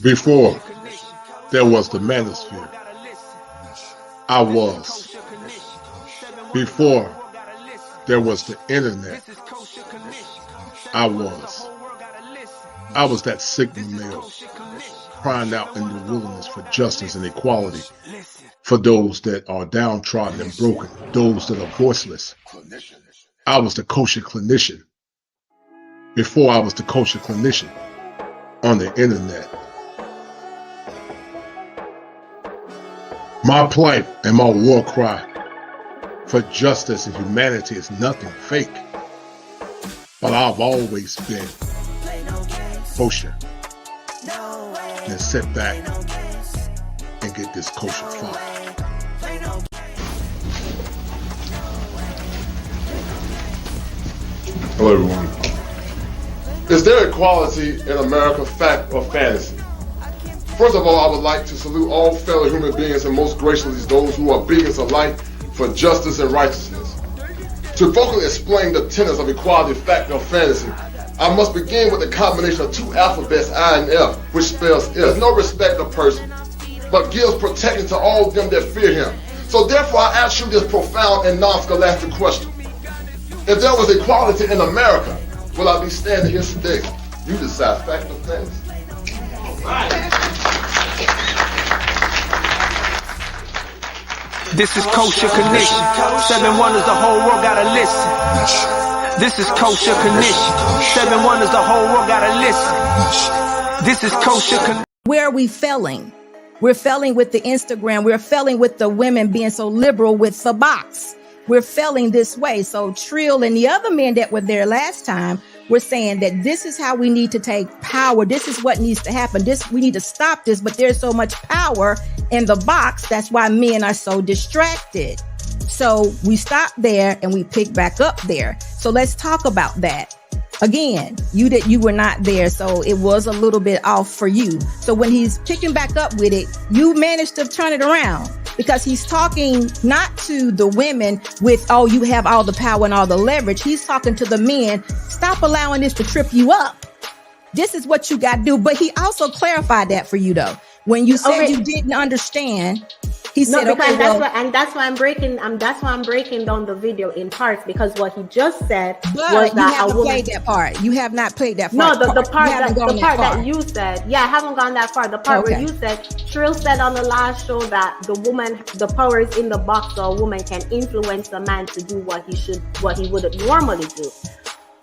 Before there was the manosphere, I was. Before there was the internet, I was. I was that signal male crying out in the wilderness for justice and equality for those that are downtrodden and broken, those that are voiceless. I was the kosher clinician before I was the kosher clinician on the internet. My plight and my war cry for justice and humanity is nothing fake, but I've always been kosher. Then sit back and get this kosher fire. Hello everyone. Is there equality in America, fact or fantasy? First of all, I would like to salute all fellow human beings and most graciously those who are beacons of light for justice and righteousness. To vocally explain the tenets of equality, fact or fantasy, I must begin with the combination of two alphabets, I and F, which spells if. There's no respect of person, but gives protection to all them that fear him. So therefore I ask you this profound and non-scholastic question. If there was equality in America, will I be standing here today? You decide, fact or fantasy. This is Kosher Condition. 7 wonders, the whole world gotta listen. This is Kosher Condition. 7 wonders, the whole world gotta listen. This is Kosher Condition. Where are we failing? We're failing with the Instagram. We're failing with the women being so liberal with the box. We're failing this way. So Trill and the other men that were there last time were saying that this is how we need to take power. This is what needs to happen. We need to stop this, but there's so much power in the box. That's why men are so distracted. So we stop there and we pick back up there. So let's talk about that. Again, you were not there, so it was a little bit off for you. So when he's picking back up with it, you managed to turn it around because he's talking not to the women with, oh, you have all the power and all the leverage. He's talking to the men. Stop allowing this to trip you up. This is what you got to do. But he also clarified that for you, though. When you said you didn't understand, he said, okay, that's why I'm breaking down the video in parts, because what he just said was that you haven't played that part. You have not played that part. No, the part that you said. Yeah, I haven't gone that far. The part where you said, Trill said on the last show that the power is in the box, so a woman can influence a man to do what he would normally do.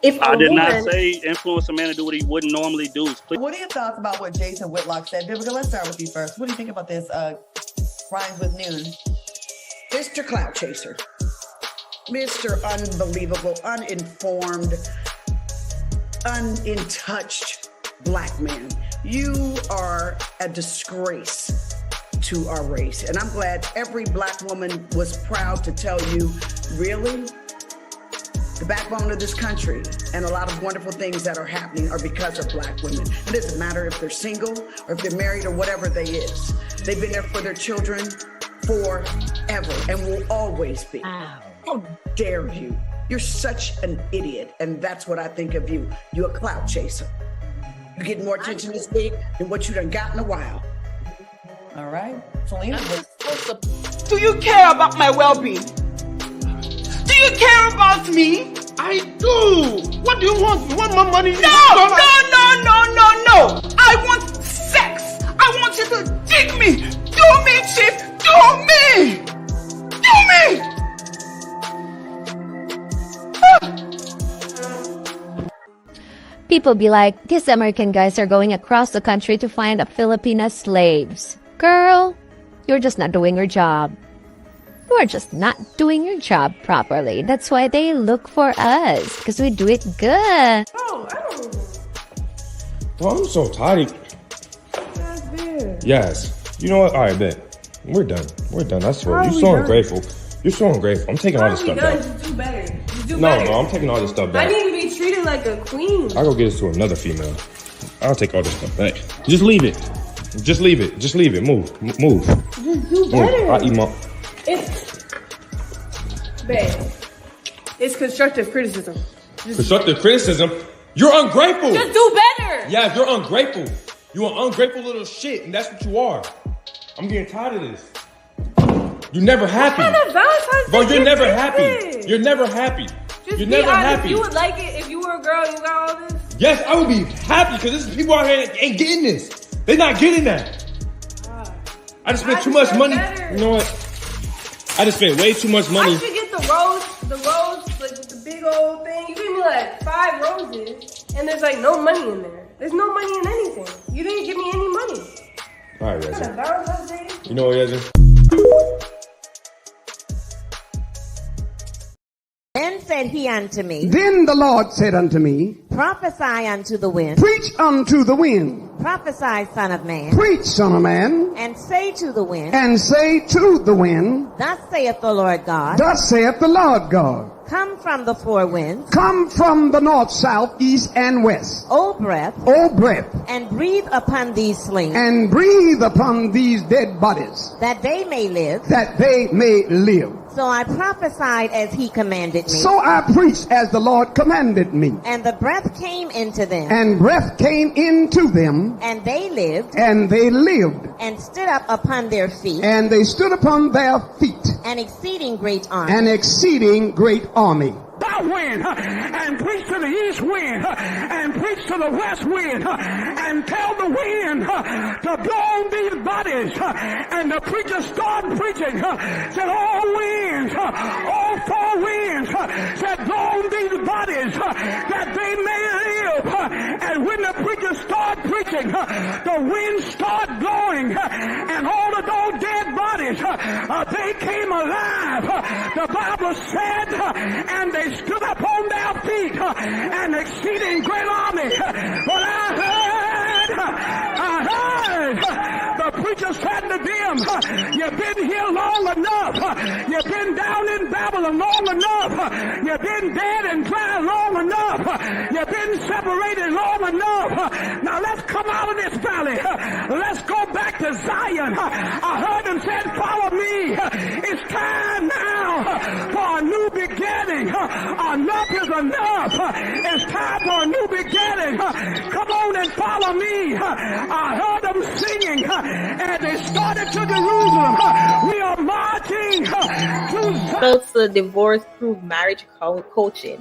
I did not say influence a man to do what he wouldn't normally do. What are your thoughts about what Jason Whitlock said? Vivica, let's start with you first. What do you think about this? Rhymes with noon. Mr. Clout Chaser. Mr. Unbelievable, uninformed, untouched black man. You are a disgrace to our race. And I'm glad every black woman was proud to tell you, really? The backbone of this country and a lot of wonderful things that are happening are because of black women. It doesn't matter if they're single or if they're married or whatever they is. They've been there for their children forever and will always be. How dare you? You're such an idiot. And that's what I think of you. You're a clout chaser. You get more attention this week than what you done got in a while. All right. Selena. Do you care about my well-being? Do you care about me? I do. What do you want? You want more money? No. I want sex. I want you to dig me. Do me, Chief. Do me. People be like, these American guys are going across the country to find Filipina slaves. Girl, you're just not doing your job. You are just not doing your job properly. That's why they look for us, because we do it good. Oh, I don't know. Oh, I'm so tired. That's weird. Yes. You know what? All right, bet. We're done. I swear. You're so ungrateful. You're so ungrateful. I'm taking all this stuff back. Just do better. No, I'm taking all this stuff back. I need to be treated like a queen. I'll go get this to another female. I'll take all this stuff back. Just leave it. Just leave it. Move. Just do better. I'll eat my... It's constructive criticism. Constructive criticism? You're ungrateful. Just do better. Yeah, you're ungrateful. You an ungrateful little shit, and that's what you are. I'm getting tired of this. You're never happy. What kind of Valentine's Day Bro, you're never is happy. this? You're never happy. Just You're be never honest. happy. You would like it if you were a girl and you got all this? Yes, I would be happy because there's people out here that ain't getting this. They're not getting that. I just spent too much money. Better. You know what? I just spent way too much money. I should get the rose, like with the big old thing. You gave me like 5 roses, and there's like no money in there. There's no money in anything. You didn't give me any money. All right, What kind of Yazzie. Valentine's Day? You know what, Yazzie? Then said he unto me, Then the Lord said unto me, Prophesy unto the wind, Preach unto the wind, prophesy, son of man, preach, son of man, and say to the wind, and say to the wind, Thus saith the Lord God, Thus saith the Lord God, Come from the four winds, Come from the north, south, east, and west, O breath, and breathe upon these slain, breathe upon these dead bodies, that they may live. that they may live. So I prophesied as he commanded me, So I preached as the Lord commanded me, and the breath came into them, and breath came into them, and they lived, and they lived, and stood up upon their feet, and they stood upon their feet, an exceeding great army. an exceeding great army. South wind, and preach to the east wind, and preach to the west wind, and tell the wind to blow on these bodies. And the preacher started preaching, said all winds, all 4 winds, said blow on these bodies that they may live. And when the preacher started preaching, the wind started blowing, and all of those dead bodies, they came alive. The Bible said, and they stood up on their feet, an exceeding great army. But I heard the preacher said to them, you've been here long enough. You've been down in Babylon long enough. You've been dead and dry long enough. You've been separated long enough. Now let's come out of this valley. Let's go back to Zion. I heard him say, follow me. It's time now for a new beginning. Enough is enough. It's time for a new beginning. Come on and follow me. I heard them singing, and they started to Jerusalem. We are marching to So divorce proof marriage coaching.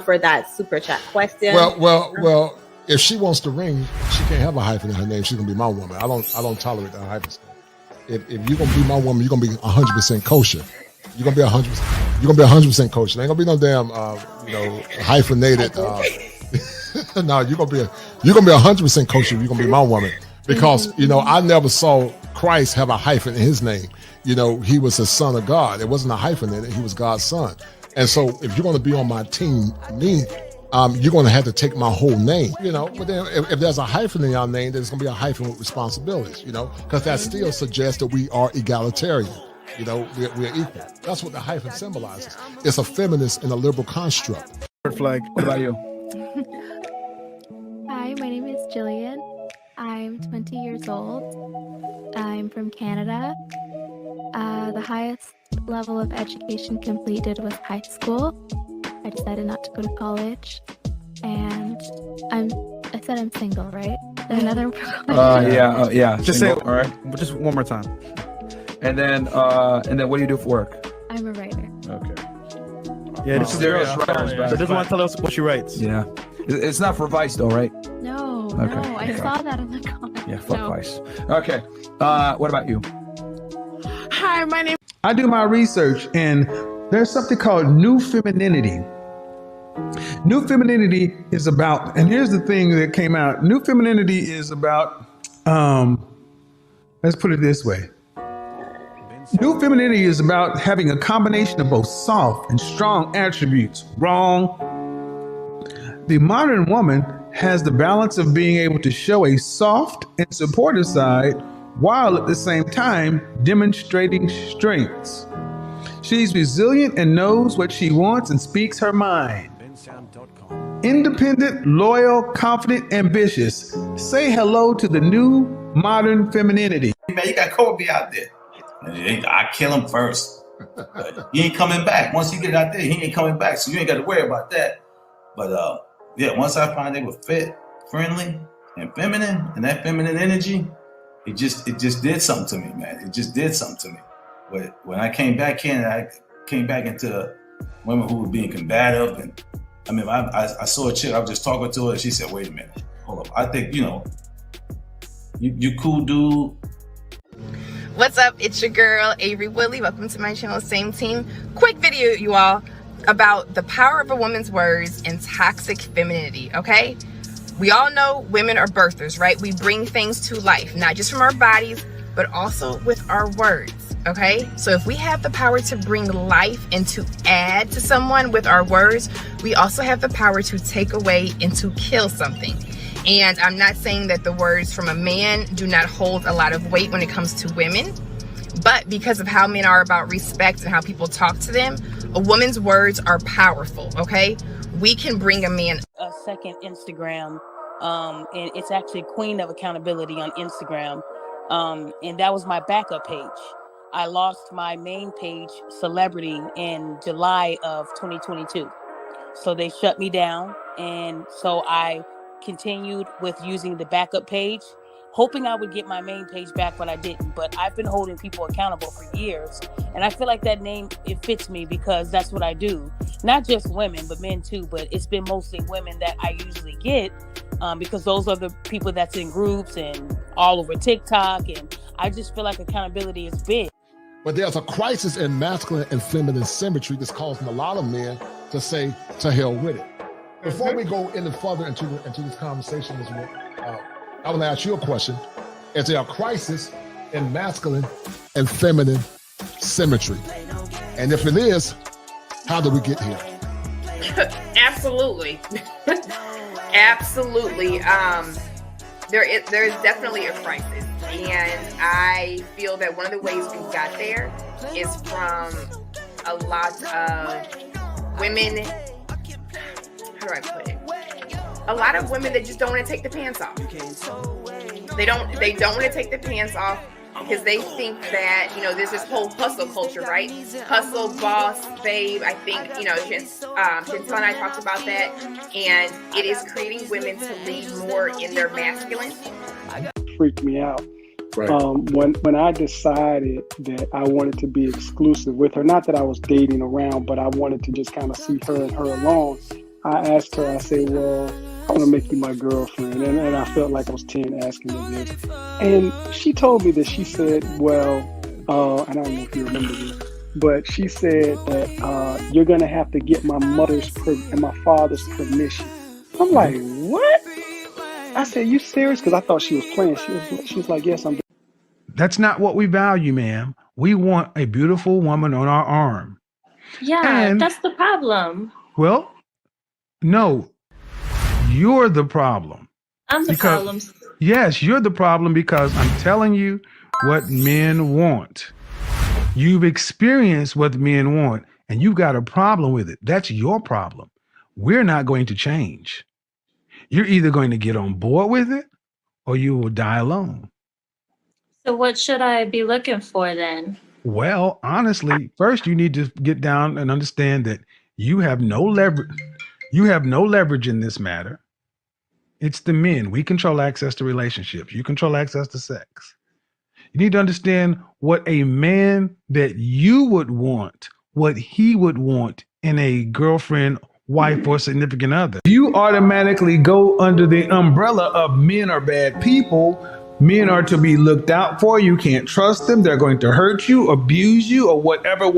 For that super chat question. Well. If she wants to ring, she can't have a hyphen in her name. She's gonna be my woman. I don't tolerate that hyphen stuff. If you're gonna be my woman, you're gonna be 100% kosher. You're gonna be 100%. You're gonna be 100% kosher. There ain't gonna be no damn hyphenated. No, you're gonna be 100% kosher. You're gonna be my woman because I never saw Christ have a hyphen in his name. He was the son of God. It wasn't a hyphen in it. He was God's son. And so if you're gonna be on my team, you're going to have to take my whole name, But then if there's a hyphen in your name, there's going to be a hyphen with responsibilities, because that still suggests that we are egalitarian. We're equal. That's what the hyphen symbolizes. It's a feminist and a liberal construct. Flag. What about you? Hi, my name is Jillian. I'm 20 years old. I'm from Canada. The highest level of education completed was high school. I decided not to go to college, and I said I'm single, right? Another yeah. Just single. say it, all right. Just one more time. And then what do you do for work? I'm a writer. Okay. Yeah, this is serious writers. So doesn't want to tell us what she writes. Yeah. It's not for Vice though, right? No, Okay. no, I saw that in the comments. Yeah, fuck No. Vice. Okay. What about you? Hi, my name. I do my research, and there's something called new femininity. New femininity is about, and here's the thing that came out. New femininity is about, let's put it this way. New femininity is about having a combination of both soft and strong attributes. Wrong. The modern woman has the balance of being able to show a soft and supportive side while at the same time demonstrating strengths. She's resilient and knows what she wants and speaks her mind. Independent, loyal, confident, ambitious. Say hello to the new modern femininity. Man, you got Kobe out there. I kill him first. He ain't coming back. Once you get out there, he ain't coming back. So you ain't got to worry about that. But once I find they were fit, friendly, and feminine, and that feminine energy, it just did something to me, man. It just did something to me. But when I came back in, I came back into women who were being combative, and I mean, I saw a chick. I was just talking to her, and she said, "Wait a minute, hold up. I think you cool, dude." What's up? It's your girl Avery Woodley. Welcome to my channel, Same Team. Quick video, you all, about the power of a woman's words and toxic femininity. Okay, we all know women are birthers, right? We bring things to life, not just from our bodies, but also with our words. Okay, so if we have the power to bring life and to add to someone with our words, we also have the power to take away and to kill something. And I'm not saying that the words from a man do not hold a lot of weight when it comes to women, but because of how men are about respect and how people talk to them, a woman's words are powerful. Okay, we can bring a man a second Instagram, and it's actually Queen of Accountability on Instagram, and that was my backup page. I lost my main page, Celebrity, in July of 2022. So they shut me down. And so I continued with using the backup page, hoping I would get my main page back, but I didn't. But I've been holding people accountable for years. And I feel like that name, it fits me because that's what I do. Not just women, but men too. But it's been mostly women that I usually get because those are the people that's in groups and all over TikTok. And I just feel like accountability is big. But there's a crisis in masculine and feminine symmetry that's causing a lot of men to say, to hell with it. Before we go any further into this conversation, I will ask you a question. Is there a crisis in masculine and feminine symmetry? And if it is, how did we get here? Absolutely. Absolutely. There is definitely a crisis. And I feel that one of the ways we got there is from a lot of women, how do I put it? A lot of women that just don't want to take the pants off. They don't want to take the pants off because they think that, there's this whole hustle culture, right? Hustle, boss, babe. I think, Chantel and I talked about that. And it is creating women to lead more in their masculine. Freaked me out. Right. When I decided that I wanted to be exclusive with her, not that I was dating around, but I wanted to just kind of see her and her alone, I asked her, I said, well, I want to make you my girlfriend. And I felt like I was 10 asking her this. And she told me that she said, well, and I don't know if you remember this, but she said that you're going to have to get my mother's and my father's permission. I'm like, what? I said, you serious? Because I thought she was playing. She was like, yes, I'm. That's not what we value, ma'am. We want a beautiful woman on our arm. Yeah, that's the problem. Well, no, you're the problem. I'm the problem. Yes, you're the problem because I'm telling you what men want. You've experienced what men want, and you've got a problem with it. That's your problem. We're not going to change. You're either going to get on board with it or you will die alone. So what should I be looking for then? Well, honestly, first you need to get down and understand that you have no leverage. You have no leverage in this matter. It's the men. We control access to relationships. You control access to sex. You need to understand what a man that you would want, what he would want in a girlfriend, wife, or significant other. You automatically go under the umbrella of men are bad people. Men are to be looked out for. You can't trust them. They're going to hurt you, abuse you, or whatever.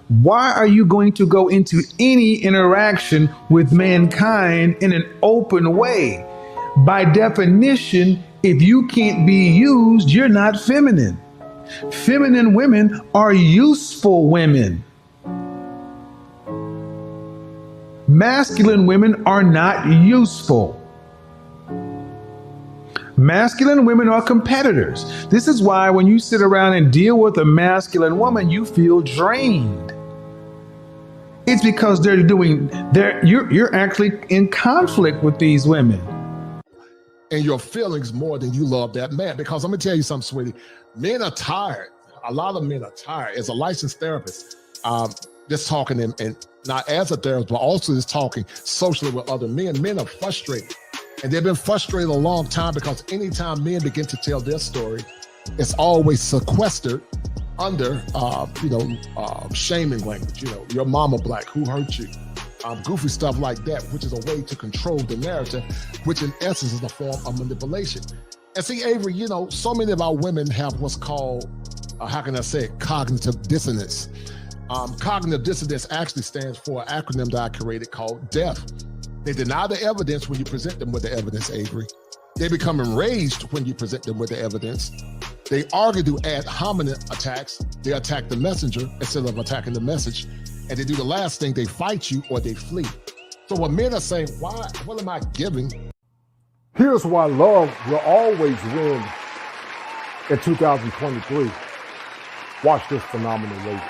Why are you going to go into any interaction with mankind in an open way? By definition, if you can't be used, you're not feminine. Feminine women are useful women. Masculine women are not useful. Masculine women are competitors. This is why when you sit around and deal with a masculine woman, you feel drained. It's because you're actually in conflict with these women. And your feelings more than you love that man. Because I'm gonna tell you something, sweetie. Men are tired. A lot of men are tired. As a licensed therapist, just talking and not as a therapist, but also just talking socially with other men. Men are frustrated. And they've been frustrated a long time because anytime men begin to tell their story, it's always sequestered under, shaming language. Your mama black, who hurt you? Goofy stuff like that, which is a way to control the narrative, which in essence is a form of manipulation. And see, Avery, so many of our women have what's called, cognitive dissonance. Cognitive dissonance actually stands for an acronym that I created called DEAF. They deny the evidence when you present them with the evidence, Avery. They become enraged when you present them with the evidence. They argue to ad hominem attacks. They attack the messenger instead of attacking the message. And they do the last thing, they fight you or they flee. So when men are saying, what am I giving? Here's why love will always win in 2023. Watch this phenomenal lady.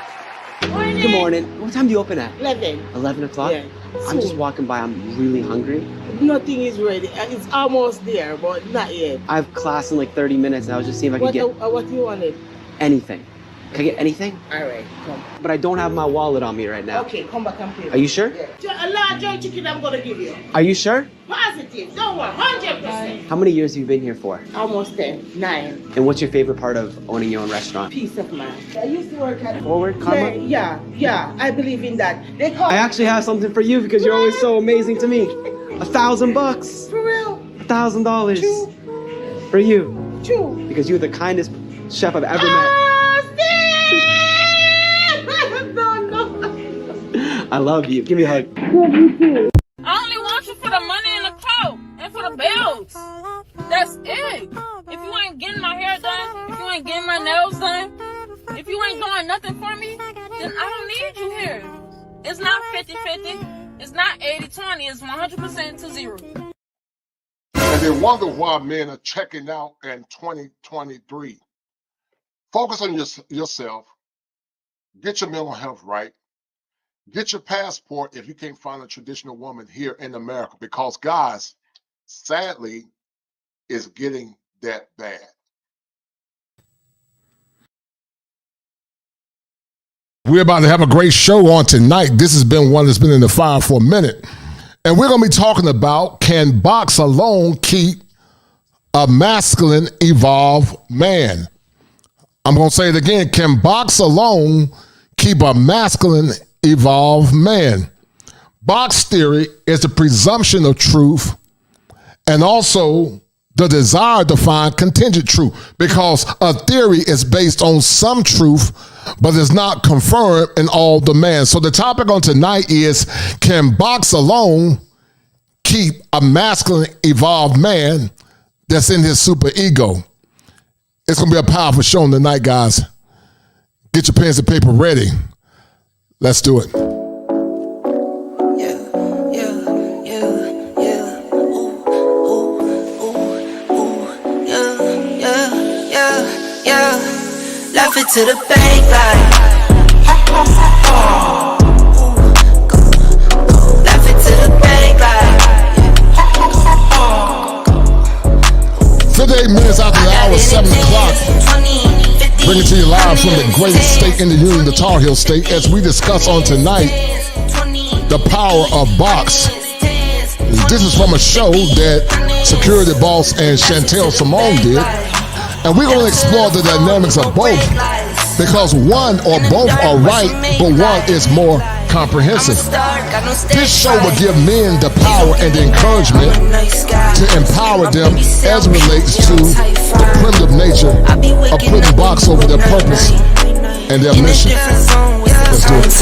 Good morning. What time do you open at? 11. 11 o'clock? Yeah. I'm just walking by. I'm really hungry. Nothing is ready. It's almost there, but not yet. I have class in like 30 minutes, and I was just seeing if I could get What do you wanted? anything. Can I get anything? All right, come. But I don't have my wallet on me right now. Okay, come back and pay. Are you sure? Yeah. A large chicken I'm going to give you. Are you sure? Positive. Don't worry. 100%. How many years have you been here for? Almost 10. 9. And what's your favorite part of owning your own restaurant? Peace of mind. I used to work at... Forward, Karma? Yeah. I believe in that. They call I actually have something for you because you're always so amazing to me. $1,000. For real? $1,000. True. For you. True. Because you're the kindest chef I've ever met. I love you. Give me a hug. I only want you for the money and the coat and for the bills. That's it. If you ain't getting my hair done, if you ain't getting my nails done, if you ain't doing nothing for me, then I don't need you here. It's not 50-50. It's not 80-20. It's 100% to 0. And they wonder why men are checking out in 2023. Focus on yourself. Get your mental health right. Get your passport if you can't find a traditional woman here in America, because guys, sadly, is getting that bad. We're about to have a great show on tonight. This has been one that's been in the fire for a minute. And we're going to be talking about, can box alone keep a masculine, evolved man? I'm going to say it again. Can box alone keep a masculine, evolved man? Box theory is the presumption of truth and also the desire to find contingent truth, because a theory is based on some truth, but is not confirmed in all demands. So the topic on tonight is, can box alone keep a masculine, evolved man that's in his super ego? It's going to be a powerful show tonight, guys. Get your pens and paper ready. Let's do it. Left it to the bank like left it to the bank like 58 minutes after the hour, 7 o'clock. Bring it to you live from the greatest state in the union, the Tar Heel State, as we discuss on tonight the power of box. This is from a show that Security Boss and Chantel Simone did. And we're going to explore the dynamics of both, because one or both are right, but one is more comprehensive. This show will give men the power and the encouragement to empower them as it relates to the primitive nature of putting box over their purpose and their mission. Let's do it.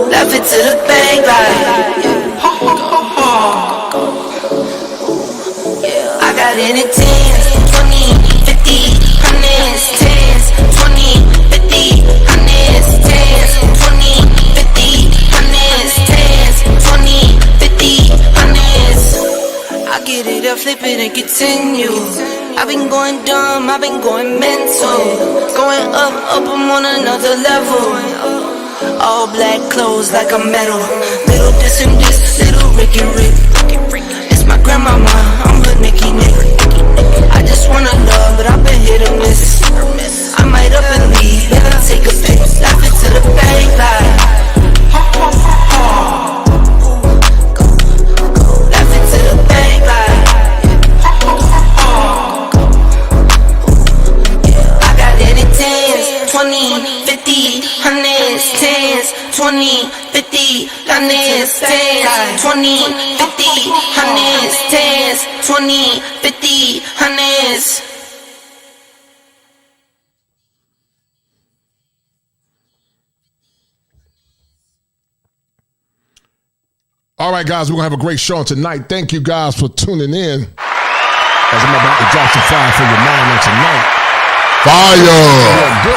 Left it to the bank like I got in it 10s, 20, 50, 100s, 10s, 20, 50, 100s, 10s, 20, 50, 100s, 10s, 20, 50, 100s. I get it, I flip it and continue. I've been going dumb, I've been going mental. Going up, I'm on another level. All black clothes like a medal. Little this and this, little Ricky Rick. It's my grandmama, I'm her Nicky Nick. I just wanna love, but I've been hit or miss. I might up and leave, and I take a pic. Laugh it to the bank like 20, 50, hundreds, tens, 20, 50, hundreds, tens, 20, 50, hundreds. All right, guys, we're going to have a great show tonight. Thank you guys for tuning in as I'm about to drop some fire for your mind on tonight. Fire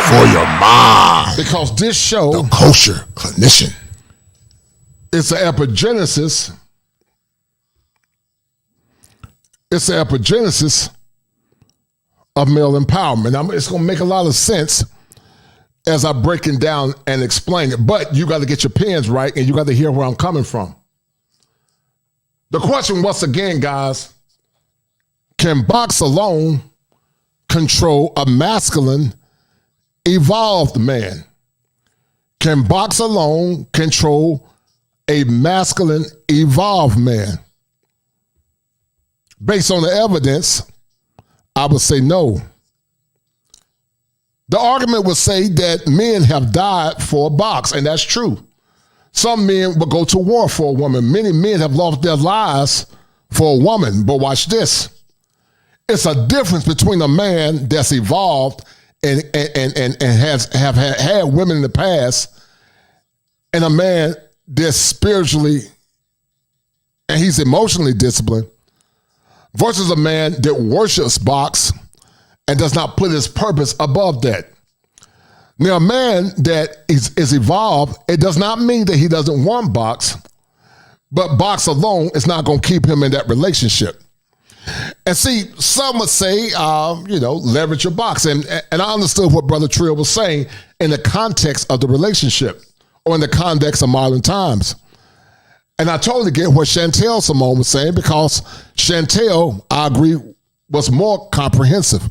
for your mind. Because this show, the kosher clinician, it's an epigenesis. It's an epigenesis of male empowerment. It's going to make a lot of sense as I break it down and explain it. But you got to get your pens right and you got to hear where I'm coming from. The question, once again, guys, can box alone control a masculine, evolved man? Can box alone control a masculine, evolved man? Based on the evidence, I would say no. The argument would say that men have died for a box, and that's true. Some men will go to war for a woman. Many men have lost their lives for a woman. But watch this. It's a difference between a man that's evolved and has had women in the past and a man that's spiritually and he's emotionally disciplined versus a man that worships box and does not put his purpose above that. Now, a man that is evolved, it does not mean that he doesn't want box, but box alone is not going to keep him in that relationship. And see, some would say, leverage your box. And I understood what Brother Trill was saying in the context of the relationship or in the context of modern times. And I totally get what Chantel Simone was saying because Chantel, I agree, was more comprehensive.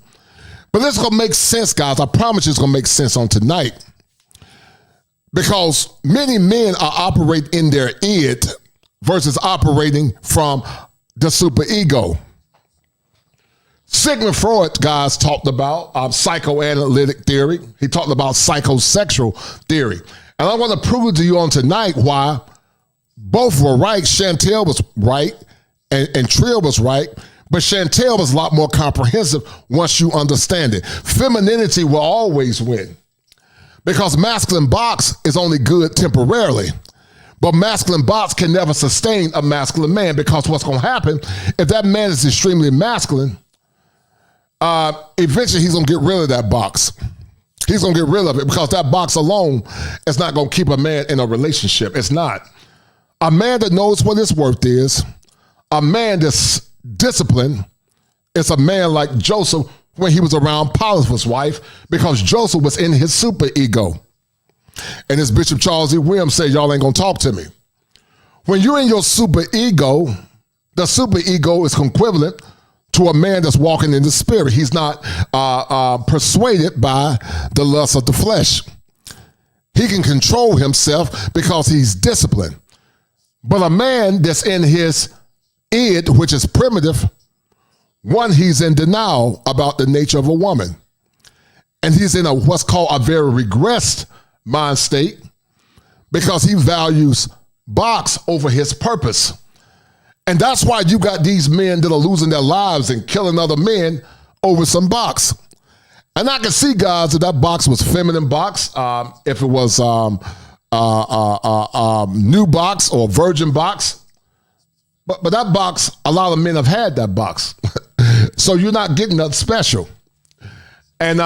But this is going to make sense, guys. I promise you it's going to make sense on tonight. Because many men are operating in their id versus operating from the superego. Sigmund Freud, guys, talked about psychoanalytic theory. He talked about psychosexual theory. And I want to prove to you on tonight why both were right. Chantel was right and Trill was right. But Chantel was a lot more comprehensive once you understand it. Femininity will always win because masculine box is only good temporarily. But masculine box can never sustain a masculine man because what's going to happen, if that man is extremely masculine, eventually he's going to get rid of that box. He's going to get rid of it because that box alone is not going to keep a man in a relationship. It's not. A man that knows what his worth is, a man that's discipline, it's a man like Joseph when he was around Potiphar's wife because Joseph was in his super ego. And as Bishop Charles E. Williams said, y'all ain't gonna talk to me. When you're in your super ego, the super ego is equivalent to a man that's walking in the spirit. He's not persuaded by the lust of the flesh. He can control himself because he's disciplined. But a man that's in his id, which is primitive, one, he's in denial about the nature of a woman. And he's in what's called a very regressed mind state because he values box over his purpose. And that's why you got these men that are losing their lives and killing other men over some box. And I can see, guys, that box was feminine box, if it was new box or virgin box. But that box, a lot of men have had that box. So you're not getting nothing special. And,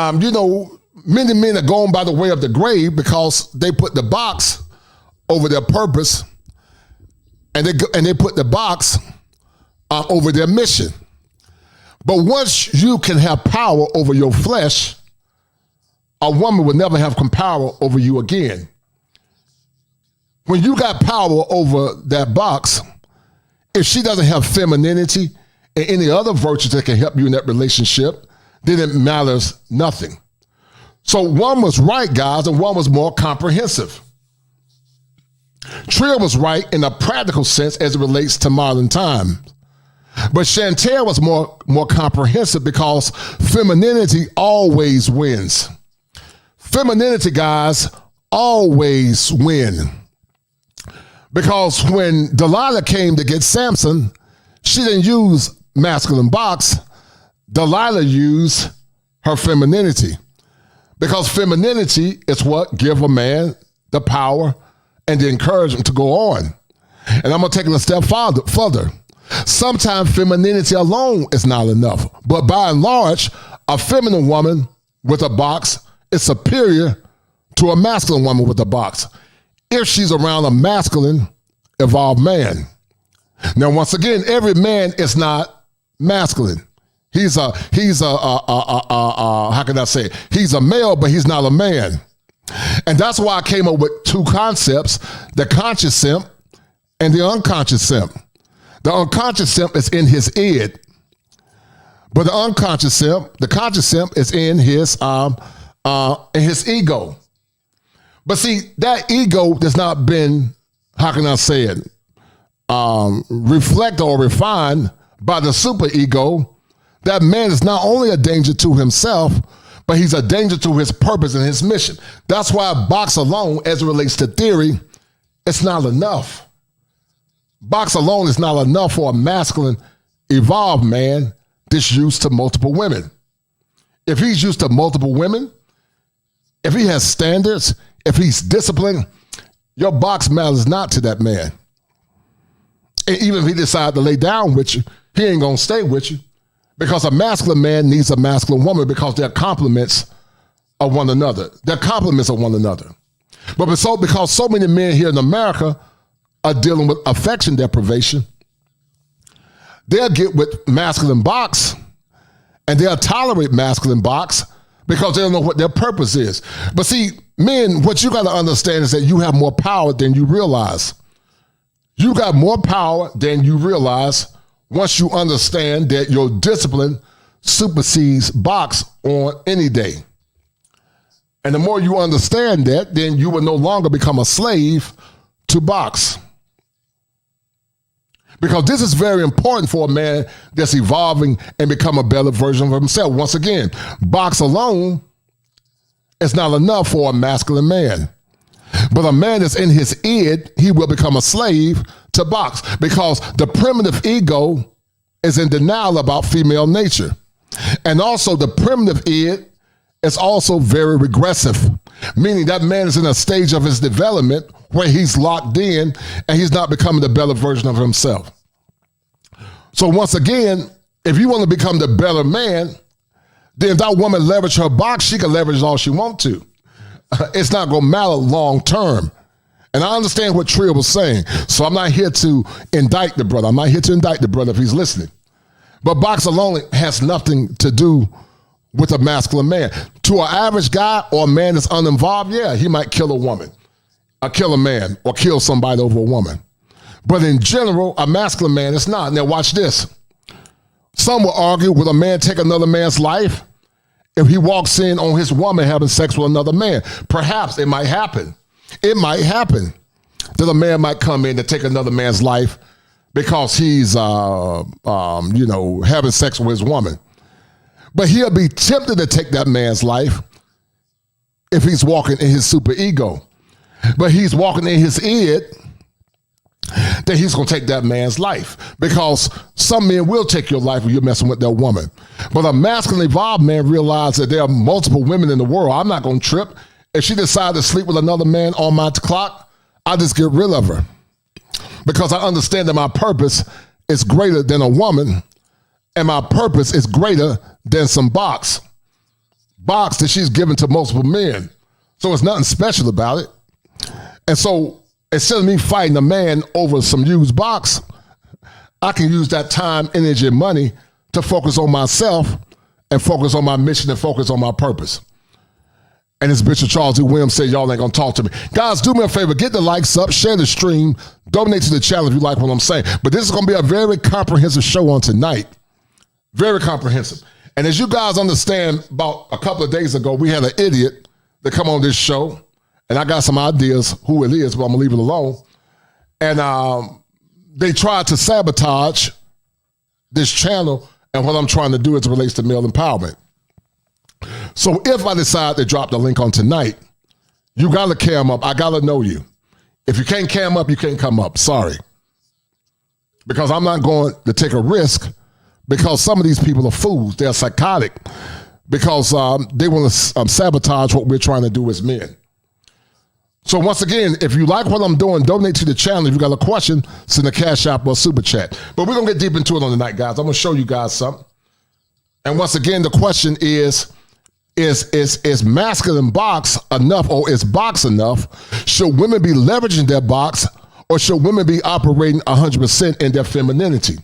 many men are going by the way of the grave because they put the box over their purpose and they put the box over their mission. But once you can have power over your flesh, a woman will never have power over you again. When you got power over that box, if she doesn't have femininity and any other virtues that can help you in that relationship, then it matters nothing. So one was right, guys, and one was more comprehensive. Trill was right in a practical sense as it relates to modern times. But Chantel was more comprehensive because femininity always wins. Femininity, guys, always win. Because when Delilah came to get Samson, she didn't use masculine box. Delilah used her femininity. Because femininity is what give a man the power and the encouragement to go on. And I'm going to take it a step further. Sometimes femininity alone is not enough. But by and large, a feminine woman with a box is superior to a masculine woman with a box if she's around a masculine, evolved man. Now, once again, every man is not masculine. He's a how can I say it? He's a male, but he's not a man. And that's why I came up with two concepts, the conscious simp and the unconscious simp. The unconscious simp is in his id, but the unconscious simp, the conscious simp is in his ego. But see, that ego has not been, how can I say it, reflected or refined by the super ego. That man is not only a danger to himself, but he's a danger to his purpose and his mission. That's why box alone, as it relates to theory, it's not enough. Box alone is not enough for a masculine, evolved man that's used to multiple women. If he's used to multiple women, if he has standards, if he's disciplined, your box matters not to that man. And even if he decides to lay down with you, he ain't going to stay with you. Because a masculine man needs a masculine woman because they're complements of one another. They're complements of one another. But because so many men here in America are dealing with affection deprivation, they'll get with masculine box and they'll tolerate masculine box because they don't know what their purpose is. But see, men, what you got to understand is that you have more power than you realize. You got more power than you realize once you understand that your discipline supersedes box on any day. And the more you understand that, then you will no longer become a slave to box. Because this is very important for a man that's evolving and become a better version of himself. Once again, box alone is not enough for a masculine man. But a man that's in his id, he will become a slave to box because the primitive ego is in denial about female nature. And also the primitive id is also very regressive, meaning that man is in a stage of his development where he's locked in and he's not becoming the better version of himself. So once again, if you want to become the better man, then if that woman leverage her box, she can leverage all she wants to. It's not going to matter long term. And I understand what Trill was saying. So I'm not here to indict the brother. I'm not here to indict the brother if he's listening. But box alone has nothing to do with a masculine man. To an average guy or a man that's uninvolved, yeah, he might kill a woman, or kill a man, or kill somebody over a woman. But in general, a masculine man is not. Now watch this. Some will argue, will a man take another man's life if he walks in on his woman having sex with another man? Perhaps it might happen. It might happen that a man might come in to take another man's life because he's, having sex with his woman. But he'll be tempted to take that man's life if he's walking in his super ego. But he's walking in his id, then he's going to take that man's life because some men will take your life when you're messing with their woman. But a masculine evolved man realizes that there are multiple women in the world. I'm not going to trip. If she decides to sleep with another man on my clock, I just get rid of her because I understand that my purpose is greater than a woman and my purpose is greater than some box that she's given to multiple men. So it's nothing special about it. And so instead of me fighting a man over some used box, I can use that time, energy, and money to focus on myself and focus on my mission and focus on my purpose. And as Bishop Charles E. Williams said, y'all ain't gonna talk to me. Guys, do me a favor, get the likes up, share the stream, donate to the channel if you like what I'm saying. But this is gonna be a very comprehensive show on tonight. Very comprehensive. And as you guys understand, about a couple of days ago, we had an idiot that come on this show. And I got some ideas who it is, but I'm gonna leave it alone. And they tried to sabotage this channel and what I'm trying to do as it relates to male empowerment. So if I decide to drop the link on tonight, You got to cam up. I got to know you. If you can't cam up, you can't come up. Sorry. Because I'm not going to take a risk because some of these people are fools. They're psychotic because they want to sabotage what we're trying to do as men. So once again, if you like what I'm doing, donate to the channel. If you got a question, send a Cash App or Super Chat. But we're going to get deep into it on the night, guys. I'm going to show you guys something. And once again, the question is masculine box enough, or is box enough? Should women be leveraging their box, or should women be operating 100% in their femininity?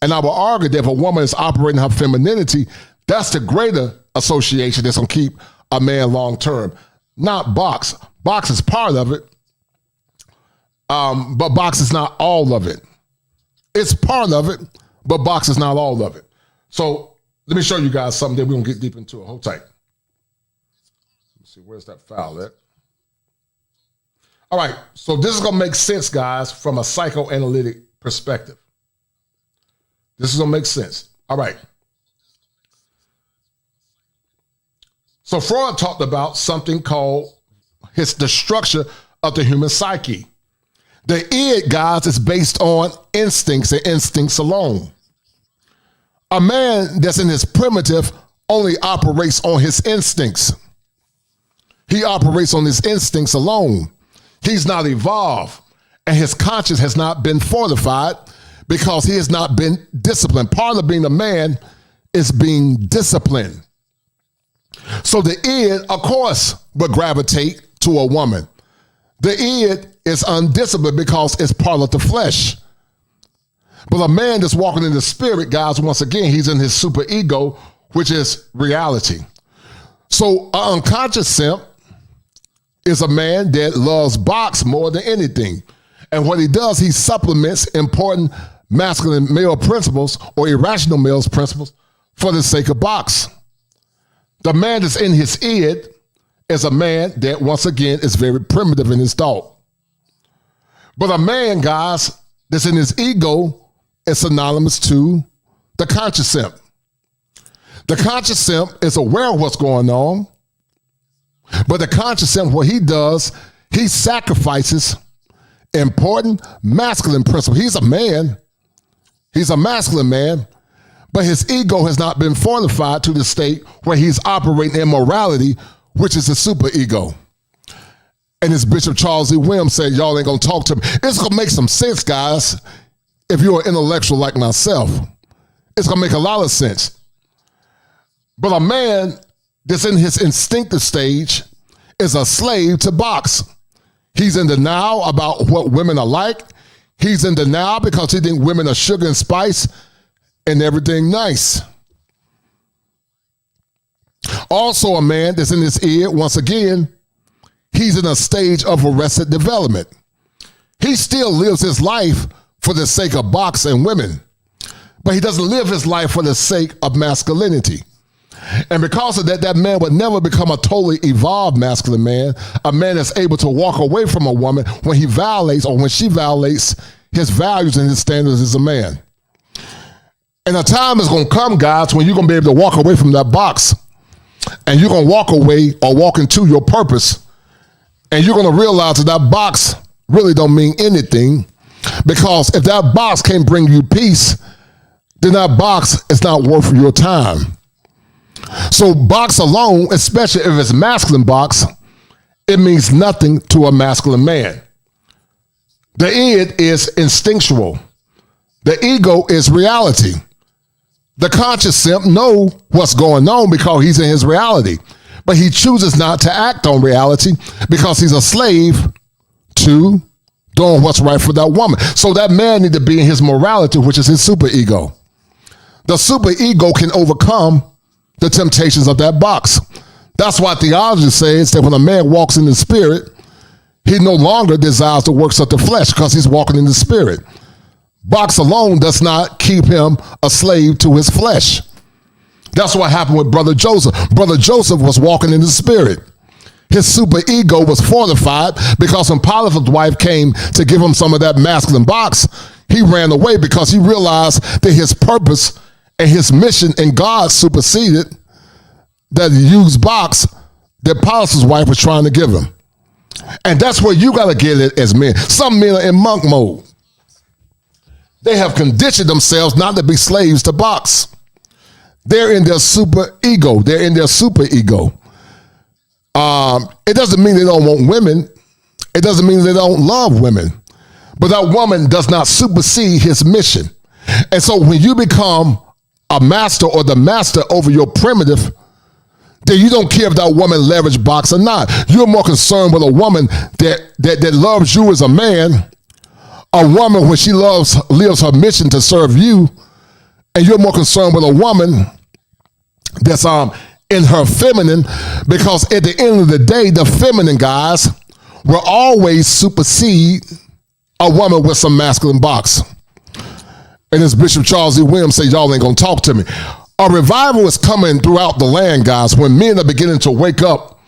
And I will argue that if a woman is operating her femininity, that's the greater association that's going to keep a man long term, not box. Box is part of it, but box is not all of it. It's part of it, but box is not all of it. So let me show you guys something that we're going to get deep into it. Hold tight. Let's see, where's that file at? All right, so this is going to make sense, guys, from a psychoanalytic perspective. This is going to make sense. All right. So Freud talked about something called the structure of the human psyche. The id, guys, is based on instincts and instincts alone. A man that's in his primitive only operates on his instincts. He operates on his instincts alone. He's not evolved, and his conscience has not been fortified because he has not been disciplined. Part of being a man is being disciplined. So the id, of course, would gravitate to a woman. The id is undisciplined because it's part of the flesh. But a man that's walking in the spirit, guys, once again, he's in his super ego, which is reality. So an unconscious simp is a man that loves box more than anything. And what he does, he supplements important masculine male principles or irrational male principles for the sake of box. The man that's in his id is a man that, once again, is very primitive in his thought. But a man, guys, that's in his ego is synonymous to the conscious simp. The conscious simp is aware of what's going on, but the conscious simp, what he does, he sacrifices important masculine principles. He's a man. He's a masculine man, but his ego has not been fortified to the state where he's operating in morality, which is the super ego. And as Bishop Charles E. Williams said, y'all ain't gonna talk to me. It's gonna make some sense, guys, if you're an intellectual like myself. It's gonna make a lot of sense. But a man that's in his instinctive stage is a slave to box. He's in denial about what women are like. He's in denial because he thinks women are sugar and spice and everything nice. Also a man that's in his id, once again, he's in a stage of arrested development. He still lives his life for the sake of box and women, but he doesn't live his life for the sake of masculinity. And because of that, that man would never become a totally evolved masculine man, a man that's able to walk away from a woman when he violates or when she violates his values and his standards as a man. And a time is going to come, guys, when you're going to be able to walk away from that box and you're going to walk away or walk into your purpose, and you're going to realize that that box really don't mean anything, because if that box can't bring you peace, then that box is not worth your time. So box alone, especially if it's masculine box, it means nothing to a masculine man. The id is instinctual. The ego is reality. The conscious simp knows what's going on because he's in his reality, but he chooses not to act on reality because he's a slave to doing what's right for that woman. So that man needs to be in his morality, which is his super ego. The super ego can overcome the temptations of that box. That's why theology says that when a man walks in the spirit, he no longer desires the works of the flesh because he's walking in the spirit. Box alone does not keep him a slave to his flesh. That's what happened with Brother Joseph. Brother Joseph was walking in the spirit. His super ego was fortified because when Potiphar's wife came to give him some of that masculine box, he ran away because he realized that his purpose and his mission in God superseded that used box that Potiphar's wife was trying to give him. And that's where you got to get it as men. Some men are in monk mode. They have conditioned themselves not to be slaves to box. They're in their super ego. They're in their super ego. It doesn't mean they don't want women. It doesn't mean they don't love women. But that woman does not supersede his mission. And so when you become a master or the master over your primitive, then you don't care if that woman leverage box or not. You're more concerned with a woman that loves you as a man, a woman when she lives her mission to serve you, and you're more concerned with a woman that's in her feminine, because at the end of the day, the feminine guys will always supersede a woman with some masculine box. And as Bishop Charles E. Williams said, y'all ain't gonna talk to me. A revival is coming throughout the land, guys, when men are beginning to wake up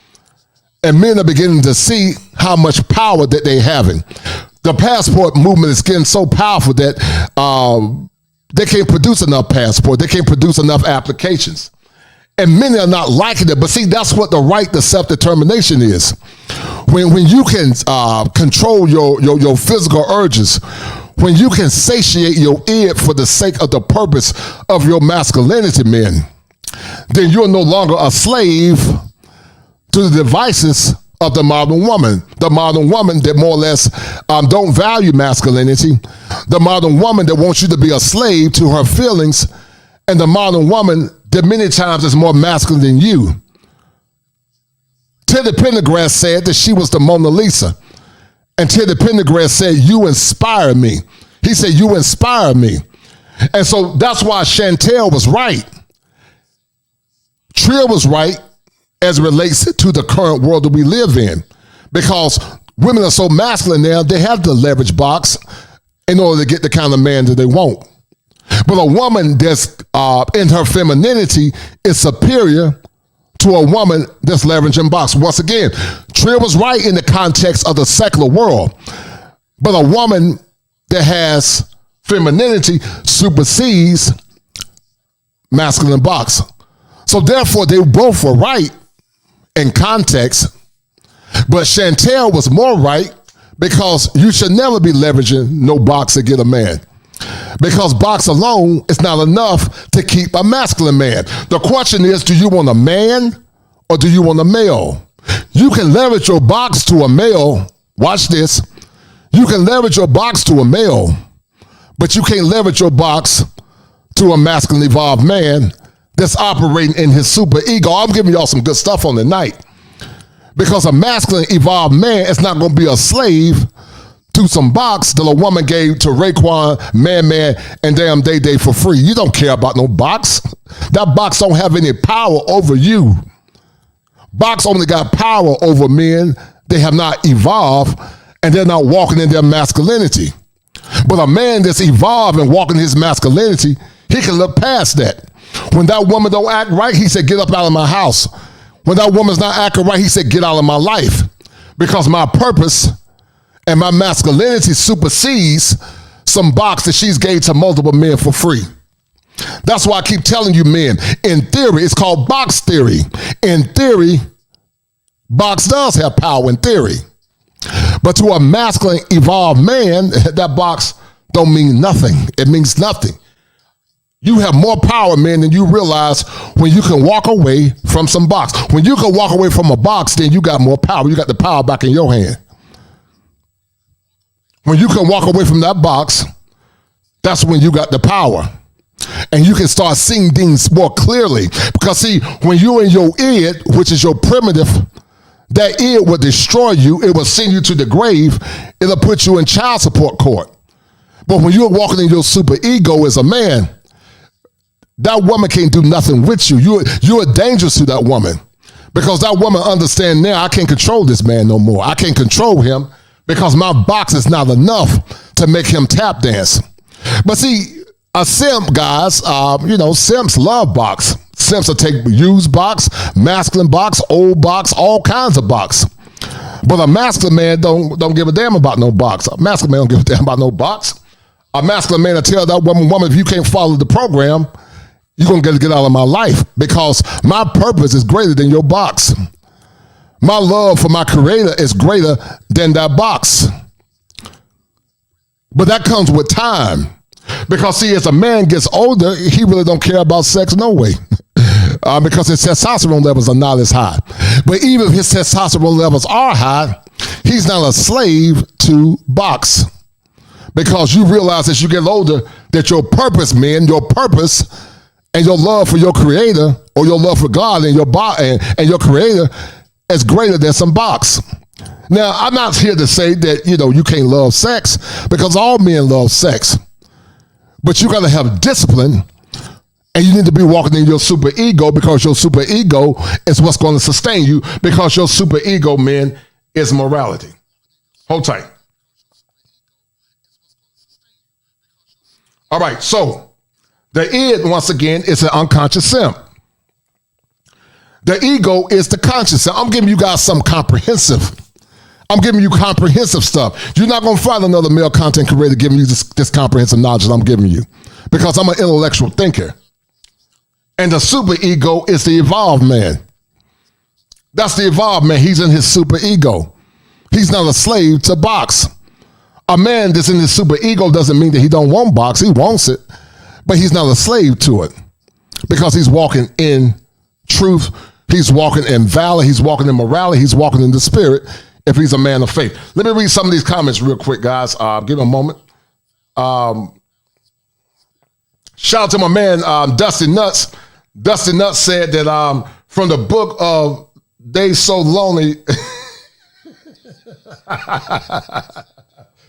and men are beginning to see how much power that they're having. The passport movement is getting so powerful that they can't produce enough passport. They can't produce enough applications. And many are not liking it. But see, that's what the right to self-determination is. When you can control your physical urges, when you can satiate your id for the sake of the purpose of your masculinity, men, then you're no longer a slave to the devices of the modern woman. The modern woman that more or less don't value masculinity. The modern woman that wants you to be a slave to her feelings. And the modern woman that many times is more masculine than you. Teddy Pendergrass said that she was the Mona Lisa. And Teddy Pendergrass said, you inspire me. He said, you inspire me. And so that's why Chantel was right. Trill was right as it relates to the current world that we live in. Because women are so masculine now, they have the leverage box in order to get the kind of man that they want. But a woman that's in her femininity is superior to a woman that's leveraging box. Once again, Trill was right in the context of the secular world. But a woman that has femininity supersedes masculine box. So therefore, they both were right in context. But Chantel was more right because you should never be leveraging no box to get a man. Because box alone is not enough to keep a masculine man. The question is, do you want a man or do you want a male? You can leverage your box to a male. Watch this. You can leverage your box to a male, but you can't leverage your box to a masculine evolved man that's operating in his super ego. I'm giving y'all some good stuff on the night. Because a masculine evolved man is not going to be a slave to some box that a woman gave to Raekwon, Man, and damn Day for free. You don't care about no box. That box don't have any power over you. Box only got power over men. They have not evolved, and they're not walking in their masculinity. But a man that's evolved and walking his masculinity, he can look past that. When that woman don't act right, he said, get up out of my house. When that woman's not acting right, he said, get out of my life. Because my purpose and my masculinity supersedes some box that she's gave to multiple men for free. That's why I keep telling you, men, in theory, it's called box theory. In theory, box does have power in theory. But to a masculine evolved man, that box don't mean nothing. It means nothing. You have more power, man, than you realize when you can walk away from some box. When you can walk away from a box, then you got more power. You got the power back in your hand. When you can walk away from that box, that's when you got the power. And you can start seeing things more clearly. Because see, when you're in your id, which is your primitive, that id will destroy you. It will send you to the grave. It'll put you in child support court. But when you're walking in your super ego as a man, that woman can't do nothing with you. You're dangerous to that woman. Because that woman understands now, I can't control this man no more. I can't control him because my box is not enough to make him tap dance. But see, a simp, guys, simps love box. Simps will take used box, masculine box, old box, all kinds of box. But a masculine man don't give a damn about no box. A masculine man don't give a damn about no box. A masculine man will tell that woman, if you can't follow the program, you're going to get out of my life because my purpose is greater than your box. My love for my creator is greater than that box. But that comes with time. Because see, as a man gets older, he really don't care about sex no way. Because his testosterone levels are not as high. But even if his testosterone levels are high, he's not a slave to box. Because you realize as you get older that your purpose, man, your purpose and your love for your creator or your love for God and your and your creator is greater than some box. Now, I'm not here to say that, you can't love sex, because all men love sex. But you got to have discipline, and you need to be walking in your super ego, because your super ego is what's going to sustain you, because your super ego, man, is morality. Hold tight. All right, so the id, once again, is an unconscious simp. The ego is the conscious simp. I'm giving you guys some comprehensive. I'm giving you comprehensive stuff. You're not going to find another male content creator giving you this comprehensive knowledge that I'm giving you, because I'm an intellectual thinker. And the super ego is the evolved man. That's the evolved man. He's in his super ego. He's not a slave to box. A man that's in his super ego doesn't mean that he don't want box. He wants it, but he's not a slave to it, because he's walking in truth. He's walking in valor. He's walking in morality. He's walking in the spirit, if he's a man of faith. Let me read some of these comments real quick, guys. Give me a moment. Shout out to my man, Dusty Nuts. Dusty Nuts said that from the book of They So Lonely,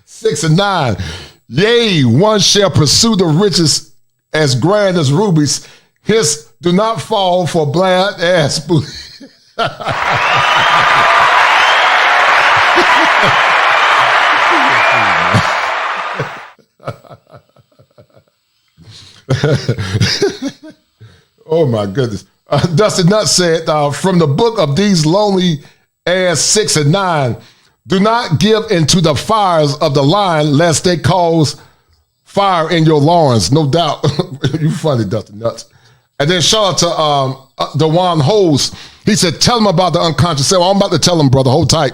6 and 9. Yea, one shall pursue the riches as grand as rubies. Hence, do not fall for blind ass booty. Oh my goodness. Dusty Nuts said, from the book of these lonely ass 6 and 9, do not give into the fires of the lion, lest they cause fire in your loins. No doubt. You funny, Dusty Nuts. And then shout out to Dewan Hose. He said, tell him about the unconscious self. I'm about to tell him, brother. Hold tight.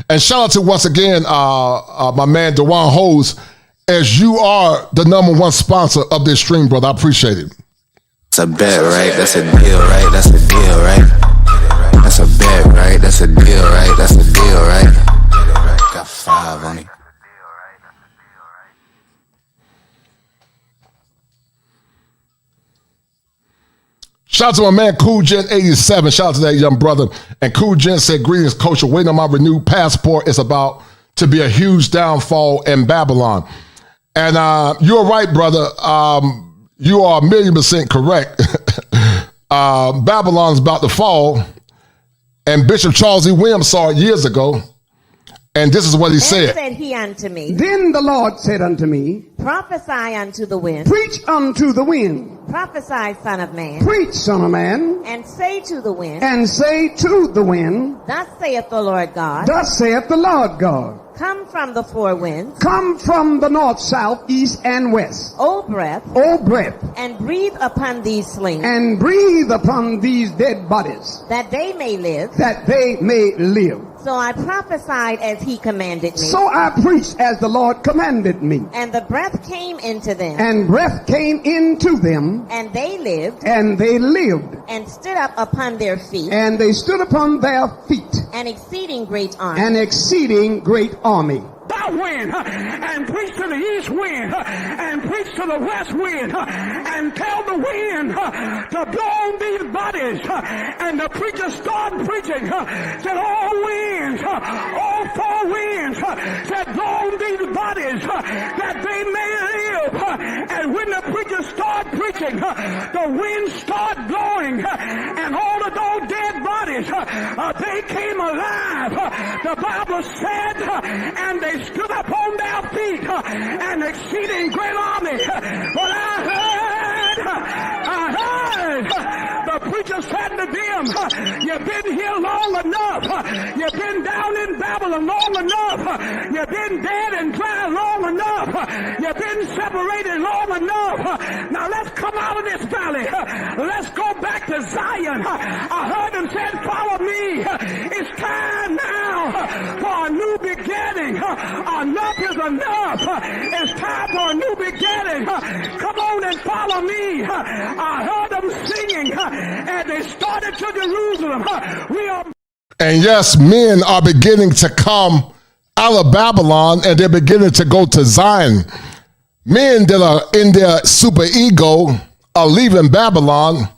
And shout out to, once again, my man, Dewan Hose, as you are the #1 sponsor of this stream, brother. I appreciate it. That's a bet, right? That's a deal, right? That's a deal, right? That's a bet, right? That's a deal, right? That's a deal, right? Got 5 on it. Shout out to my man, Cool Gent 87. Shout out to that young brother. And Cool Gent said, greetings, coach. Waiting on my renewed passport. It's about to be a huge downfall in Babylon. And you're right, brother. You are 1,000,000% correct. Babylon's about to fall. And Bishop Charles E. Williams saw it years ago. And this is what he said. Said he unto me. Then the Lord said unto me, prophesy unto the wind. preach unto the wind. Prophesy, son of man. Preach, son of man. And say to the wind. And say to the wind, thus saith the Lord God. thus saith the Lord God. Come from the 4 winds. Come from the north, south, east, and west. O breath. O breath. And breathe upon these slings. And breathe upon these dead bodies. That they may live. That they may live. So I prophesied as he commanded me. So I preached as the Lord commanded me. And the breath came into them. And breath came into them. And they lived. And they lived. And stood up upon their feet. And they stood upon their feet. An exceeding great army. An exceeding great army. That wind, and preach to the east wind, and preach to the west wind, and tell the wind to blow on these bodies. And the preacher started preaching, said all winds, all 4 winds, said blow on these bodies, that they may live. And when the preacher started preaching, the wind started blowing, and all of those dead bodies, they came alive. The Bible said, and they stood up on their feet, an exceeding great army. But I heard the preacher said to them, you've been here long enough. You've been down in Babylon long enough. You've been dead and dry long enough. You've been separated long enough. Now let's come out of this valley. Let's go back to Zion. I heard them say, follow me. It's time now for a new beginning. Enough is enough. It's time for a new beginning. Come on and follow me. I heard them singing and they started to Jerusalem. We are. And yes, men are beginning to come out of Babylon and they're beginning to go to Zion. Men that are in their super ego are leaving Babylon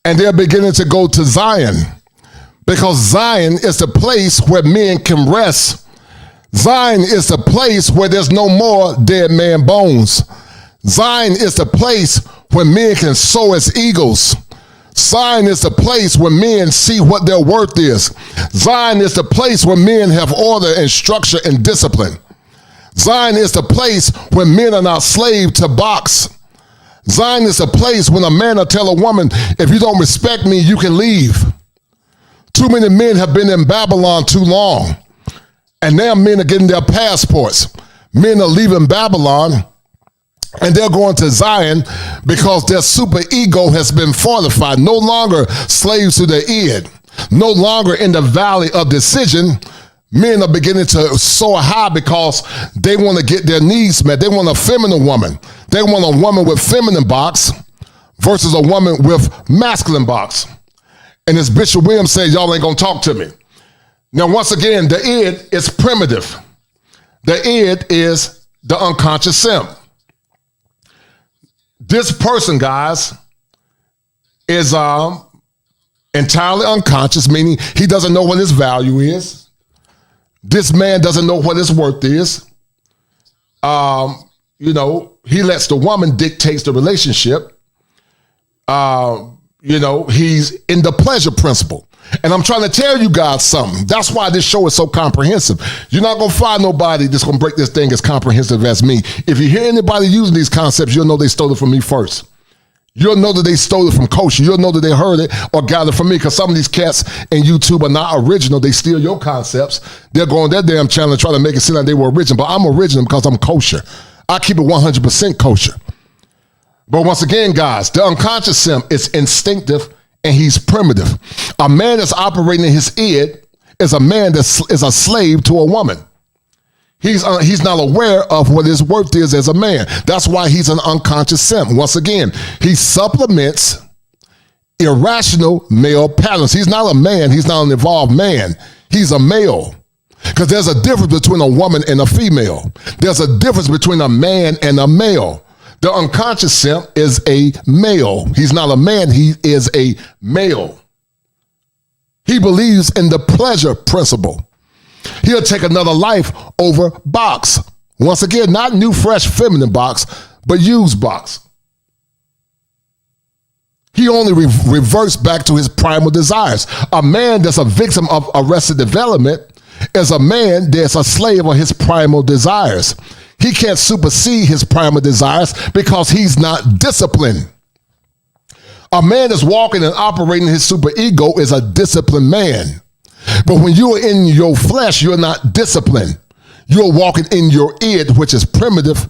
and they're beginning to go to Zion, because Zion is the place where men can rest. Zion is the place where there's no more dead man bones. Zion is the place where men can soar as eagles. Zion is the place where men see what their worth is. Zion is the place where men have order and structure and discipline. Zion is the place where men are not slave to box. Zion is the place when a man will tell a woman, if you don't respect me, you can leave. Too many men have been in Babylon too long. And now men are getting their passports. Men are leaving Babylon and they're going to Zion because their super ego has been fortified. No longer slaves to their id. No longer in the valley of decision. Men are beginning to soar high because they want to get their needs met. They want a feminine woman. They want a woman with feminine box versus a woman with masculine box. And as Bishop Williams said, y'all ain't going to talk to me. Now, once again, the id is primitive. The id is the unconscious simp. This person, guys, is entirely unconscious, meaning he doesn't know what his value is. This man doesn't know what his worth is. He lets the woman dictate the relationship. He's in the pleasure principle. And I'm trying to tell you guys something. That's why this show is so comprehensive. You're not going to find nobody that's going to break this thing as comprehensive as me. If you hear anybody using these concepts, you'll know they stole it from me first. You'll know that they stole it from Kosher. You'll know that they heard it or got it from me, because some of these cats in YouTube are not original. They steal your concepts. They'll go on their damn channel and try to make it seem like they were original. But I'm original because I'm kosher. I keep it 100% kosher. But once again, guys, the unconscious simp is instinctive and he's primitive. A man that's operating in his id is a man that is a slave to a woman. He's not aware of what his worth is as a man. That's why he's an unconscious simp. Once again, he supplements irrational male patterns. He's not a man. He's not an evolved man. He's a male. Because there's a difference between a woman and a female. There's a difference between a man and a male. The unconscious simp is a male. He's not a man. He is a male. He believes in the pleasure principle. He'll take another life over box. Once again, not new, fresh, feminine box, but used box. He only reverts back to his primal desires. A man that's a victim of arrested development is a man that's a slave of his primal desires. He can't supersede his primal desires because he's not disciplined. A man that's walking and operating his super ego is a disciplined man. But when you're in your flesh, you're not disciplined. You're walking in your id, which is primitive,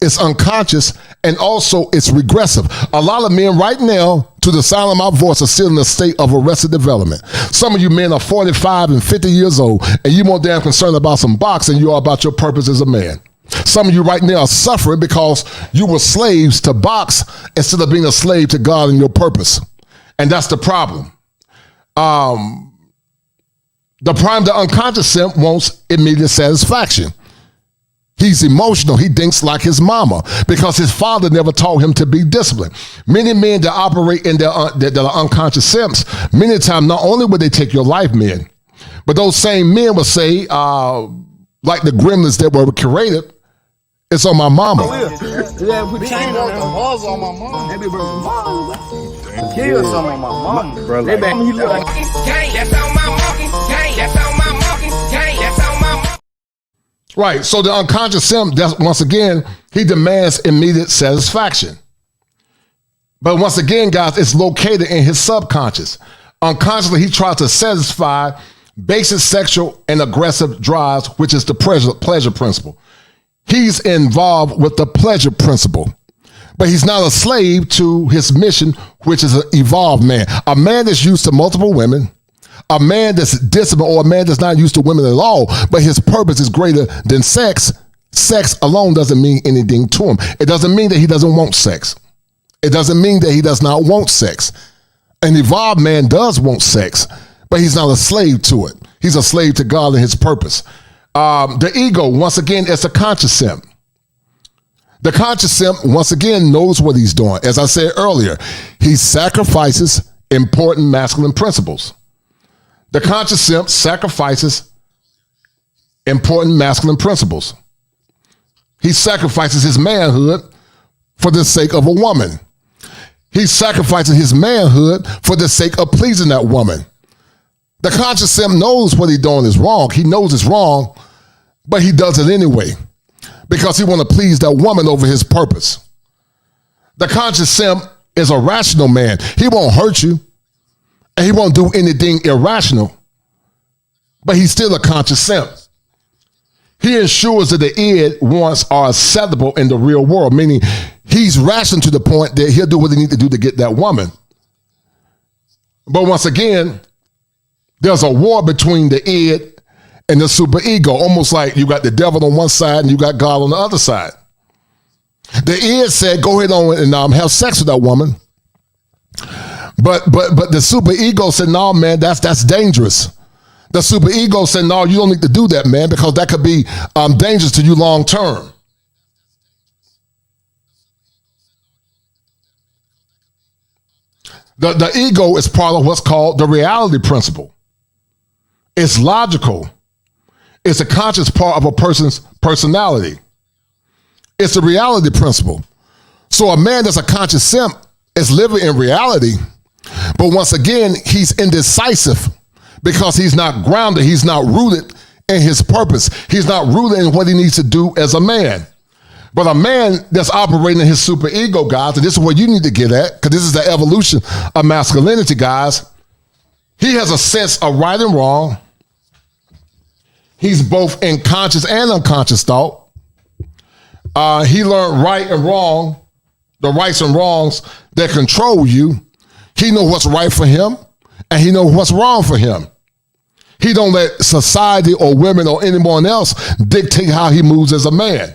it's unconscious, and also it's regressive. A lot of men right now, to the sound of my voice, are still in a state of arrested development. Some of you men are 45 and 50 years old, and you're more damn concerned about some boxing than you are about your purpose as a man. Some of you right now are suffering because you were slaves to box instead of being a slave to God and your purpose. And that's the problem. The unconscious simp wants immediate satisfaction. He's emotional. He thinks like his mama because his father never taught him to be disciplined. Many men that operate in that are unconscious simps, many times not only would they take your life, men, but those same men will say, like the gremlins that were created, it's on my mama. Kill some of my mama, bro. Like, right, so the unconscious simp, once again, he demands immediate satisfaction. But once again, guys, it's located in his subconscious. Unconsciously, he tries to satisfy basic sexual and aggressive drives, which is the pleasure principle. He's involved with the pleasure principle, but he's not a slave to his mission, which is an evolved man. A man that's used to multiple women, a man that's disciplined, or a man that's not used to women at all, but his purpose is greater than sex. Sex alone doesn't mean anything to him. It doesn't mean that he doesn't want sex. It doesn't mean that he does not want sex. An evolved man does want sex, but he's not a slave to it. He's a slave to God and his purpose. The ego, once again, is a conscious simp. The conscious simp, once again, knows what he's doing. As I said earlier, he sacrifices important masculine principles. The conscious simp sacrifices important masculine principles. He sacrifices his manhood for the sake of a woman. He sacrifices his manhood for the sake of pleasing that woman. The conscious simp knows what he's doing is wrong. He knows it's wrong, but he does it anyway because he wants to please that woman over his purpose. The conscious simp is a rational man. He won't hurt you, and he won't do anything irrational, but he's still a conscious simp. He ensures that the id wants are acceptable in the real world, meaning he's rational to the point that he'll do what he needs to do to get that woman. But once again, there's a war between the id and the superego, almost like you got the devil on one side and you got God on the other side. The id said, go ahead on and have sex with that woman. But the superego said, no, man, that's dangerous. The superego said, no, you don't need to do that, man, because that could be dangerous to you long term. The ego is part of what's called the reality principle. It's logical. It's a conscious part of a person's personality. It's a reality principle. So a man that's a conscious simp is living in reality, but once again, he's indecisive because he's not grounded. He's not rooted in his purpose. He's not rooted in what he needs to do as a man. But a man that's operating in his superego, guys, and this is what you need to get at, because this is the evolution of masculinity, guys. He has a sense of right and wrong. He's both in conscious and unconscious thought. He learned right and wrong, the rights and wrongs that control you. He knows what's right for him, and he knows what's wrong for him. He don't let society or women or anyone else dictate how he moves as a man.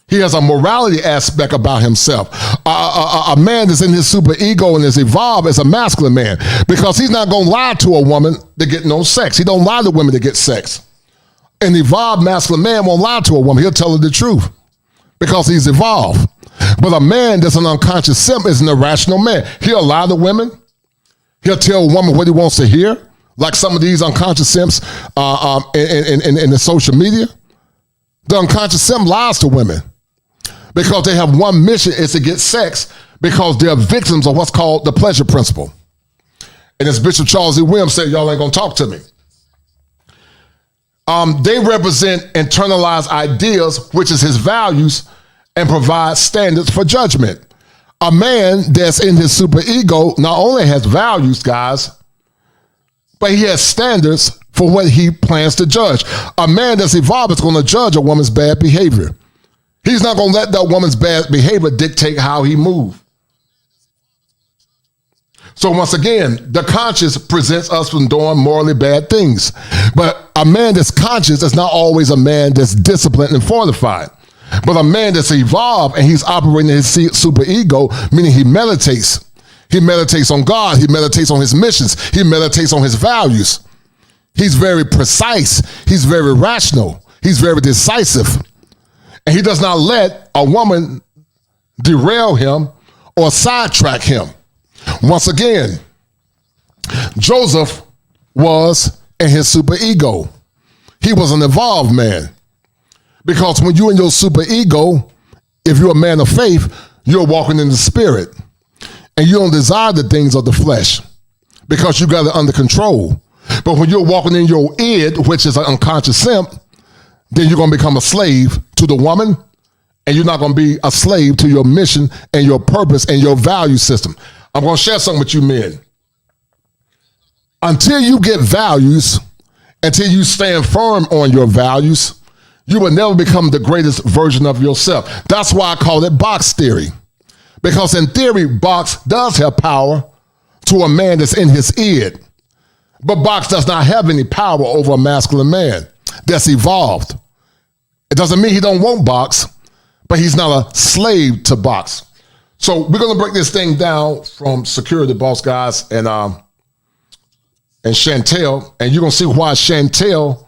He has a morality aspect about himself. A man that's in his superego and is evolved as a masculine man, because he's not going to lie to a woman to get no sex. He don't lie to women to get sex. An evolved masculine man won't lie to a woman. He'll tell her the truth because he's evolved. But a man that's an unconscious simp is an irrational man. He'll lie to women. He'll tell a woman what he wants to hear, like some of these unconscious simps in the social media. The unconscious simp lies to women because they have one mission, is to get sex, because they're victims of what's called the pleasure principle. And as Bishop Charles E. Williams said, y'all ain't gonna talk to me. They represent internalized ideas, which is his values, and provide standards for judgment. A man that's in his superego not only has values, guys, but he has standards for what he plans to judge. A man that's evolved is going to judge a woman's bad behavior. He's not going to let that woman's bad behavior dictate how he moves. So once again, the conscious presents us from doing morally bad things. But a man that's conscious is not always a man that's disciplined and fortified. But a man that's evolved and he's operating his superego, meaning he meditates. He meditates on God. He meditates on his missions. He meditates on his values. He's very precise. He's very rational. He's very decisive. And he does not let a woman derail him or sidetrack him. Once again, Joseph was in his superego. He was an evolved man. Because when you're in your superego, if you're a man of faith, you're walking in the spirit. And you don't desire the things of the flesh because you got it under control. But when you're walking in your id, which is an unconscious simp, then you're going to become a slave to the woman, and you're not going to be a slave to your mission and your purpose and your value system. I'm going to share something with you men. Until you get values, until you stand firm on your values, You will never become the greatest version of yourself. That's why I call it box theory. Because in theory, box does have power to a man that's in his id. But box does not have any power over a masculine man that's evolved. It doesn't mean he don't want box, but he's not a slave to box. So we're going to break this thing down from Security Boss guys and Chantel, and you're going to see why Chantel,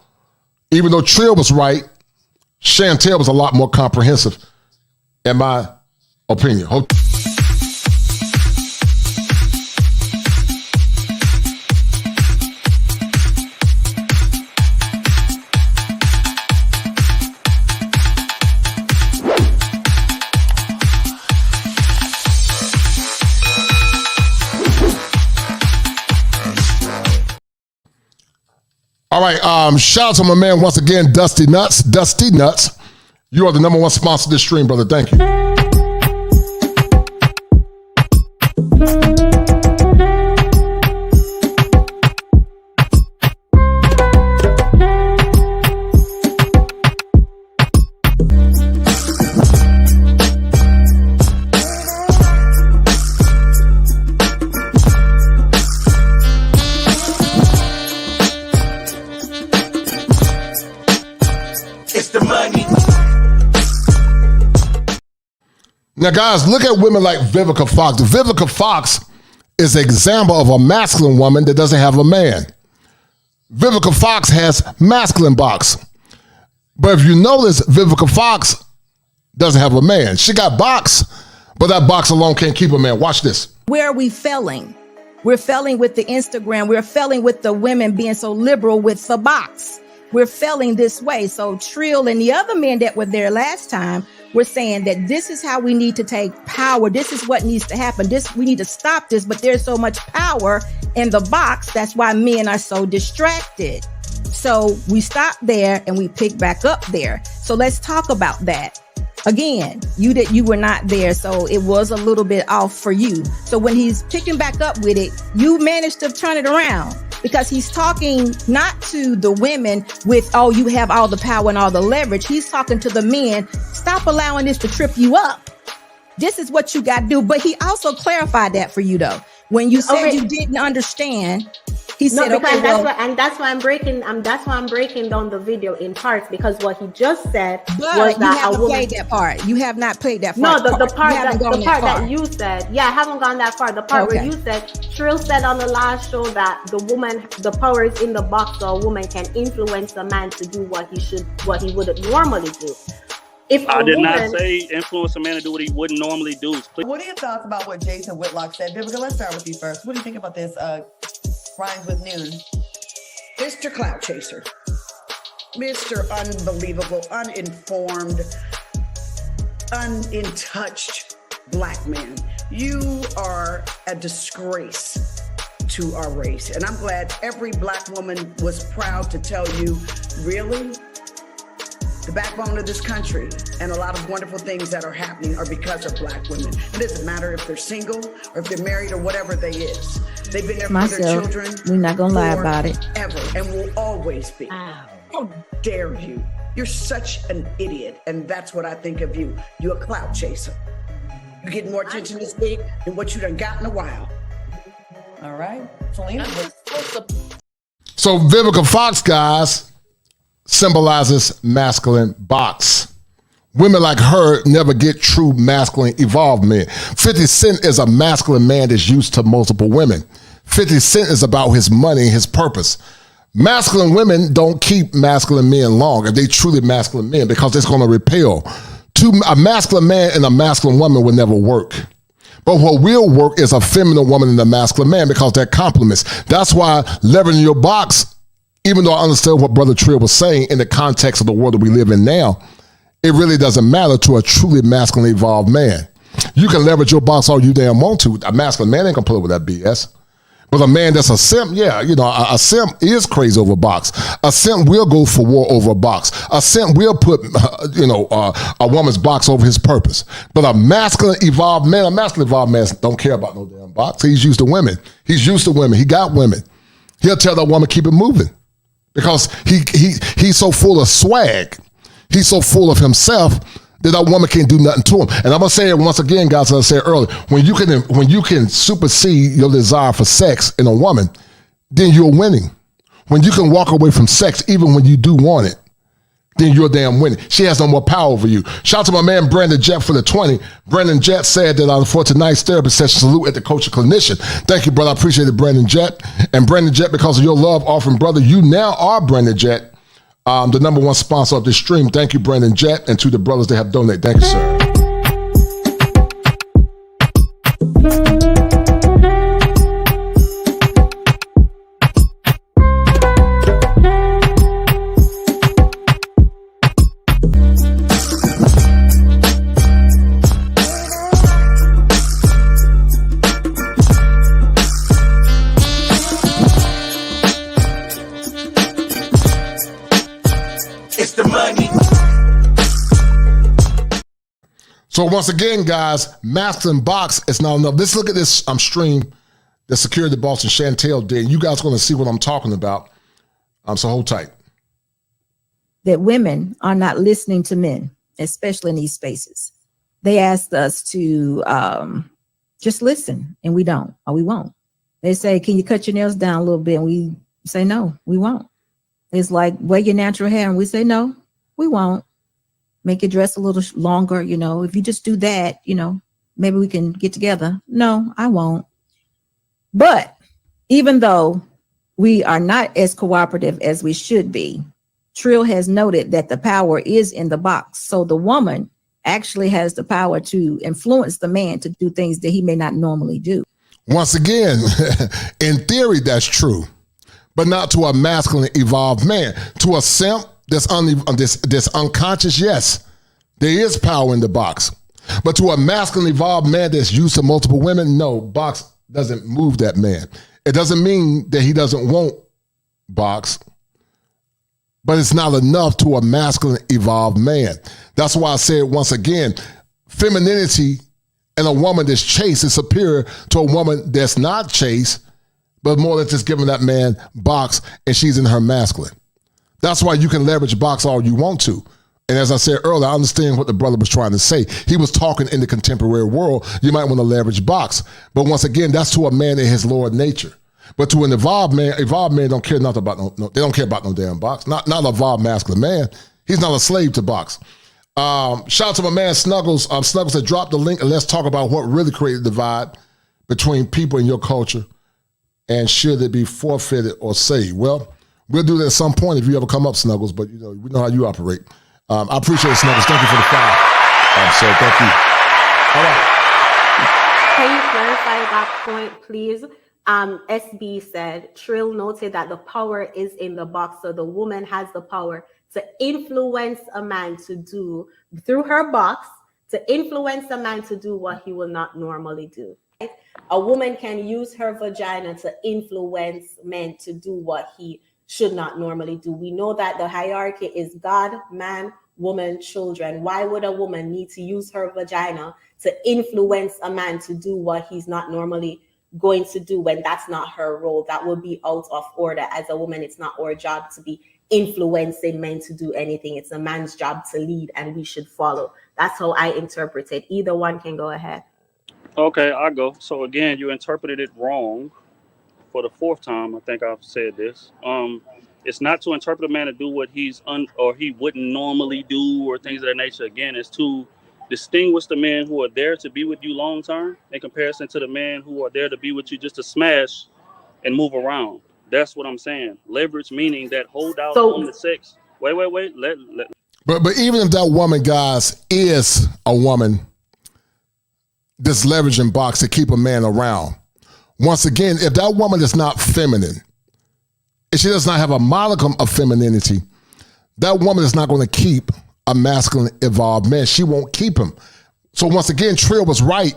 even though Trill was right, Chantel was a lot more comprehensive, in my opinion. All right, shout out to my man once again, Dusty Nuts. Dusty Nuts, you are the #1 sponsor of this stream, brother. Thank you. Now, guys, look at women like Vivica Fox. Vivica Fox is an example of a masculine woman that doesn't have a man. Vivica Fox has masculine box. But if you notice, Vivica Fox doesn't have a man. She got box, but that box alone can't keep a man. Watch this. Where are we failing? We're failing with the Instagram. We're failing with the women being so liberal with the box. We're failing this way. So Trill and the other men that were there last time were saying that this is how we need to take power. This is what needs to happen. We need to stop this, but there's so much power in the box. That's why men are so distracted. So we stop there and we pick back up there. So let's talk about that. Again, you were not there, so it was a little bit off for you. So when he's picking back up with it, you managed to turn it around, because he's talking not to the women with, oh, you have all the power and all the leverage. He's talking to the men. Stop allowing this to trip you up. This is what you got to do. But he also clarified that for you, though. When you said you didn't understand, he said, okay, that's why I'm breaking down the video in parts, because what he just said was that you haven't played that part. You have not played that part. No, the part that you said. Yeah, I haven't gone that far. The part where you said, Trill said on the last show that the power is in the box, so a woman can influence a man to do what he would normally do. I did not say influence a man to do what he wouldn't normally do. What are your thoughts about what Jason Whitlock said? Vivica, let's start with you first. What do you think about this? Rhymes with noon. Mr. Clout Chaser. Mr. Unbelievable, uninformed, untouched black man. You are a disgrace to our race. And I'm glad every black woman was proud to tell you, really? The backbone of this country and a lot of wonderful things that are happening are because of black women. It doesn't matter if they're single or if they're married or whatever they is. They've been there for their children. We're not going to lie about it. Ever, and will always be. How dare you? You're such an idiot, and that's what I think of you. You're a clout chaser. You're getting more attention this week than what you done got in a while. All right. Selena. So Vivica Fox, guys, symbolizes masculine box. Women like her never get true masculine evolved men. 50 Cent is a masculine man that's used to multiple women. 50 Cent is about his money and his purpose. Masculine women don't keep masculine men long if they truly masculine men, because it's going to repel. A masculine man and a masculine woman will never work. But what will work is a feminine woman and a masculine man, because they're complements. That's why leveraging your box, even though I understand what Brother Trill was saying in the context of the world that we live in now, it really doesn't matter to a truly masculine evolved man. You can leverage your box all you damn want to. A masculine man ain't gonna play with that BS. But a man that's a simp, yeah, a simp is crazy over a box. A simp will go for war over a box. A simp will put, a woman's box over his purpose. But a masculine evolved man don't care about no damn box. He's used to women. He got women. He'll tell that woman keep it moving, because he's so full of swag. He's so full of himself that woman can't do nothing to him. And I'm gonna say it once again, guys, as I said earlier, when you can supersede your desire for sex in a woman, then you're winning. When you can walk away from sex, even when you do want it, then you're damn winning. She has no more power over you. Shout out to my man Brandon Jett for the 20. Brandon Jett said that for tonight's therapy session, salute at the coach and clinician. Thank you, brother. I appreciate it, Brandon Jett. And Brandon Jett, because of your love offering, brother, you now are Brandon Jett, the number one sponsor of this stream. Thank you, Brandon Jett, and to the brothers that have donated. Thank you, sir. So once again, guys, masculine box is not enough. Let's look at this stream that Security Boss and Chantel did. You guys are going to see what I'm talking about. So hold tight. That women are not listening to men, especially in these spaces. They asked us to just listen, and we don't, or we won't. They say, can you cut your nails down a little bit? And we say, no, we won't. It's like, wear your natural hair. And we say, no, we won't. Make your dress a little longer. If you just do that, maybe we can get together. No, I won't. But even though we are not as cooperative as we should be, Trill has noted that the power is in the box. So the woman actually has the power to influence the man to do things that he may not normally do. Once again, in theory, that's true, but not to a masculine evolved man. To a simp that's unconscious, yes, there is power in the box. But to a masculine evolved man that's used to multiple women, no, box doesn't move that man. It doesn't mean that he doesn't want box, but it's not enough to a masculine evolved man. That's why I said once again, femininity in a woman that's chaste is superior to a woman that's not chaste, but more than just giving that man box and she's in her masculine. That's why you can leverage box all you want to. And as I said earlier, I understand what the brother was trying to say. He was talking in the contemporary world. You might want to leverage box. But once again, that's to a man in his lower nature. But to an evolved man don't care nothing about they don't care about no damn box. Not an evolved masculine man. He's not a slave to box. Shout out to my man Snuggles. Snuggles said, drop the link and let's talk about what really created the divide between people in your culture and should it be forfeited or saved. Well, we'll do that at some point if you ever come up, Snuggles, but we know how you operate. I appreciate it, Snuggles. Thank you for the file. So thank you. All right. Can you clarify that point, please? SB said, Trill noted that the power is in the box, so the woman has the power to influence a man to do, through her box, to influence a man to do what he will not normally do. A woman can use her vagina to influence men to do what he should not normally do. We know that the hierarchy is God, man, woman, children. Why would a woman need to use her vagina to influence a man to do what he's not normally going to do when that's not her role? That would be out of order. As a woman, it's not our job to be influencing men to do anything. It's a man's job to lead, and we should follow. That's how I interpret it. Either one can go ahead. Okay, I'll go. So again, you interpreted it wrong for the fourth time. I think I've said this. It's not to interpret a man to do what he wouldn't normally do or things of that nature. Again, it's to distinguish the men who are there to be with you long term in comparison to the men who are there to be with you just to smash and move around. That's what I'm saying. Leverage meaning that hold out on the sex. Wait. But even if that woman, guys, is a woman that's leveraging box to keep a man around, once again, if that woman is not feminine, if she does not have a modicum of femininity, that woman is not going to keep a masculine evolved man. She won't keep him. So once again, Trill was right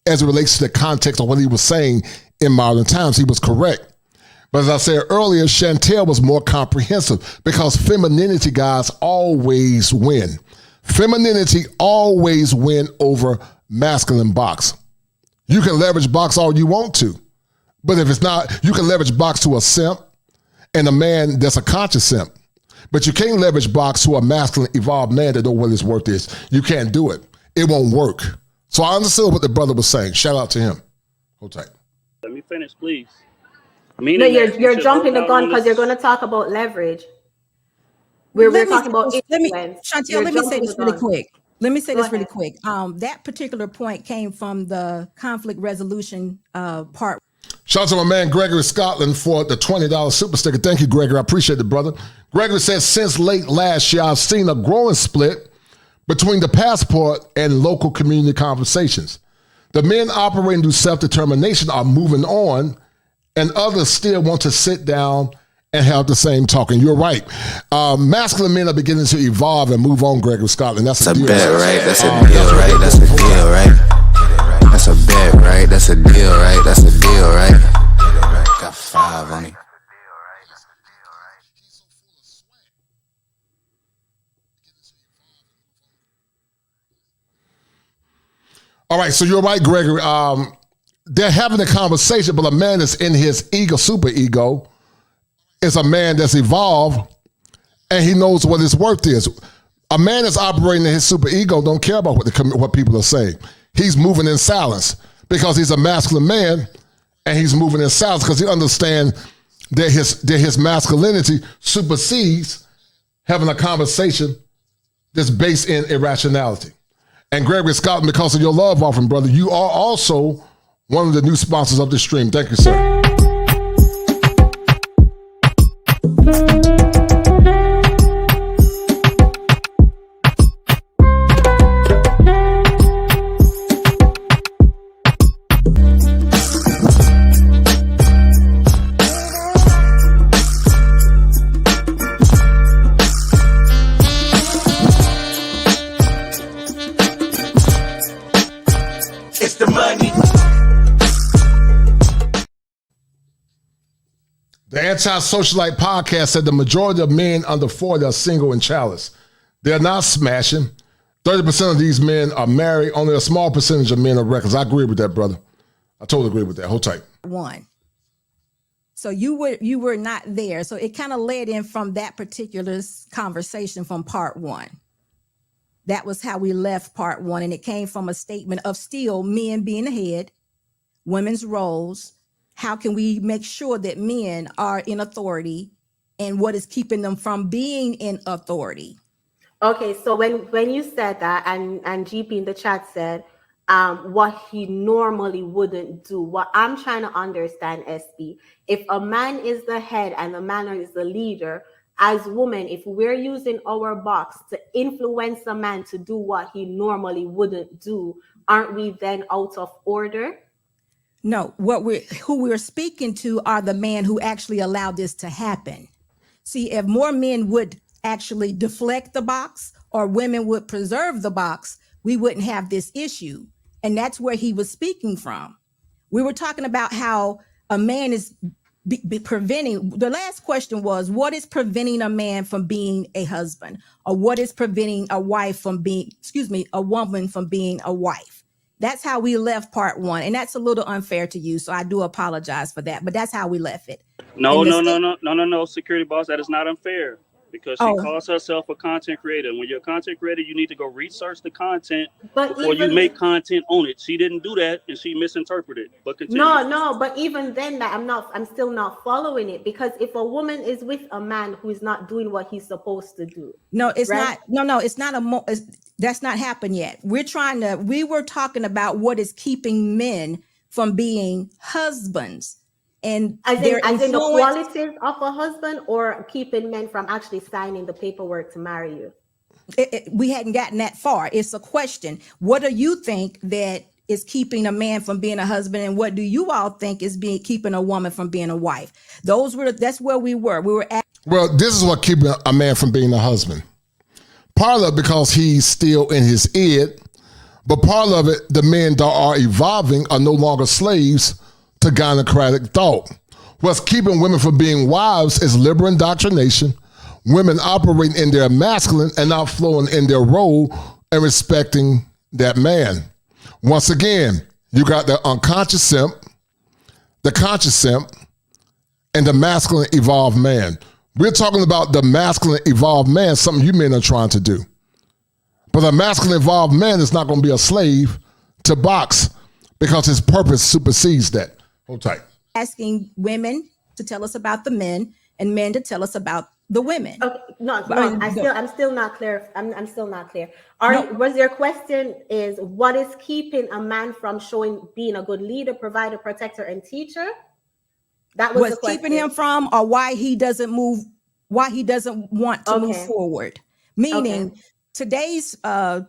as it relates to the context of what he was saying in modern times. He was correct. But as I said earlier, Chantel was more comprehensive because femininity, guys, always win. Femininity always win over masculine box. You can leverage box all you want to. But if it's not, you can leverage box to a simp and a man that's a conscious simp. But you can't leverage box to a masculine, evolved man that know what his worth is. You can't do it. It won't work. So I understood what the brother was saying. Shout out to him. Hold tight. Let me finish, please. No, you're jumping the gun because you're going to talk about leverage. We're talking about influence. Chantel, let me say this really quick. Let me say this really quick. That particular point came from the conflict resolution part. Shout out to my man Gregory Scotland for the $20 super sticker. Thank you, Gregory. I appreciate it, brother. Gregory says, since late last year, I've seen a growing split between the passport and local community conversations. The men operating through self-determination are moving on, and others still want to sit down and have the same talk. And you're right. Masculine men are beginning to evolve and move on, Gregory Scotland. That's a deal. Bet, right? That's a deal, right? That's a deal, right? That's a bet, right? That's a deal, right? That's a deal, right? Got 5 on it. All right, so you're right, Gregory. They're having a conversation, but a man that's in his ego, super ego, is a man that's evolved, and he knows what his worth is. A man that's operating in his super ego don't care about what people are saying. He's moving in silence because he's a masculine man, and he's moving in silence because he understands that his masculinity supersedes having a conversation that's based in irrationality. And Gregory Scott, because of your love offering, brother, you are also one of the new sponsors of this stream. Thank you, sir. The Anti-Socialite podcast said the majority of men under 40 are single and childless. They're not smashing. 30% of these men are married. Only a small percentage of men are reckless. I agree with that, brother. I totally agree with that. Hold tight. One. So you were not there. So it kind of led in from that particular conversation from part one. That was how we left part one. And it came from a statement of still men being ahead, women's roles. How can we make sure that men are in authority and what is keeping them from being in authority? Okay, so when you said that, and GP in the chat said what he normally wouldn't do, what I'm trying to understand, SB, if a man is the head and a man is the leader, as women, if we're using our box to influence a man to do what he normally wouldn't do, aren't we then out of order? No, who we're speaking to are the men who actually allowed this to happen. See, if more men would actually deflect the box or women would preserve the box, we wouldn't have this issue. And that's where he was speaking from. We were talking about how a man is preventing. The last question was, what is preventing a man from being a husband? Or what is preventing a woman from being a wife? That's how we left part one. And that's a little unfair to you. So I do apologize for that. But that's how we left it. No, security boss. That is not unfair because she calls herself a content creator. When you're a content creator, you need to go research the content before you make content on it. She didn't do that and she misinterpreted. But continue. No, but even then I'm still not following it, because if a woman is with a man who is not doing what he's supposed to do. No, it's right? not. It's not that's not happened yet. We were talking about what is keeping men from being husbands. And as in the qualities of a husband, or keeping men from actually signing the paperwork to marry you? We hadn't gotten that far. It's a question. What do you think that is keeping a man from being a husband, and what do you all think is keeping a woman from being a wife? That's where we were. Well, this is what keeping a man from being a husband. Part of it because he's still in his id, but part of it, the men that are evolving are no longer slaves to gynocratic thought. What's keeping women from being wives is liberal indoctrination, women operating in their masculine and not flowing in their role and respecting that man. Once again, you got the unconscious simp, the conscious simp, and the masculine evolved man. We're talking about the masculine evolved man, something you men are trying to do. But a masculine evolved man is not going to be a slave to box because his purpose supersedes that. Hold tight. Asking women to tell us about the men and men to tell us about the women. Okay, I'm still not clear. I'm still not clear. Was your question is what is keeping a man from being a good leader, provider, protector, and teacher? That was what's keeping him from, or why he doesn't move, why he doesn't want to move forward. Meaning today's the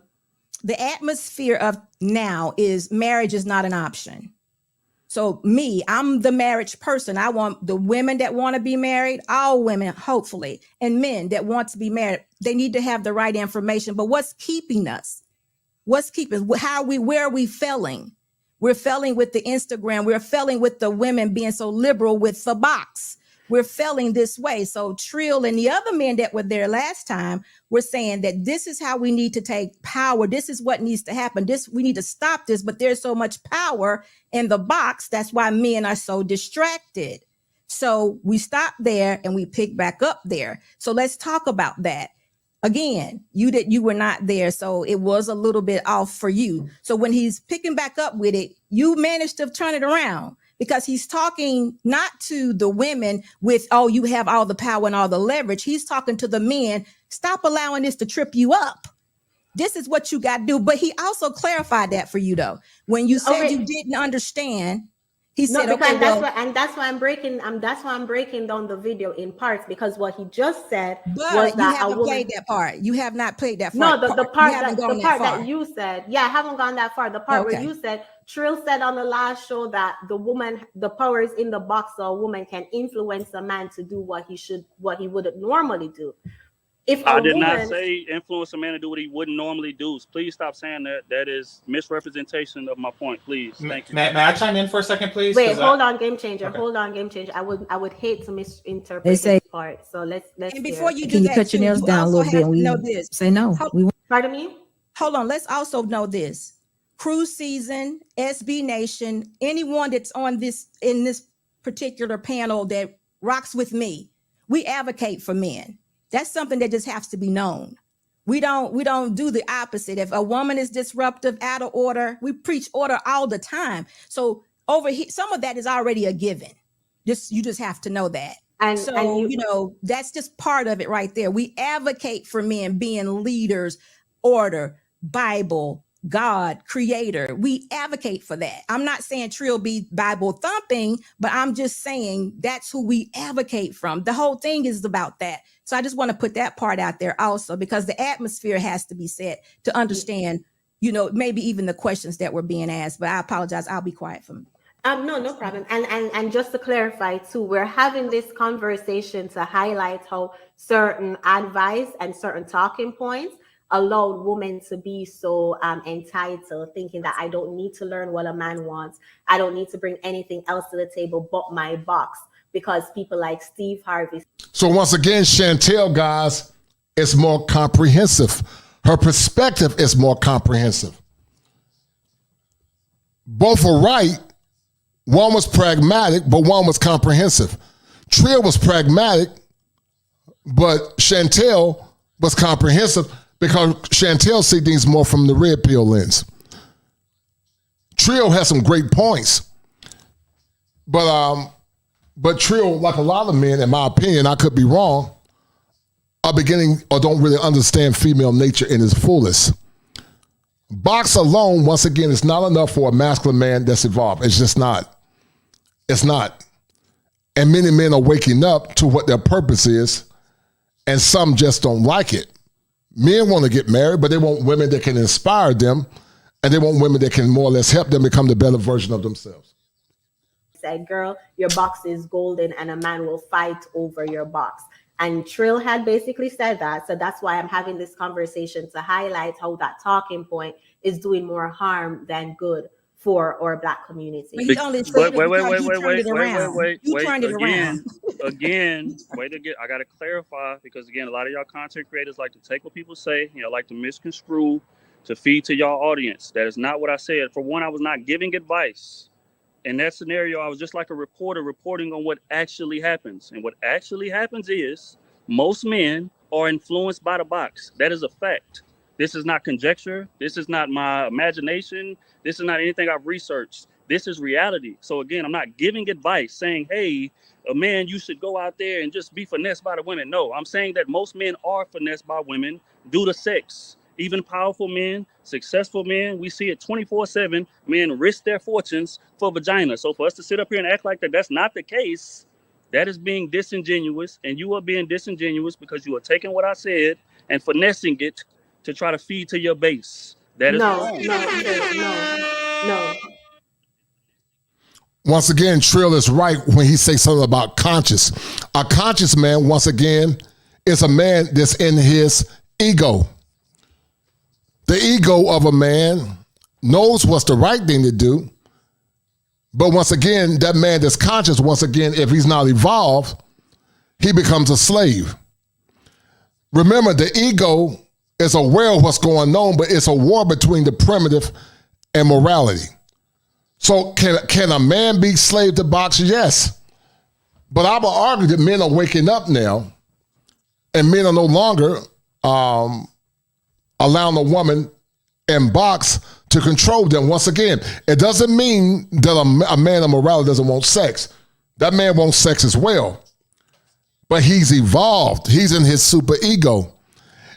atmosphere of now is marriage is not an option. So I'm the marriage person. I want the women that want to be married, all women, hopefully, and men that want to be married. They need to have the right information. But what's keeping us? What's keeping? Where are we failing? We're failing with the Instagram. We're failing with the women being so liberal with the box. We're failing this way. So Trill and the other men that were there last time were saying that this is how we need to take power. This is what needs to happen. We need to stop this, but there's so much power in the box. That's why men are so distracted. So we stop there and we pick back up there. So let's talk about that. Again, you were not there, so it was a little bit off for you. So when he's picking back up with it, you managed to turn it around because he's talking not to the women with, oh, you have all the power and all the leverage. He's talking to the men. Stop allowing this to trip you up. This is what you got to do. But he also clarified that for you, though. When you said you didn't understand, he said, okay, that's why I'm breaking. That's why I'm breaking down the video in parts, because what he just said was that you haven't played that part. You have not played that part. No, the part that you said. Yeah, I haven't gone that far. The part where you said Trill said on the last show that the power is in the box, so a woman can influence a man to do what he wouldn't normally do. I did not say influence a man to do what he wouldn't normally do. Please stop saying that. That is misrepresentation of my point. Please, thank you. May I chime in for a second, please? Wait, hold on, game changer. Okay. Hold on, game changer. I would hate to misinterpret this part. So let's. And before you do that, cut your nails down a little bit. We know this. Say no. Pardon me. Hold on. Let's also know this. Cruise season, SB Nation, anyone that's on this in this particular panel that rocks with me, we advocate for men. That's something that just has to be known. We don't do the opposite. If a woman is disruptive, out of order, we preach order all the time. So over here, some of that is already a given. You just have to know that. And that's just part of it right there. We advocate for men being leaders, order, Bible, God, creator. We advocate for that. I'm not saying Trill be Bible thumping, but I'm just saying that's who we advocate from. The whole thing is about that. So I just want to put that part out there also, because the atmosphere has to be set to understand, maybe even the questions that were being asked. But I apologize. I'll be quiet for me. No problem. And just to clarify too, we're having this conversation to highlight how certain advice and certain talking points allowed women to be so entitled, thinking that I don't need to learn what a man wants. I don't need to bring anything else to the table but my box, because people like Steve Harvey. So once again, Chantel, guys, is more comprehensive. Her perspective is more comprehensive. Both are right. One was pragmatic, but one was comprehensive. Trill was pragmatic, but Chantel was comprehensive, because Chantel sees things more from the red pill lens. Trill has some great points, but Trill, like a lot of men, in my opinion, I could be wrong, are beginning or don't really understand female nature in its fullest. Box alone, once again, is not enough for a masculine man that's evolved. It's just not. It's not. And many men are waking up to what their purpose is, and some just don't like it. Men want to get married, but they want women that can inspire them, and they want women that can more or less help them become the better version of themselves. Said, girl, your box is golden and a man will fight over your box. And Trill had basically said that. So that's why I'm having this conversation to highlight how that talking point is doing more harm than good for our Black community. Wait. I got to clarify, because again, a lot of y'all content creators like to take what people say, like to misconstrue to feed to y'all audience. That is not what I said. For one, I was not giving advice. in that scenario, I was just like a reporter reporting on what actually happens. And what actually happens is most men are influenced by the box. That is a fact. This is not conjecture. This is not my imagination. This is not anything I've researched. This is reality. So again, I'm not giving advice saying, hey, a man, you should go out there and just be finessed by the women. No, I'm saying that most men are finessed by women due to sex. Even powerful men, successful men, we see it 24/7. Men risk their fortunes for vagina. So for us to sit up here and act like that's not the case, that is being disingenuous. And you are being disingenuous because you are taking what I said and finessing it to try to feed to your base. That is wrong. No. Once again, Trill is right when he says something about conscious. A conscious man, once again, is a man that's in his ego. The ego of a man knows what's the right thing to do. But once again, that man that's conscious, once again, if he's not evolved, he becomes a slave. Remember, the ego is aware of what's going on, but it's a war between the primitive and morality. So can a man be slave to box? Yes. But I will argue that men are waking up now, and men are no longer allowing a woman in box to control them. Once again, it doesn't mean that a man of morality doesn't want sex. That man wants sex as well. But he's evolved. He's in his super ego.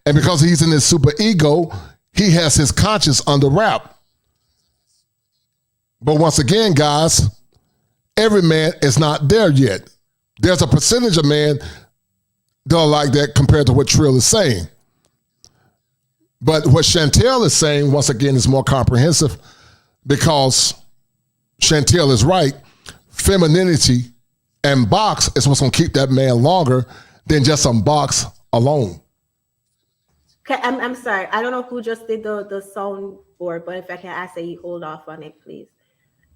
And because he's in his super ego, he has his conscience under wrap. But once again, guys, every man is not there yet. There's a percentage of men that are like that compared to what Trill is saying. But what Chantel is saying, once again, is more comprehensive because Chantel is right. Femininity and box is what's going to keep that man longer than just some box alone. Okay, I'm sorry. I don't know who just did the soundboard, but if I can ask that you hold off on it, please.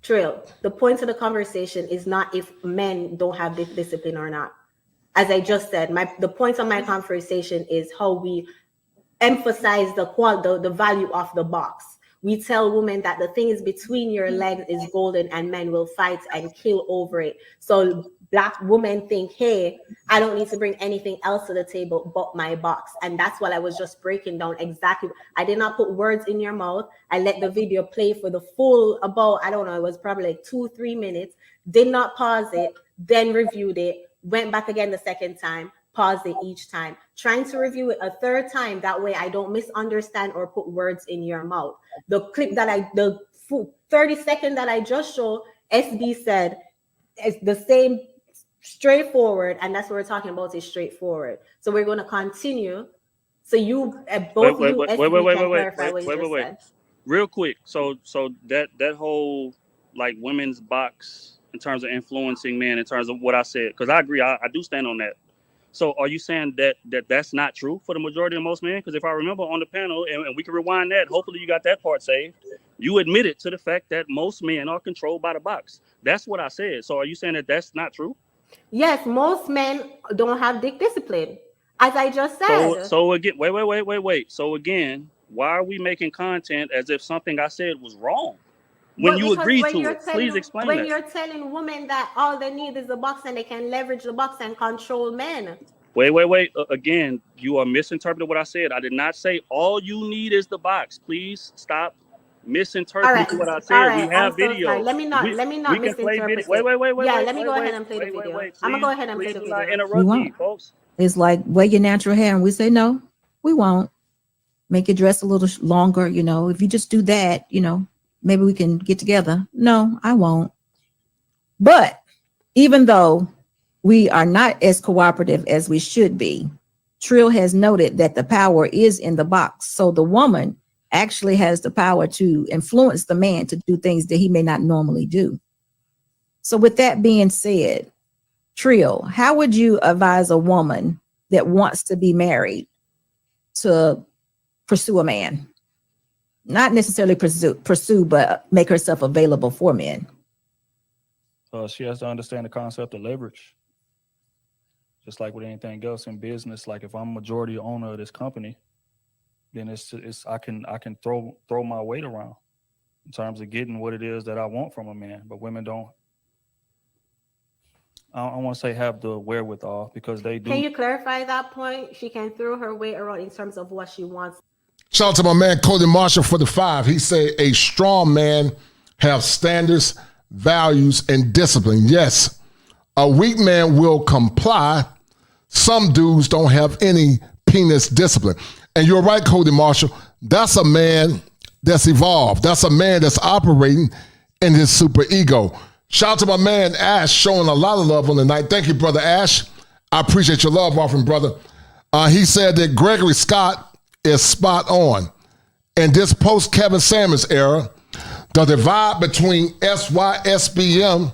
Trill, the point of the conversation is not if men don't have discipline or not. As I just said, the point of my conversation is how we emphasize the value of the box. We tell women that the thing is between your legs is golden and men will fight and kill over it. So Black women think, hey, I don't need to bring anything else to the table but my box. And that's what I was just breaking down exactly. I did not put words in your mouth. I let the video play for the full about, I don't know, it was probably like 2-3 minutes. Did not pause it, then reviewed it, went back again the second time, paused it each time, trying to review it a third time. That way I don't misunderstand or put words in your mouth. The clip that the 30-second that I just showed, SB said, it's the same, straightforward, and that's what we're talking about, is straightforward. So we're going to continue. So you both you SB can clarify what you just said. Real quick. So that whole like women's box in terms of influencing men, in terms of what I said, because I agree, I do stand on that. So are you saying that's not true for the majority of most men? Because if I remember on the panel, and we can rewind that, hopefully you got that part saved, you admitted to the fact that most men are controlled by the box. That's what I said. So are you saying that that's not true? Yes, most men don't have discipline, as I just said. So again, wait. So again, why are we making content as if something I said was wrong? When you agreed to it, please explain that. When you're telling women that all they need is the box and they can leverage the box and control men. Wait. Again, you are misinterpreting what I said. I did not say all you need is the box. Please stop misinterpreting what I said. Right. We have videos. Sorry. Let me not misinterpret. Wait. Yeah, let me go ahead and play the video. I'm gonna go ahead and play the video. Interrupt me, folks. It's like wear your natural hair, and we say no, we won't. Make your dress a little longer. If you just do that, maybe we can get together. No, I won't. But even though we are not as cooperative as we should be, Trill has noted that the power is in the box. So the woman actually has the power to influence the man to do things that he may not normally do. So with that being said, Trill, how would you advise a woman that wants to be married to pursue a man? Not necessarily pursue, but make herself available for men. She has to understand the concept of leverage. Just like with anything else in business, like if I'm majority owner of this company, then it's I can throw my weight around. in terms of getting what it is that I want from a man. But women don't, I don't want to say have the wherewithal, because they do. Can you clarify that point? She can throw her weight around in terms of what she wants. Shout out to my man Cody Marshall for the 5. He said a strong man have standards, values, and discipline. Yes, a weak man will comply. Some dudes don't have any penis discipline. And you're right, Cody Marshall. That's a man that's evolved. That's a man that's operating in his super ego. Shout out to my man Ash, showing a lot of love on the night. Thank you, brother Ash. I appreciate your love offering, brother. He said that Gregory Scott is spot on. In this post-Kevin Samuels era, the divide between SYSBM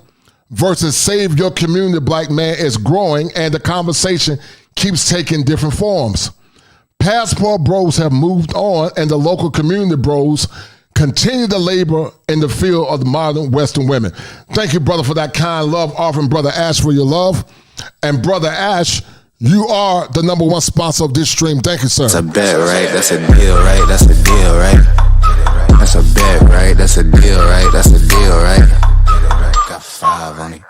versus Save Your Community Black Man is growing, and the conversation keeps taking different forms. Passport bros have moved on, and the local community bros continue to labor in the field of the modern Western women. Thank you, brother, for that kind love offering, brother Ash, for your love. And brother Ash, you are the number one sponsor of this stream. Thank you, sir. That's a bet, right? That's a deal, right? That's a deal, right? That's a bet, right? That's a deal, right? That's a deal, right? Got 5 on it.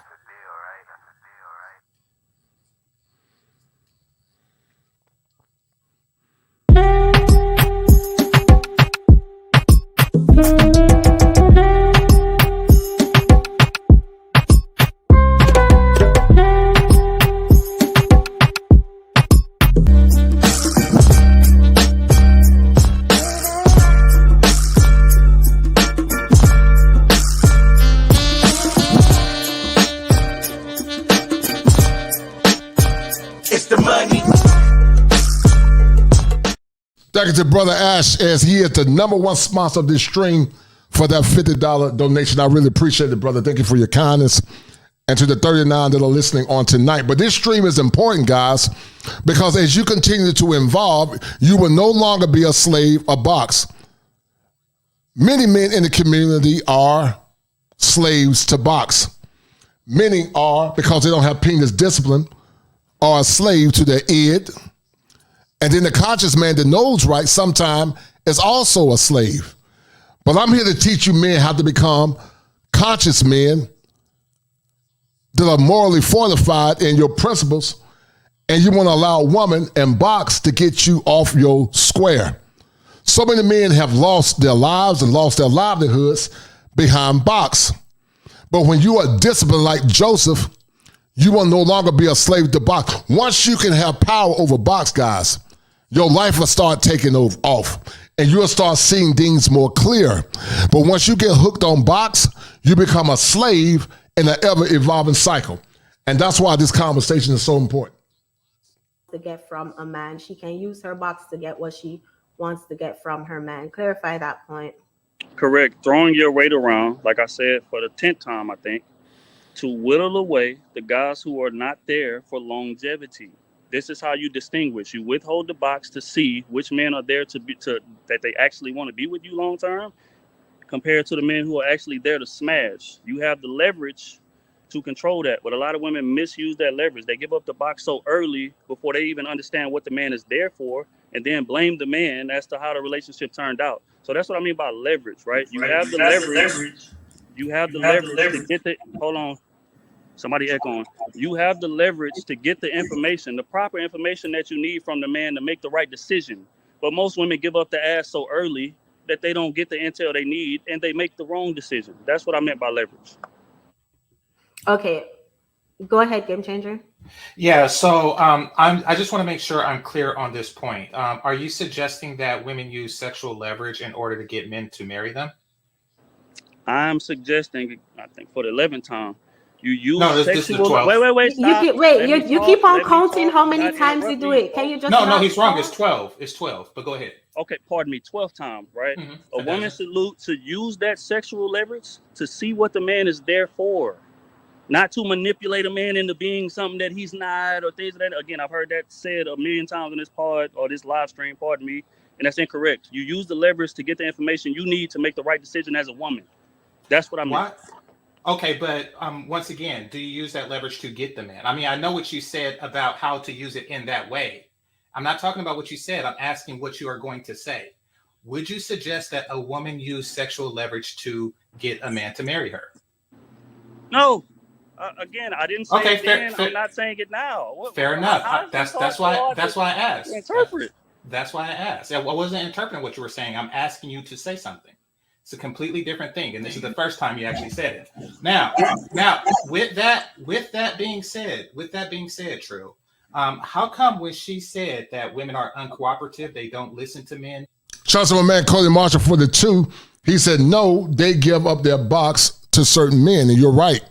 Thank you to brother Ash, as he is the number one sponsor of this stream, for that $50 donation. I really appreciate it, brother. Thank you for your kindness. And to the 39 that are listening on tonight. But this stream is important, guys, because as you continue to evolve, you will no longer be a slave of box. Many men in the community are slaves to box. Many are, because they don't have penis discipline, are a slave to their id. And then the conscious man that knows right sometimes is also a slave. But I'm here to teach you men how to become conscious men that are morally fortified in your principles, and you want to allow a woman and box to get you off your square. So many men have lost their lives and lost their livelihoods behind box. But when you are disciplined like Joseph, you will no longer be a slave to box. Once you can have power over box, guys, your life will start taking off, and you'll start seeing things more clear. But once you get hooked on box, you become a slave in an ever-evolving cycle. And that's why this conversation is so important. To get from a man, she can use her box to get what she wants to get from her man. Clarify that point. Correct. Throwing your weight around, like I said, for the 10th time, I think, to whittle away the guys who are not there for longevity. This is how you distinguish. You withhold the box to see which men are there that they actually want to be with you long term, compared to the men who are actually there to smash. You have the leverage to control that, but a lot of women misuse that leverage. They give up the box so early before they even understand what the man is there for, and then blame the man as to how the relationship turned out. So that's what I mean by leverage, right? You have the leverage. You have the leverage to get the, hold on, somebody echoing. You have the leverage to get the information, the proper information that you need from the man to make the right decision. But most women give up the ass so early that they don't get the intel they need, and they make the wrong decision. That's what I meant by leverage. Okay, go ahead, Game Changer. Yeah, so I just want to make sure I'm clear on this point. Are you suggesting that women use sexual leverage in order to get men to marry them? I'm suggesting, I think for the 11th time, you use this is the 12th. Wait, stop. You keep on counting how many times you do it. Can you just No, he's wrong. It's 12. It's 12, but go ahead. Okay, pardon me, 12th time, right? Mm-hmm. A woman should use that sexual leverage to see what the man is there for. Not to manipulate a man into being something that he's not, or things like that. Again, I've heard that said a million times in this pod or this live stream, pardon me, and that's incorrect. You use the leverage to get the information you need to make the right decision as a woman. That's what I mean. What? Okay, but once again, do you use that leverage to get the man? I mean, I know what you said about how to use it in that way. I'm not talking about what you said. I'm asking what you are going to say. would you suggest that a woman use sexual leverage to get a man to marry her? No. Again, I didn't say Okay, it then. I'm not saying it now. Fair enough. That's why I asked. Interpret. That's why I asked. I wasn't interpreting what you were saying. I'm asking you to say something. It's a completely different thing, and this is the first time you actually said it. Now, with that being said, Trill, how come when she said that women are uncooperative, they don't listen to men? Trust my man Cody Marshall for the 2. He said no, they give up their box to certain men, and you're right.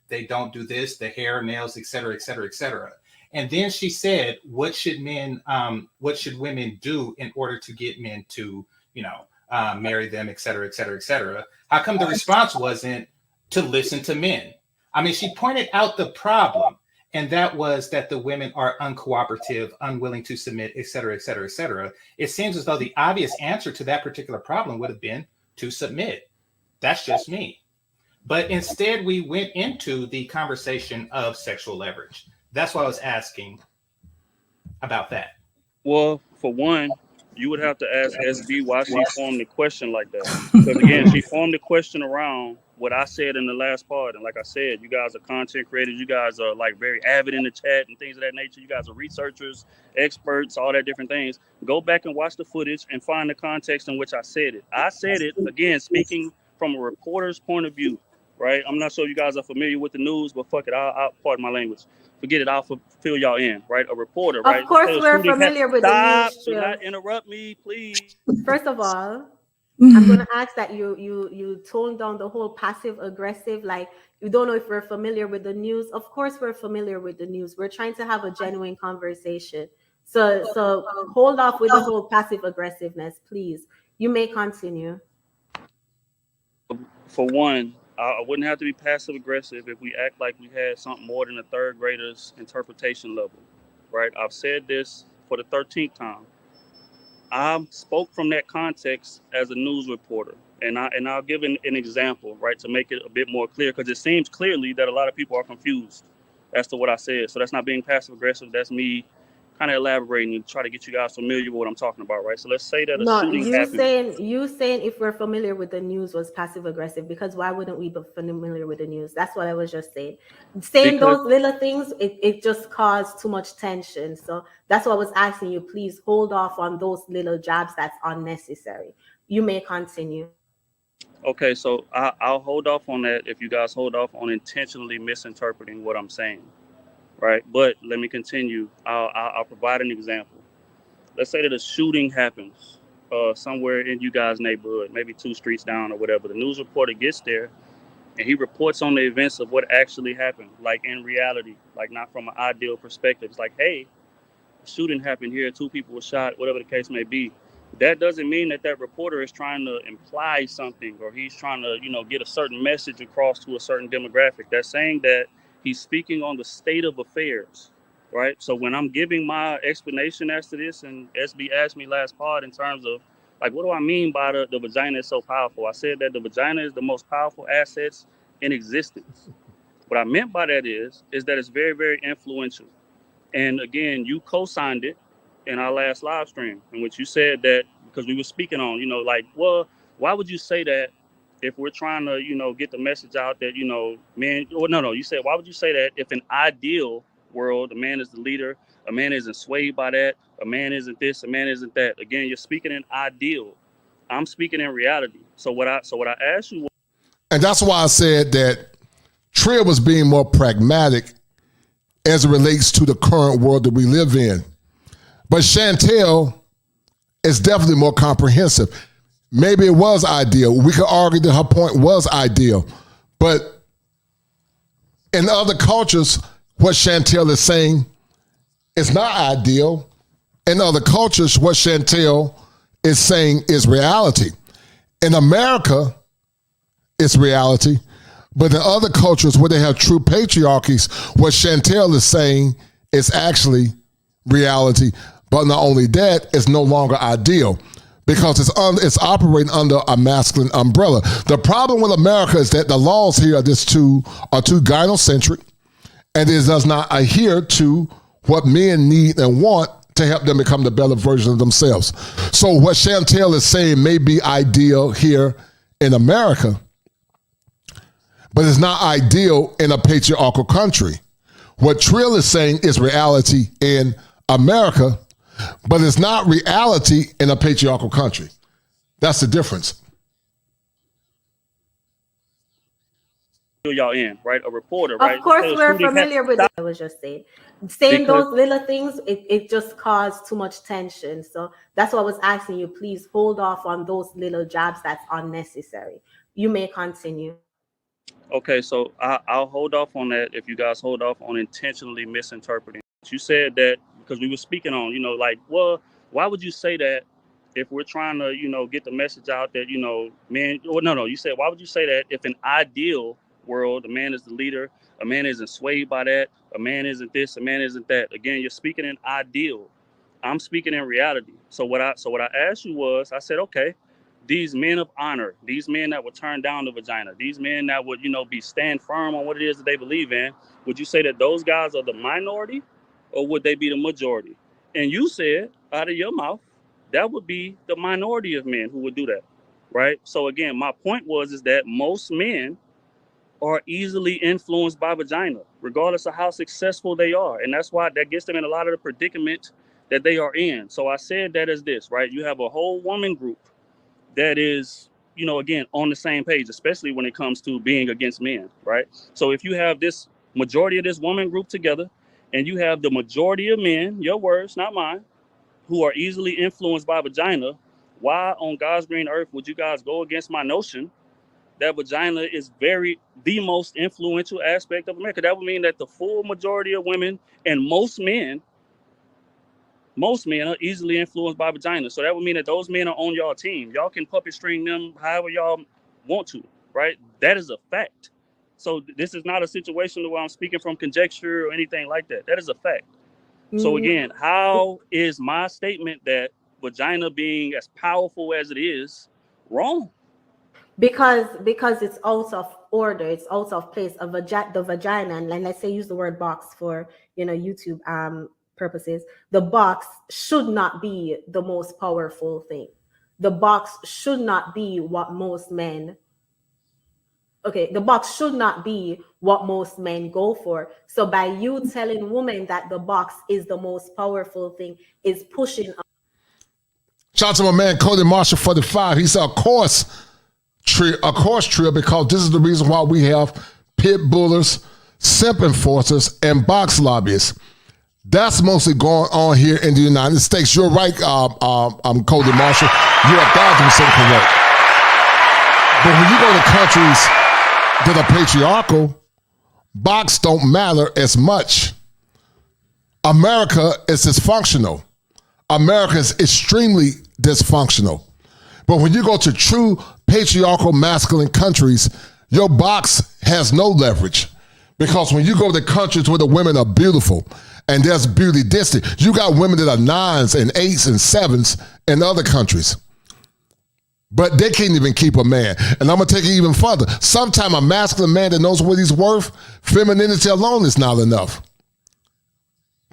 They don't do this, the hair, nails, et cetera, et cetera, et cetera. And then she said, what should women do in order to get men to, marry them, et cetera, et cetera, et cetera? How come the response wasn't to listen to men? I mean, she pointed out the problem, and that was that the women are uncooperative, unwilling to submit, et cetera, et cetera, et cetera. It seems as though the obvious answer to that particular problem would have been to submit. That's just me. But instead, we went into the conversation of sexual leverage. That's why I was asking about that. Well, for one, you would have to ask SB why she formed the question like that. Because again, she formed the question around what I said in the last part. And like I said, you guys are content creators. You guys are like very avid in the chat and things of that nature. You guys are researchers, experts, all that different things. Go back and watch the footage and find the context in which I said it. I said it, again, speaking from a reporter's point of view. Right, I'm not sure you guys are familiar with the news, but fuck it, I'll pardon my language. Forget it, I'll fill y'all in. Right, a reporter. Right. Of course, we're familiar with the news. Do not interrupt me, please. First of all, I'm going to ask that you tone down the whole passive aggressive. Like, you don't know if we're familiar with the news. Of course, we're familiar with the news. We're trying to have a genuine conversation. So hold off with the whole passive aggressiveness, please. You may continue. For one, I wouldn't have to be passive aggressive if we act like we had something more than a third grader's interpretation level, right? I've said this for the 13th time. I spoke from that context as a news reporter, and I'll give an example, right, to make it a bit more clear, because it seems clearly that a lot of people are confused as to what I said. So that's not being passive aggressive. That's me kind of elaborating and try to get you guys familiar with what I'm talking about, right? So let's say that a shooting happened. You saying if we're familiar with the news was passive aggressive, because why wouldn't we be familiar with the news? That's what I was just saying. Saying those little things, it just caused too much tension. So that's why I was asking you, please hold off on those little jabs. That's unnecessary. You may continue. Okay, so I'll hold off on that if you guys hold off on intentionally misinterpreting what I'm saying. Right, but let me continue. I'll provide an example. Let's say that a shooting happens somewhere in you guys' neighborhood, maybe 2 streets down or whatever. The news reporter gets there and he reports on the events of what actually happened, like in reality, like not from an ideal perspective. It's like, hey, a shooting happened here, 2 people were shot, whatever the case may be. That doesn't mean that reporter is trying to imply something, or he's trying to, get a certain message across to a certain demographic. That's saying that he's speaking on the state of affairs, right? So when I'm giving my explanation as to this, and SB asked me last part in terms of, like, what do I mean by the vagina is so powerful? I said that the vagina is the most powerful assets in existence. What I meant by that is that it's very, very influential. And again, you co-signed it in our last live stream, in which you said that, because we were speaking on, well, why would you say that if we're trying to, get the message out that, men, you said, why would you say that if an ideal world, a man is the leader, a man isn't swayed by that, a man isn't this, a man isn't that. Again, you're speaking in ideal. I'm speaking in reality. So what I asked you. And that's why I said that Trill was being more pragmatic as it relates to the current world that we live in. But Chantel is definitely more comprehensive. Maybe it was ideal. We could argue that her point was ideal. But in other cultures, what Chantel is saying is not ideal. In other cultures, what Chantel is saying is reality. In America, it's reality. But in other cultures where they have true patriarchies, what Chantel is saying is actually reality. But not only that, it's no longer ideal. because it's operating under a masculine umbrella. The problem with America is that the laws here are too gynocentric, and it does not adhere to what men need and want to help them become the better version of themselves. So what Chantel is saying may be ideal here in America, but it's not ideal in a patriarchal country. What Trill is saying is reality in America, but it's not reality in a patriarchal country. That's the difference. Y'all in, right? A reporter, right? Of course, we're familiar with it. I was just saying those little things, it just caused too much tension. So that's why I was asking you, please hold off on those little jabs that's unnecessary. You may continue. Okay, so I'll hold off on that if you guys hold off on intentionally misinterpreting. You said that because we were speaking on, like, well, why would you say that if we're trying to, get the message out that, men, well, no, you said, why would you say that if an ideal world, a man is the leader, a man isn't swayed by that, a man isn't this, a man isn't that. Again, you're speaking in ideal. I'm speaking in reality. So what I asked you was, I said, okay, these men of honor, these men that would turn down the vagina, these men that would, stand firm on what it is that they believe in, would you say that those guys are the minority or would they be the majority? And you said out of your mouth, that would be the minority of men who would do that, right? So again, my point is that most men are easily influenced by vagina, regardless of how successful they are. And that's why that gets them in a lot of the predicament that they are in. So I said that as this, right? You have a whole woman group that is, again, on the same page, especially when it comes to being against men, right? So if you have this majority of this woman group together and you have the majority of men, your words, not mine, who are easily influenced by vagina, why on God's green earth would you guys go against my notion that vagina is the most influential aspect of America? That would mean that the full majority of women and most men are easily influenced by vagina. So that would mean that those men are on y'all team. Y'all can puppet string them however y'all want to, right? That is a fact. So this is not a situation where I'm speaking from conjecture or anything like that. That is a fact. So again, how is my statement that vagina being as powerful as it is wrong? Because it's out of order, it's out of place. The vagina, and let's say use the word box for YouTube purposes, the box should not be the most powerful thing. The box should not be what most men go for. So by you telling women that the box is the most powerful thing is pushing. Shout out to my man Cody Marshall 45. He said, of course, Trill, because this is the reason why we have pit bullers, simp enforcers, and box lobbyists. That's mostly going on here in the United States. You're right, Cody Marshall. You're 1,000% correct. But when you go to countries that are patriarchal, box don't matter as much. America is dysfunctional. America is extremely dysfunctional. But when you go to true patriarchal masculine countries, your box has no leverage. Because when you go to countries where the women are beautiful and there's beauty distant, you got women that are 9s and 8s and 7s in other countries. But they can't even keep a man. And I'm going to take it even further. Sometimes a masculine man that knows what he's worth, femininity alone is not enough.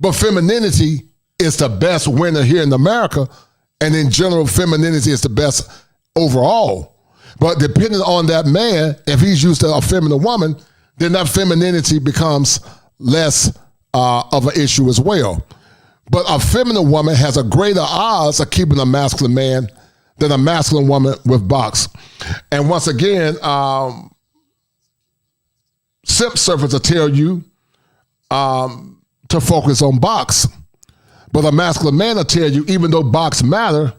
But femininity is the best winner here in America. And in general, femininity is the best overall. But depending on that man, if he's used to a feminine woman, then that femininity becomes less of an issue as well. But a feminine woman has a greater odds of keeping a masculine man than a masculine woman with box. And once again, simp surfers will tell you to focus on box. But a masculine man will tell you, even though box matter,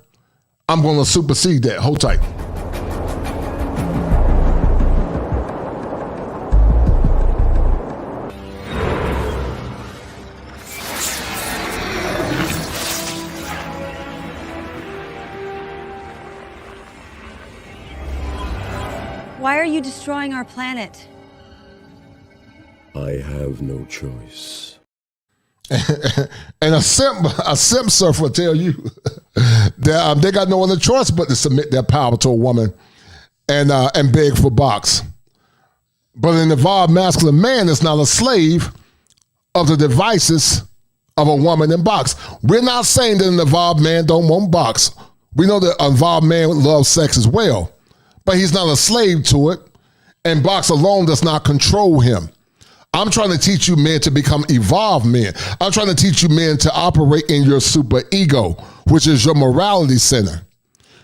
I'm going to supersede that. Hold tight. Why are you destroying our planet? I have no choice. And a simp surfer will tell you They got no other choice but to submit their power to a woman and beg for box. But an evolved masculine man is not a slave of the devices of a woman in box. We're not saying that an evolved man don't want box. We know that an evolved man loves sex as well, but he's not a slave to it, and box alone does not control him. I'm trying to teach you men to become evolved men. I'm trying to teach you men to operate in your super ego, which is your morality center.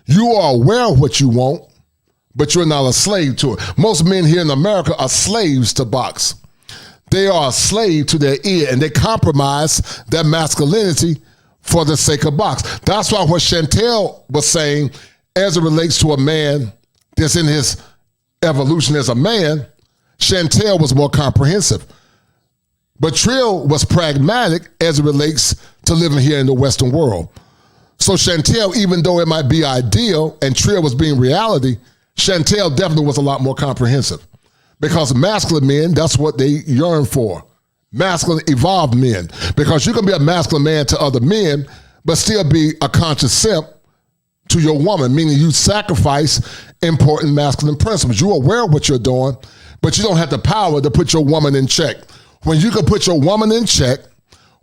You are aware of what you want, but you're not a slave to it. Most men here in America are slaves to box. They are a slave to their ear, and they compromise their masculinity for the sake of box. That's why what Chantel was saying, as it relates to a man that's in his evolution as a man, Chantel was more comprehensive. But Trill was pragmatic as it relates to living here in the Western world. So Chantel, even though it might be ideal and Trill was being reality, Chantel definitely was a lot more comprehensive. Because masculine men, that's what they yearn for. Masculine, evolved men. Because you can be a masculine man to other men, but still be a conscious simp to your woman, meaning you sacrifice important masculine principles. You're aware of what you're doing, but you don't have the power to put your woman in check. When you can put your woman in check,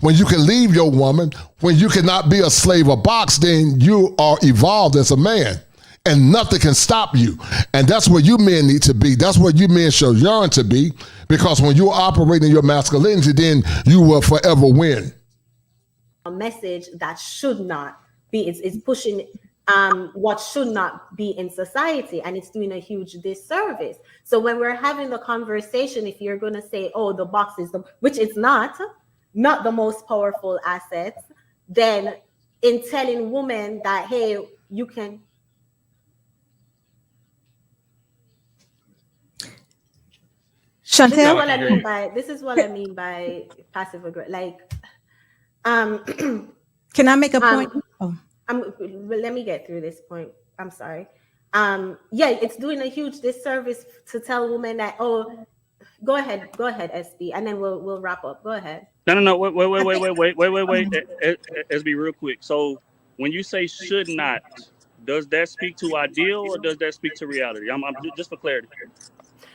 when you can leave your woman, when you cannot be a slave of box, then you are evolved as a man. And nothing can stop you. And that's where you men need to be. That's where you men should yearn to be. Because when you're operating your masculinity, then you will forever win. A message that should not be, it's pushing what should not be in society, and it's doing a huge disservice. So when we're having the conversation, if you're going to say, oh, the box is which it's not the most powerful asset, then in telling women that, hey, you can. Chantel? This is what I mean by passive aggressive. Like, can I make a point? Let me get through this point. I'm sorry. Yeah, it's doing a huge disservice to tell women that, oh, go ahead, SB, and then we'll wrap up. Go ahead. No. Wait. SB, real quick. So when you say should not, does that speak to ideal or does that speak to reality? I'm just for clarity.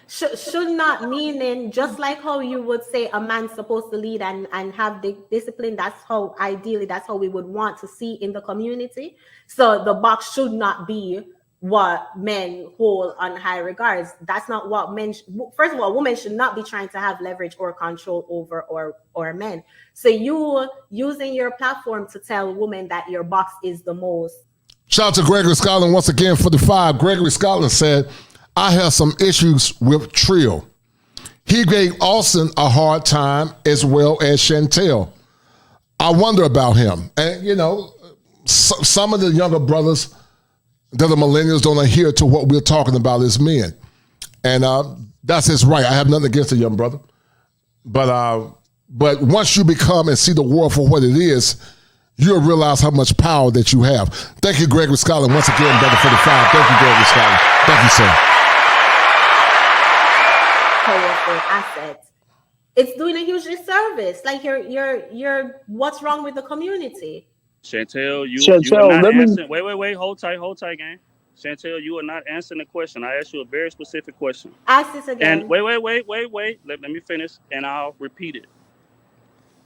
Should not meaning just like how you would say a man's supposed to lead and have the discipline. That's how ideally, that's how we would want to see in the community. So the box should not be what men hold on high regards. That's not what men. First of all, women should not be trying to have leverage or control over or men. So you using your platform to tell women that your box is the most. Shout out to Gregory Scotland once again for the 5. Gregory Scotland said, I have some issues with Trill. He gave Austin a hard time as well as Chantel. I wonder about him. And, you know, some of the younger brothers that are millennials don't adhere to what we're talking about as men. And that's his right. I have nothing against a young brother. But once you become and see the world for what it is, you'll realize how much power that you have. Thank you, Gregory Scotland, once again, brother, for the 5. Thank you, Gregory Scotland. Thank you, sir. Powerful assets. It's doing a huge disservice. Like you're what's wrong with the community? Chantel, you are not answering. Wait, hold tight, gang. Chantel, you are not answering the question. I asked you a very specific question. Ask this again. And wait. Let me finish and I'll repeat it.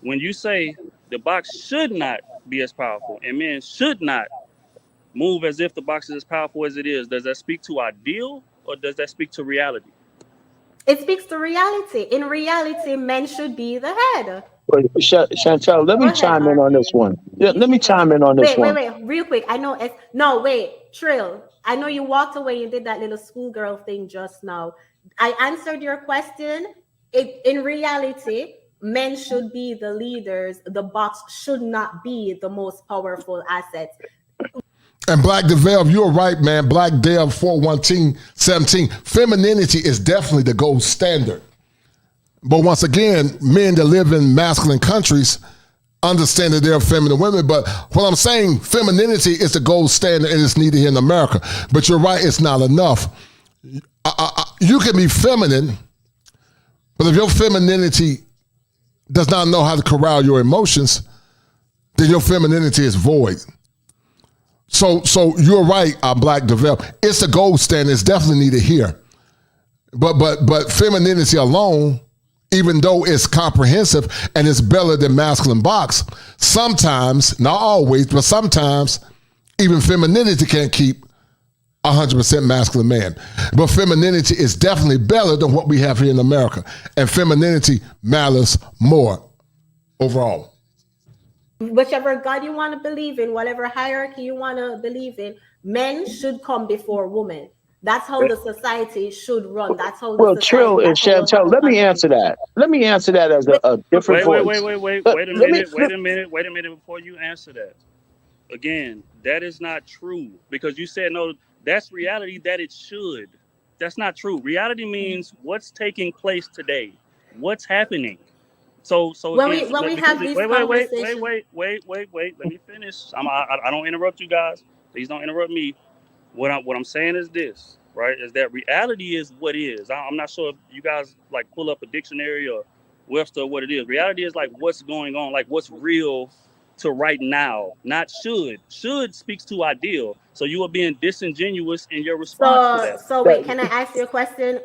When you say the box should not be as powerful and men should not move as if the box is as powerful as it is, does that speak to ideal or does that speak to reality? It speaks to reality. In reality, men should be the head. Wait, Chantel, let me chime in on this one. Yeah, let me chime in on this one. Wait, real quick. I know. Trill. I know you walked away and did that little schoolgirl thing just now. I answered your question. In reality, men should be the leaders. The box should not be the most powerful asset. And Black DeVale, you're right, man. Black Dev 417. Femininity is definitely the gold standard. But once again, men that live in masculine countries understand that they're feminine women. But what I'm saying, femininity is the gold standard and it's needed here in America. But you're right, it's not enough. You can be feminine, but if your femininity does not know how to corral your emotions, then your femininity is void. So you're right, Black Develop. It's a gold standard. It's definitely needed here. But femininity alone, even though it's comprehensive and it's better than masculine box, sometimes, not always, but sometimes, even femininity can't keep 100% masculine man. But femininity is definitely better than what we have here in America. And femininity matters more overall. Whichever God you want to believe in, whatever hierarchy you want to believe in, men should come before women. That's how the society should run. That's how the society. Trill and Chantel, let me answer that. Let me answer that as a different voice. Wait a minute before you answer that. Again, that is not true, because you said no, that's reality that it should. That's not true. Reality means what's taking place today. What's happening. So when again, we have these conversations. Wait. Let me finish. I don't interrupt you guys. Please don't interrupt me. What I'm saying is this, right? Is that reality is what is. I'm not sure if you guys like pull up a dictionary or Webster what it is. Reality is like what's going on, like what's real to right now, not should. Should speaks to ideal. So you are being disingenuous in your response to that. So wait, can I ask you a question?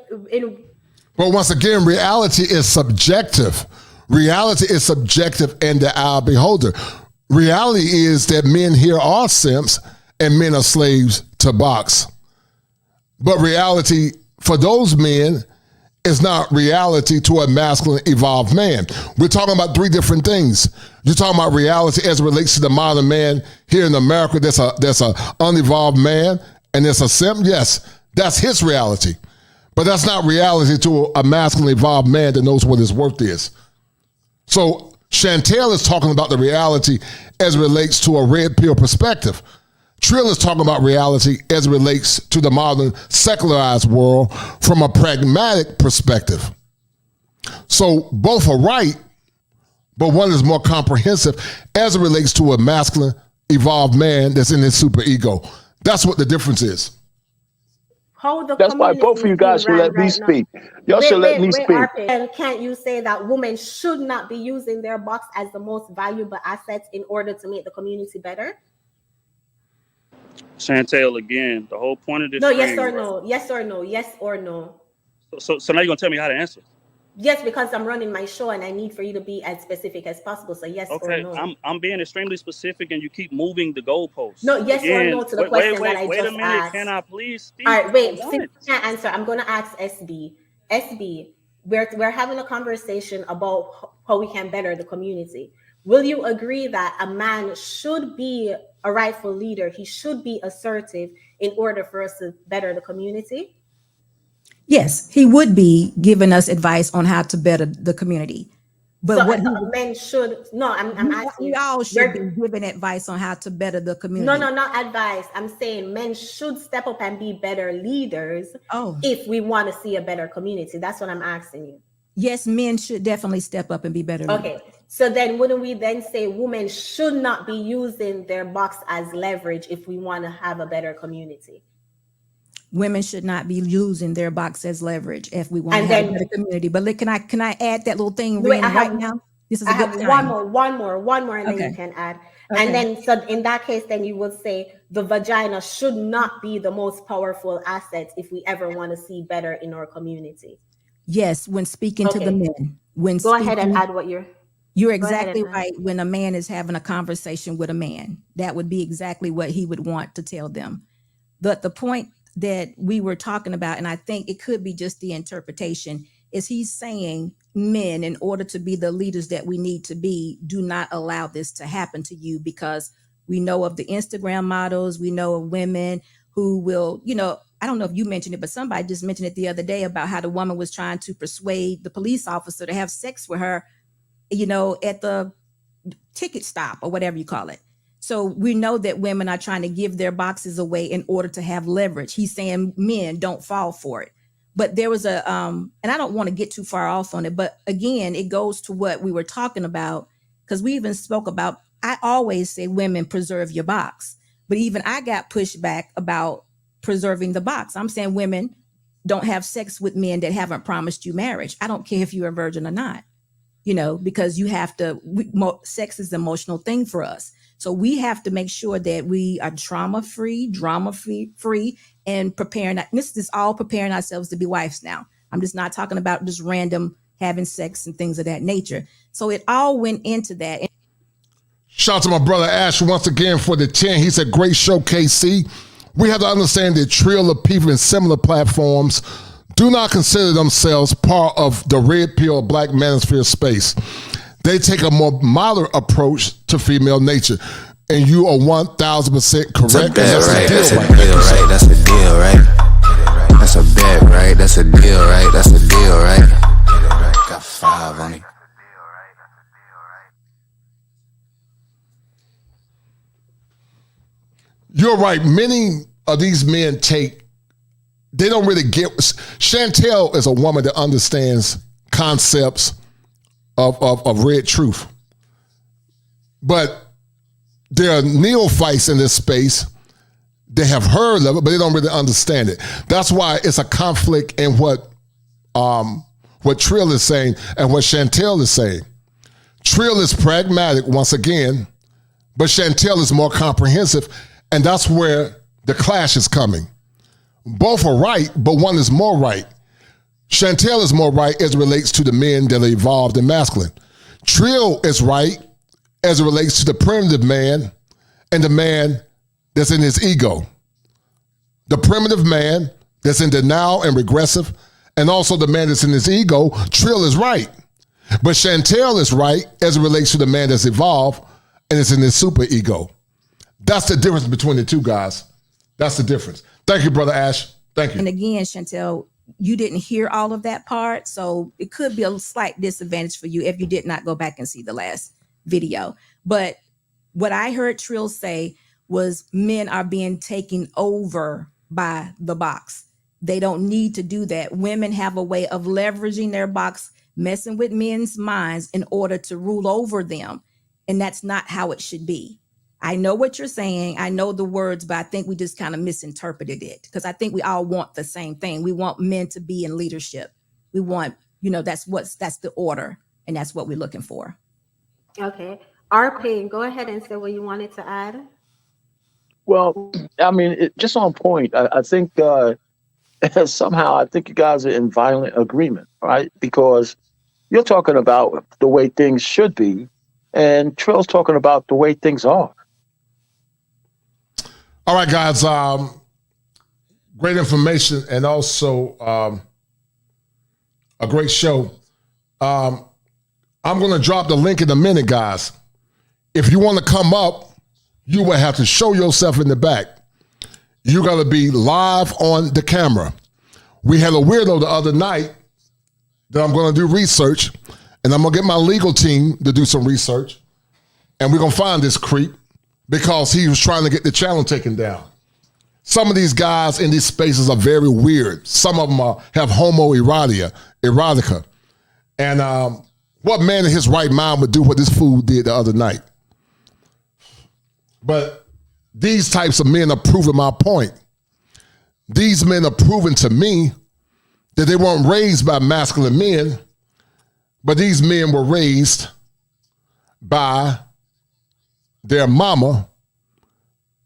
But once again, reality is subjective. Reality is subjective in the eye of the beholder. Reality is that men here are simps and men are slaves to box. But reality for those men is not reality to a masculine evolved man. We're talking about three different things. You're talking about reality as it relates to the modern man here in America. That's a unevolved man and it's a simp. Yes, that's his reality. But that's not reality to a masculine evolved man that knows what his worth is. So Chantel is talking about the reality as it relates to a red pill perspective. Trill is talking about reality as it relates to the modern secularized world from a pragmatic perspective. So both are right, but one is more comprehensive as it relates to a masculine evolved man that's in his superego. That's what the difference is. That's why both of you guys should let me speak. Y'all should let me speak. And can't you say that women should not be using their box as the most valuable assets in order to make the community better? Chantel, again, the whole point of this. No, yes or no. Yes or no. Yes or no. So now you're gonna tell me how to answer. Yes, because I'm running my show and I need for you to be as specific as possible. So yes or no. Okay, I'm being extremely specific and you keep moving the goalposts. No, yes or no to the question that I just asked. Wait a minute, can I please speak? All right, wait, since you can't answer, I'm going to ask SB. SB, we're having a conversation about how we can better the community. Will you agree that a man should be a rightful leader? He should be assertive in order for us to better the community? Yes, he would be giving us advice on how to better the community. But so what men should, no, I'm asking. We all should be giving advice on how to better the community. No, not advice. I'm saying men should step up and be better leaders if we want to see a better community. That's what I'm asking you. Yes, men should definitely step up and be better leaders. Okay, so then wouldn't we then say women should not be using their box as leverage if we want to have a better community? Women should not be using their box as leverage if we want to have a better community. But look, can I add that little thing right now? This is a good time. one more, and then you can add. Okay. And then, so in that case, then you would say the vagina should not be the most powerful asset if we ever want to see better in our community. Yes, when speaking to the men. Go ahead and add what you're exactly right. When a man is having a conversation with a man, that would be exactly what he would want to tell them. But the point that we were talking about, and I think it could be just the interpretation, is he's saying men, in order to be the leaders that we need to be, do not allow this to happen to you, because we know of the Instagram models, we know of women who will, I don't know if you mentioned it, but somebody just mentioned it the other day about how the woman was trying to persuade the police officer to have sex with her, at the ticket stop or whatever you call it. So we know that women are trying to give their boxes away in order to have leverage. He's saying men don't fall for it. But there was and I don't want to get too far off on it, but again, it goes to what we were talking about, because we even spoke about, I always say women preserve your box, but even I got pushed back about preserving the box. I'm saying women don't have sex with men that haven't promised you marriage. I don't care if you're a virgin or not, because you have to, sex is an emotional thing for us. So we have to make sure that we are trauma-free, drama-free, and preparing. This is all preparing ourselves to be wives now. I'm just not talking about just random having sex and things of that nature. So it all went into that. Shout out to my brother Ash once again for the 10. He said, great show, KC. We have to understand that trio of people in similar platforms do not consider themselves part of the red pill black manosphere space. They take a more modern approach to female nature. And you are 1,000% correct. That's a deal, right? That's a deal, right? That's a bet, right? That's a deal, right? That's a deal, right? Got 5 on it. You're right. Many of these men they don't really get. Chantel is a woman that understands concepts of red truth. But there are neophytes in this space. They have heard of it, but they don't really understand it. That's why it's a conflict in what Trill is saying and what Chantel is saying. Trill is pragmatic once again, but Chantel is more comprehensive, and that's where the clash is coming. Both are right, but one is more right. Chantel is more right as it relates to the men that are evolved and masculine. Trill is right as it relates to the primitive man and the man that's in his ego. The primitive man that's in denial and regressive, and also the man that's in his ego. Trill is right. But Chantel is right as it relates to the man that's evolved and is in his super ego. That's the difference between the two guys. That's the difference. Thank you, Brother Ash. Thank you. And again, Chantel, you didn't hear all of that part, so it could be a slight disadvantage for you if you did not go back and see the last video. But what I heard Trill say was men are being taken over by the box. They don't need to do that. Women have a way of leveraging their box, messing with men's minds in order to rule over them. And that's not how it should be. I know what you're saying. I know the words, but I think we just kind of misinterpreted it, because I think we all want the same thing. We want men to be in leadership. We want, that's the order, and that's what we're looking for. Okay. RP, go ahead and say what you wanted to add. Well, I mean, just on point. I think somehow I think you guys are in violent agreement, right? Because you're talking about the way things should be, and Trill's talking about the way things are. All right, guys. Great information and also a great show. I'm going to drop the link in a minute, guys. If you want to come up, you will have to show yourself in the back. You got to be live on the camera. We had a weirdo the other night that I'm going to do research, and I'm going to get my legal team to do some research, and we're going to find this creep because he was trying to get the channel taken down. Some of these guys in these spaces are very weird. Some of them have homoerotica. And what man in his right mind would do what this fool did the other night? But these types of men are proving my point. These men are proving to me that they weren't raised by masculine men, but these men were raised by their mama,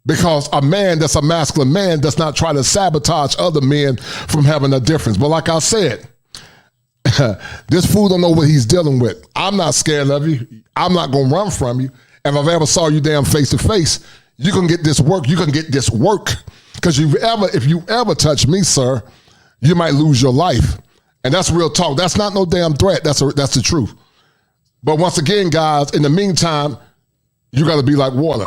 because a man that's a masculine man does not try to sabotage other men from having a difference. But like I said, this fool don't know what he's dealing with. I'm not scared of you. I'm not going to run from you. And if I ever saw you damn face to face, you can get this work. You can get this work. Because if you ever touch me, sir, you might lose your life. And that's real talk. That's not no damn threat. That's the truth. But once again, guys, in the meantime, you got to be like water.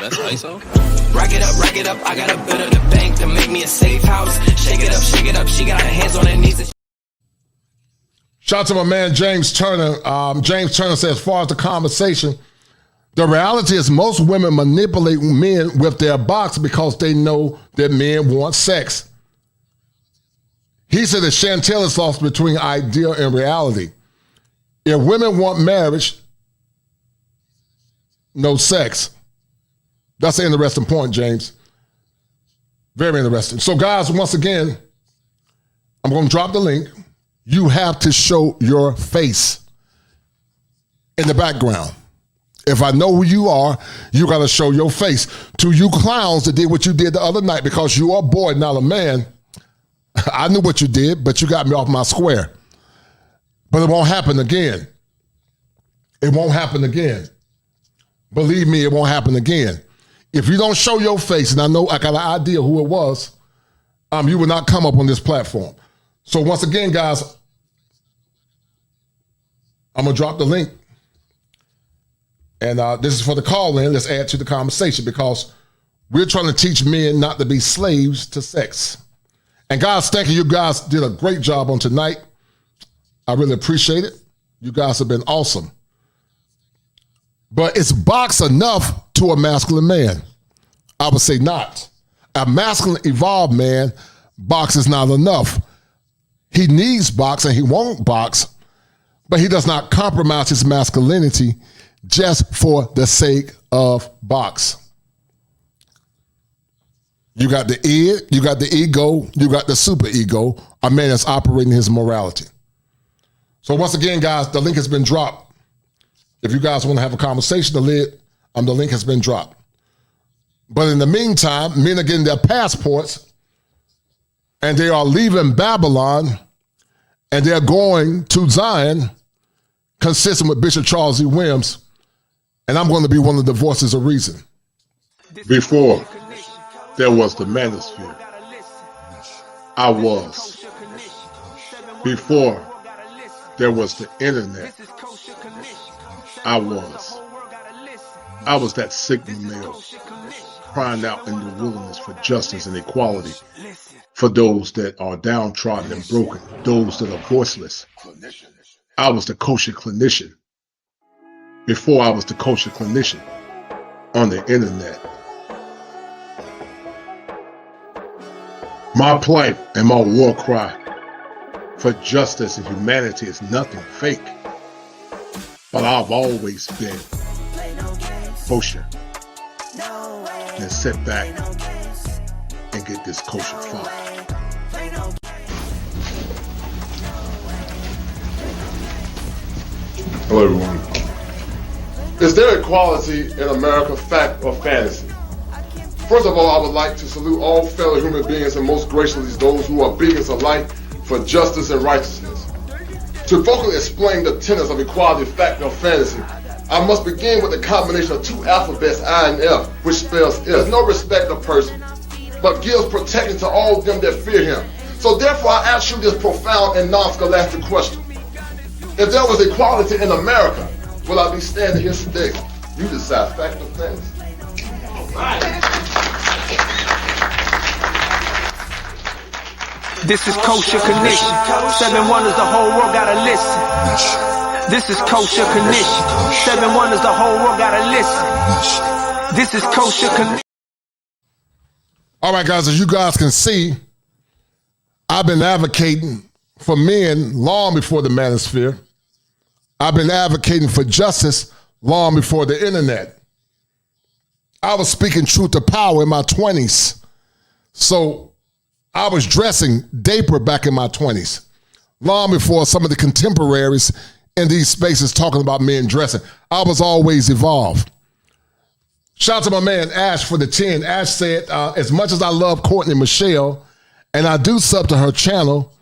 That's ISO. Rack it up. I got a bit of the bank to make me a safe house. Shake it up. She got her hands on her knees. Shout out to my man James Turner. James Turner says, as far as the conversation, the reality is most women manipulate men with their box because they know that men want sex. He said that Chantel is lost between ideal and reality. If women want marriage, no sex. That's an interesting point, James. Very interesting. So guys, once again, I'm going to drop the link. You have to show your face in the background. If I know who you are, you got to show your face. To you clowns that did what you did the other night because you are a boy, not a man, I knew what you did, but you got me off my square. But it won't happen again. It won't happen again. Believe me, it won't happen again. If you don't show your face, and I know I got an idea who it was, you will not come up on this platform. So once again, guys, I'm going to drop the link. And this is for the call-in. Let's add to the conversation because we're trying to teach men not to be slaves to sex. And guys, thank you. You guys did a great job on tonight. I really appreciate it. You guys have been awesome. But is box enough to a masculine man? I would say not. A masculine evolved man, box is not enough. He needs box and he won't box, but he does not compromise his masculinity just for the sake of box. You got the id, you got the ego, you got the super ego, a man that's operating his morality. So once again, guys, the link has been dropped. If you guys want to have a conversation, the link has been dropped. But in the meantime, men are getting their passports and they are leaving Babylon and they're going to Zion, consistent with Bishop Charles E. Williams. And I'm going to be one of the voices of reason. Before there was the manosphere, I was. Before there was the internet, I was. I was that signal male crying out in the wilderness for justice and equality for those that are downtrodden and broken, those that are voiceless. I was the kosher clinician before I was the kosher clinician on the internet. My plight and my war cry for justice and humanity is nothing fake. But I've always been kosher. And sit back and get this kosher funk. Hello, everyone. Is there equality in America, fact or fantasy? First of all, I would like to salute all fellow human beings and most graciously those who are beacons of light for justice and righteousness. To vocally explain the tenets of equality, fact or fantasy, I must begin with the combination of two alphabets, I and F, which spells There's no respect of person, but gives protection to all them that fear him. So therefore I ask you this profound and non-scholastic question. If there was equality in America, will I be standing here today? You decide, fact or fantasy. All right. This is Kosher Condition. 7 wonders, the whole world gotta listen. This is Kosher Condition. 7 wonders, the whole world gotta listen. This is Kosher Condition. All right, guys, as you guys can see, I've been advocating for men long before the manosphere. I've been advocating for justice long before the internet. I was speaking truth to power in my 20s. So I was dressing dapper back in my 20s, long before some of the contemporaries in these spaces talking about men dressing. I was always evolved. Shout out to my man Ash for the 10. Ash said, as much as I love Courtney Michelle, and I do sub to her channel,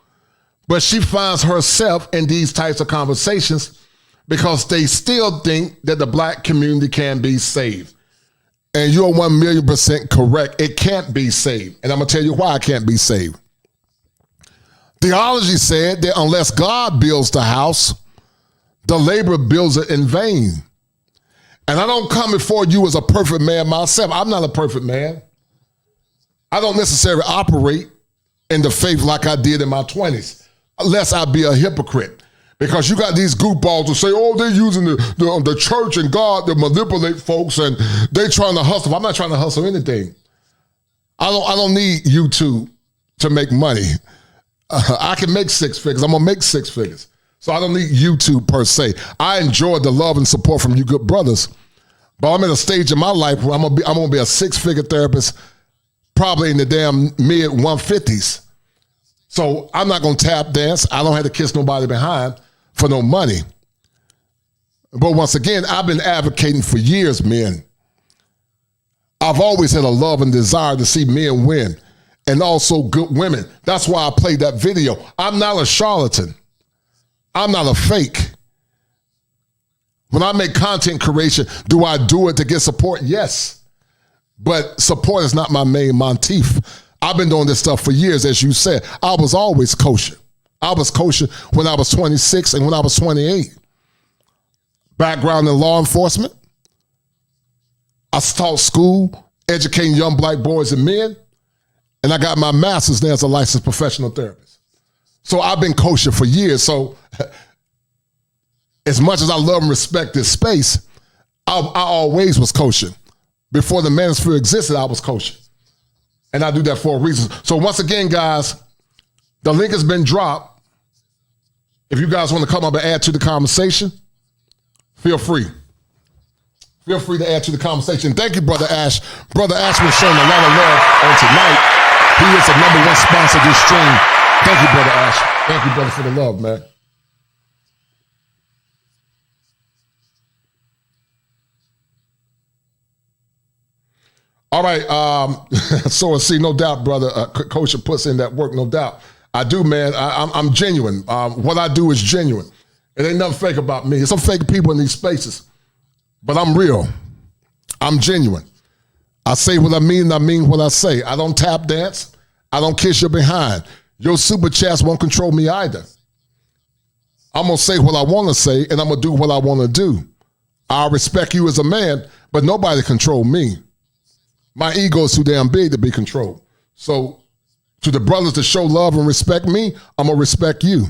but she finds herself in these types of conversations because they still think that the black community can be saved. And you're 1,000,000% correct. It can't be saved. And I'm going to tell you why it can't be saved. Theology said that unless God builds the house, the laborer builds it in vain. And I don't come before you as a perfect man myself. I'm not a perfect man. I don't necessarily operate in the faith like I did in my 20s, unless I be a hypocrite. Because you got these goofballs who say, oh, they're using the church and God to manipulate folks and they trying to hustle. I'm not trying to hustle anything. I don't need YouTube to make money. I can make 6 figures. I'm going to make 6 figures. So I don't need YouTube per se. I enjoy the love and support from you good brothers. But I'm in a stage in my life where I'm going to be a 6-figure therapist probably in the damn mid 150s. So I'm not going to tap dance. I don't have to kiss nobody behind for no money. But once again, I've been advocating for years, men. I've always had a love and desire to see men win, and also good women. That's why I played that video. I'm not a charlatan. I'm not a fake. When I make content creation, do I do it to get support? Yes. But support is not my main motif. I've been doing this stuff for years, as you said. I was always kosher. I was kosher when I was 26 and when I was 28. Background in law enforcement. I taught school, educating young black boys and men, and I got my master's there as a licensed professional therapist. So I've been kosher for years. So as much as I love and respect this space, I always was kosher. Before the manosphere existed, I was kosher. And I do that for a reason. So once again, guys, the link has been dropped. If you guys want to come up and add to the conversation, feel free. Feel free to add to the conversation. Thank you, Brother Ash. Brother Ash was showing a lot of love on tonight. He is the #1 sponsor of this stream. Thank you, Brother Ash. Thank you, brother, for the love, man. All right, so I see, no doubt, brother, Kosher puts in that work, no doubt. I do, man. I'm genuine. What I do is genuine. It ain't nothing fake about me. There's some fake people in these spaces, but I'm real. I'm genuine. I say what I mean, and I mean what I say. I don't tap dance. I don't kiss your behind. Your super chats won't control me either. I'm going to say what I want to say, and I'm going to do what I want to do. I respect you as a man, but nobody control me. My ego is too damn big to be controlled. So to the brothers that show love and respect me, I'm going to respect you.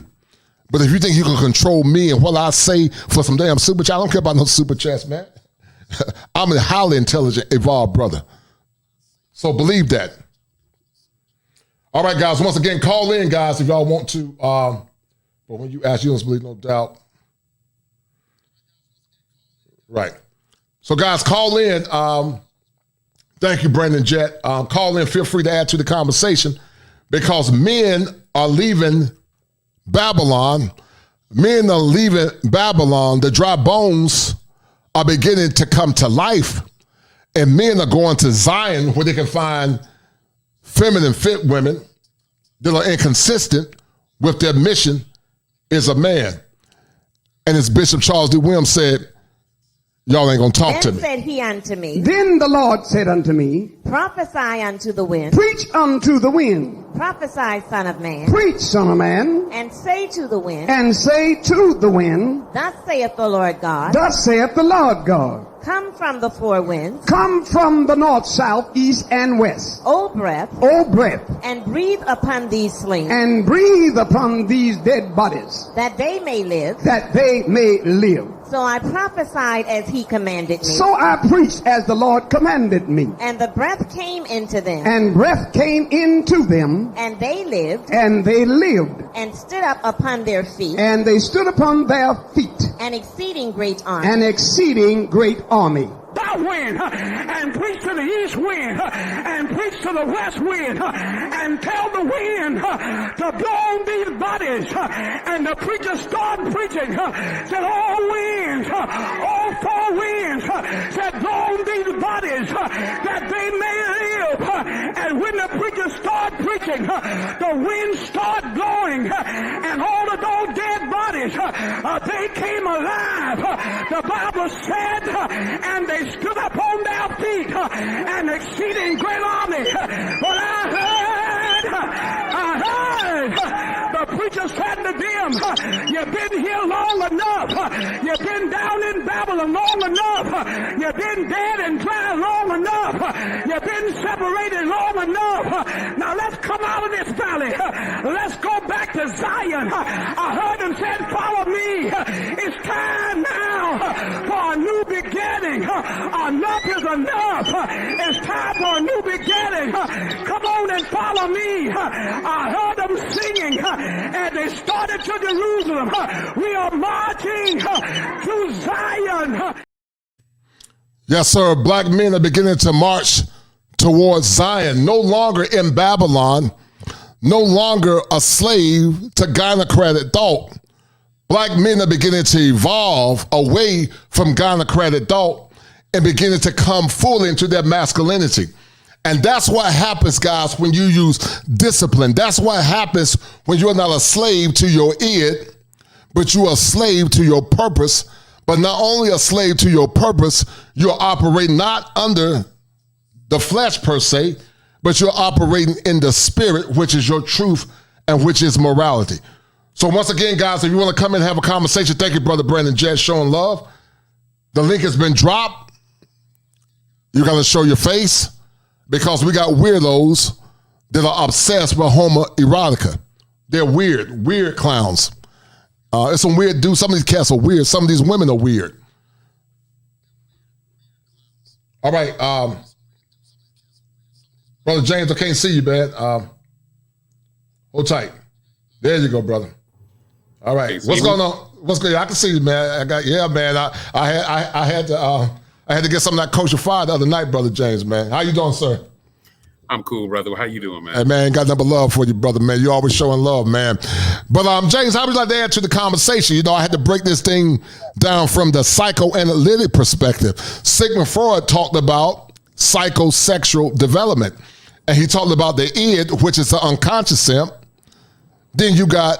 But if you think you can control me and what I say for some damn super chat, I don't care about no super chats, man. I'm a highly intelligent, evolved brother. So believe that. All right, guys, once again, call in, guys, if y'all want to. But when you ask, you don't believe, no doubt. Right. So, guys, call in. Thank you, Brandon Jett. Call in. Feel free to add to the conversation because men are leaving Babylon. Men are leaving Babylon. The dry bones are beginning to come to life. And men are going to Zion where they can find feminine fit women that are inconsistent with their mission as a man. And as Bishop Charles D. Williams said, y'all ain't gonna talk to me. Then said he unto me, Then the Lord said unto me, prophesy unto the wind. Preach unto the wind. Prophesy, son of man. Preach, son of man. And say to the wind. And say to the wind, Thus saith the Lord God. Thus saith the Lord God. Come from the four winds. Come from the north, south, east, and west. O breath. O breath. And breathe upon these slain. And breathe upon these dead bodies. That they may live. That they may live. So I prophesied as he commanded me. So I preached as the Lord commanded me. And the breath came into them. And breath came into them. And they lived. And they lived. And stood up upon their feet. And they stood upon their feet. An exceeding great army. An exceeding great army. That wind, and preach to the east wind, and preach to the west wind, and tell the wind to blow on these bodies. And the preacher started preaching, said all winds, all four winds, said blow on these bodies that they may live. And when the preacher started preaching, the wind started blowing, and all of those dead bodies, they came alive. The Bible said, and they stood up on their feet, an exceeding great army. But I heard the preacher said to them, you've been here long enough. You've been down in Babylon long enough. You've been dead and dry long enough. You've been separated long enough. Now let's come out of this valley. Let's go back to Zion. I heard him say, follow me. It's time now for a new beginning. Enough is enough. It's time for a new beginning. Come on and follow me. I heard them singing and they started to Jerusalem. We are marching to Zion. Yes, sir. Black men are beginning to march to towards Zion, no longer in Babylon, no longer a slave to gynocratic thought. Black men are beginning to evolve away from gynocratic thought and beginning to come fully into their masculinity. And that's what happens, guys, when you use discipline. That's what happens when you're not a slave to your id, but you're a slave to your purpose. But not only a slave to your purpose, you're operating not under the flesh per se, but you're operating in the spirit, which is your truth and which is morality. So once again, guys, if you want to come in and have a conversation, thank you, Brother Brandon Jett, showing love. The link has been dropped. You got to show your face because we got weirdos that are obsessed with homoerotica. They're weird clowns. It's some weird dudes. Some of these cats are weird. Some of these women are weird. All right. Brother James, I can't see you, man. Hold tight. There you go, brother. All right. What's going on? What's going on? I can see you, man. Man. I had to get some of that kosher fire the other night, Brother James, man. How you doing, sir? I'm cool, brother. How you doing, man? Hey, man, got nothing but love for you, brother, man. You always showing love, man. But James, how would you like to add to the conversation? You know, I had to break this thing down from the psychoanalytic perspective. Sigmund Freud talked about psychosexual development. And he talked about the id, which is the unconscious simp. Then you got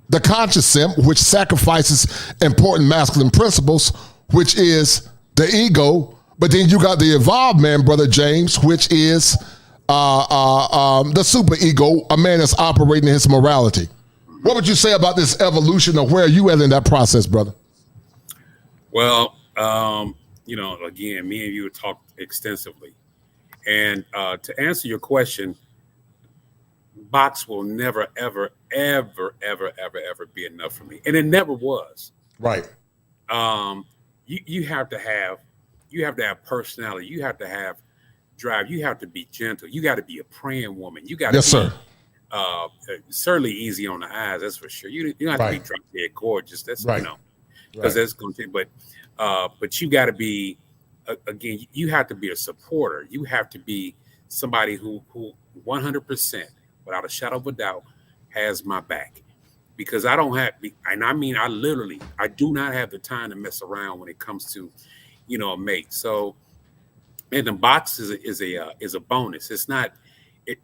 the conscious simp, which sacrifices important masculine principles, which is the ego. But then you got the evolved man, Brother James, which is the super ego, a man that's operating in his morality. What would you say about this evolution, or where are you at in that process, brother? Well, again, me and you have talked extensively. And to answer your question, box will never, ever, ever, ever, ever, ever be enough for me. And it never was. Right. You have to have personality. You have to have drive. You have to be gentle. You got to be a praying woman. You got to sir. Certainly easy on the eyes. That's for sure. You don't have to be drop dead gorgeous. That's right. Because that's going to take. But you got to be again. You have to be a supporter. You have to be somebody who 100%, without a shadow of a doubt, has my back. Because I don't have, and I mean, I do not have the time to mess around when it comes to, a mate. So, and the box is a bonus. It's not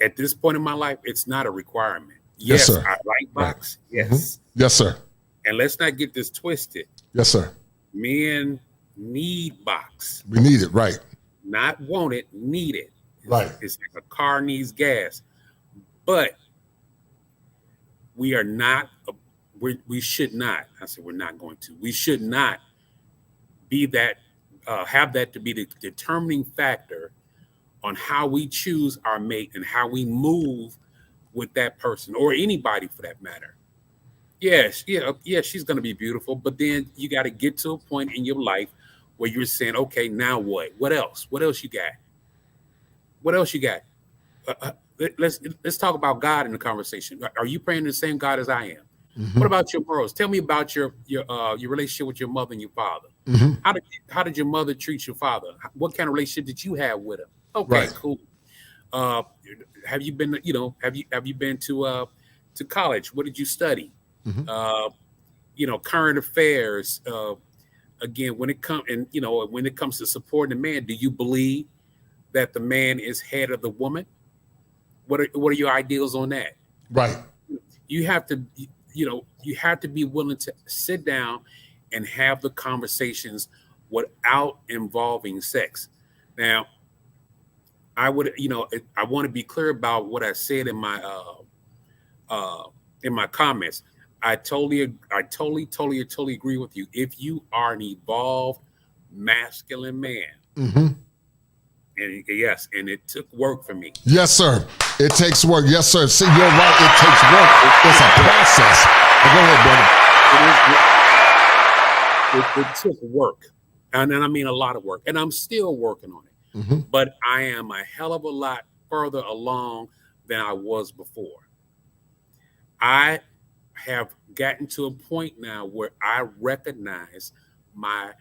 at this point in my life. It's not a requirement. Yes, sir. I like box. Right. Yes. Mm-hmm. Yes, sir. And let's not get this twisted. Yes, sir. Men need box. We need it, right? Not want it, need it. Right. It's like a car needs gas, but we are not. We should not. I said we're not going to. We should not be that. Have that to be the determining factor on how we choose our mate and how we move with that person or anybody for that matter. Yes, she's going to be beautiful, but then you got to get to a point in your life where you're saying, okay, now what? What else? What else you got? What else you got? Let's talk about God in the conversation. Are you praying to the same God as I am? Mm-hmm. What about your morals? Tell me about your relationship with your mother and your father. Mm-hmm. How did your mother treat your father? What kind of relationship did you have with him? Okay, right. Cool. Have you been have you been to college? What did you study? Mm-hmm. Current affairs. Again, when it comes to supporting the man, do you believe that the man is head of the woman? What are your ideals on that? Right. You have to be willing to sit down and have the conversations without involving sex. Now, I want to be clear about what I said in my comments. I totally agree with you. If you are an evolved masculine man, mm-hmm. and yes, and it took work for me. Yes, sir. It takes work. Yes, sir. See, you're right. It takes work. It's a process. But go ahead, brother. It took work, and I mean a lot of work, and I'm still working on it. Mm-hmm. But I am a hell of a lot further along than I was before. I have gotten to a point now where I recognize my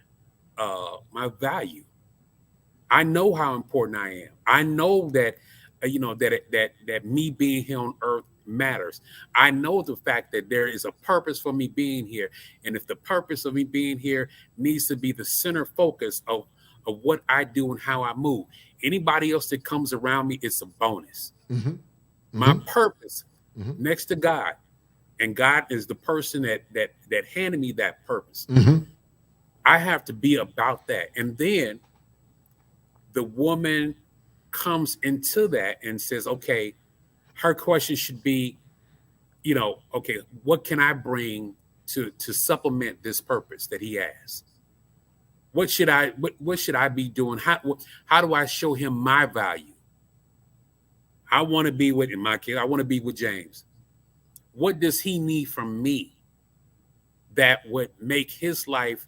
value. I know how important I am. I know that, that me being here on earth matters. I know the fact that there is a purpose for me being here. And if the purpose of me being here needs to be the center focus of what I do and how I move, anybody else that comes around me, it's a bonus. Mm-hmm. My purpose next to God, and God is the person that handed me that purpose. I have to be about that. And then the woman comes into that and says, okay, her question should be, okay, what can I bring to supplement this purpose that he has? What should I be doing? How do I show him my value? I want to be with I want to be with James. What does he need from me that would make his life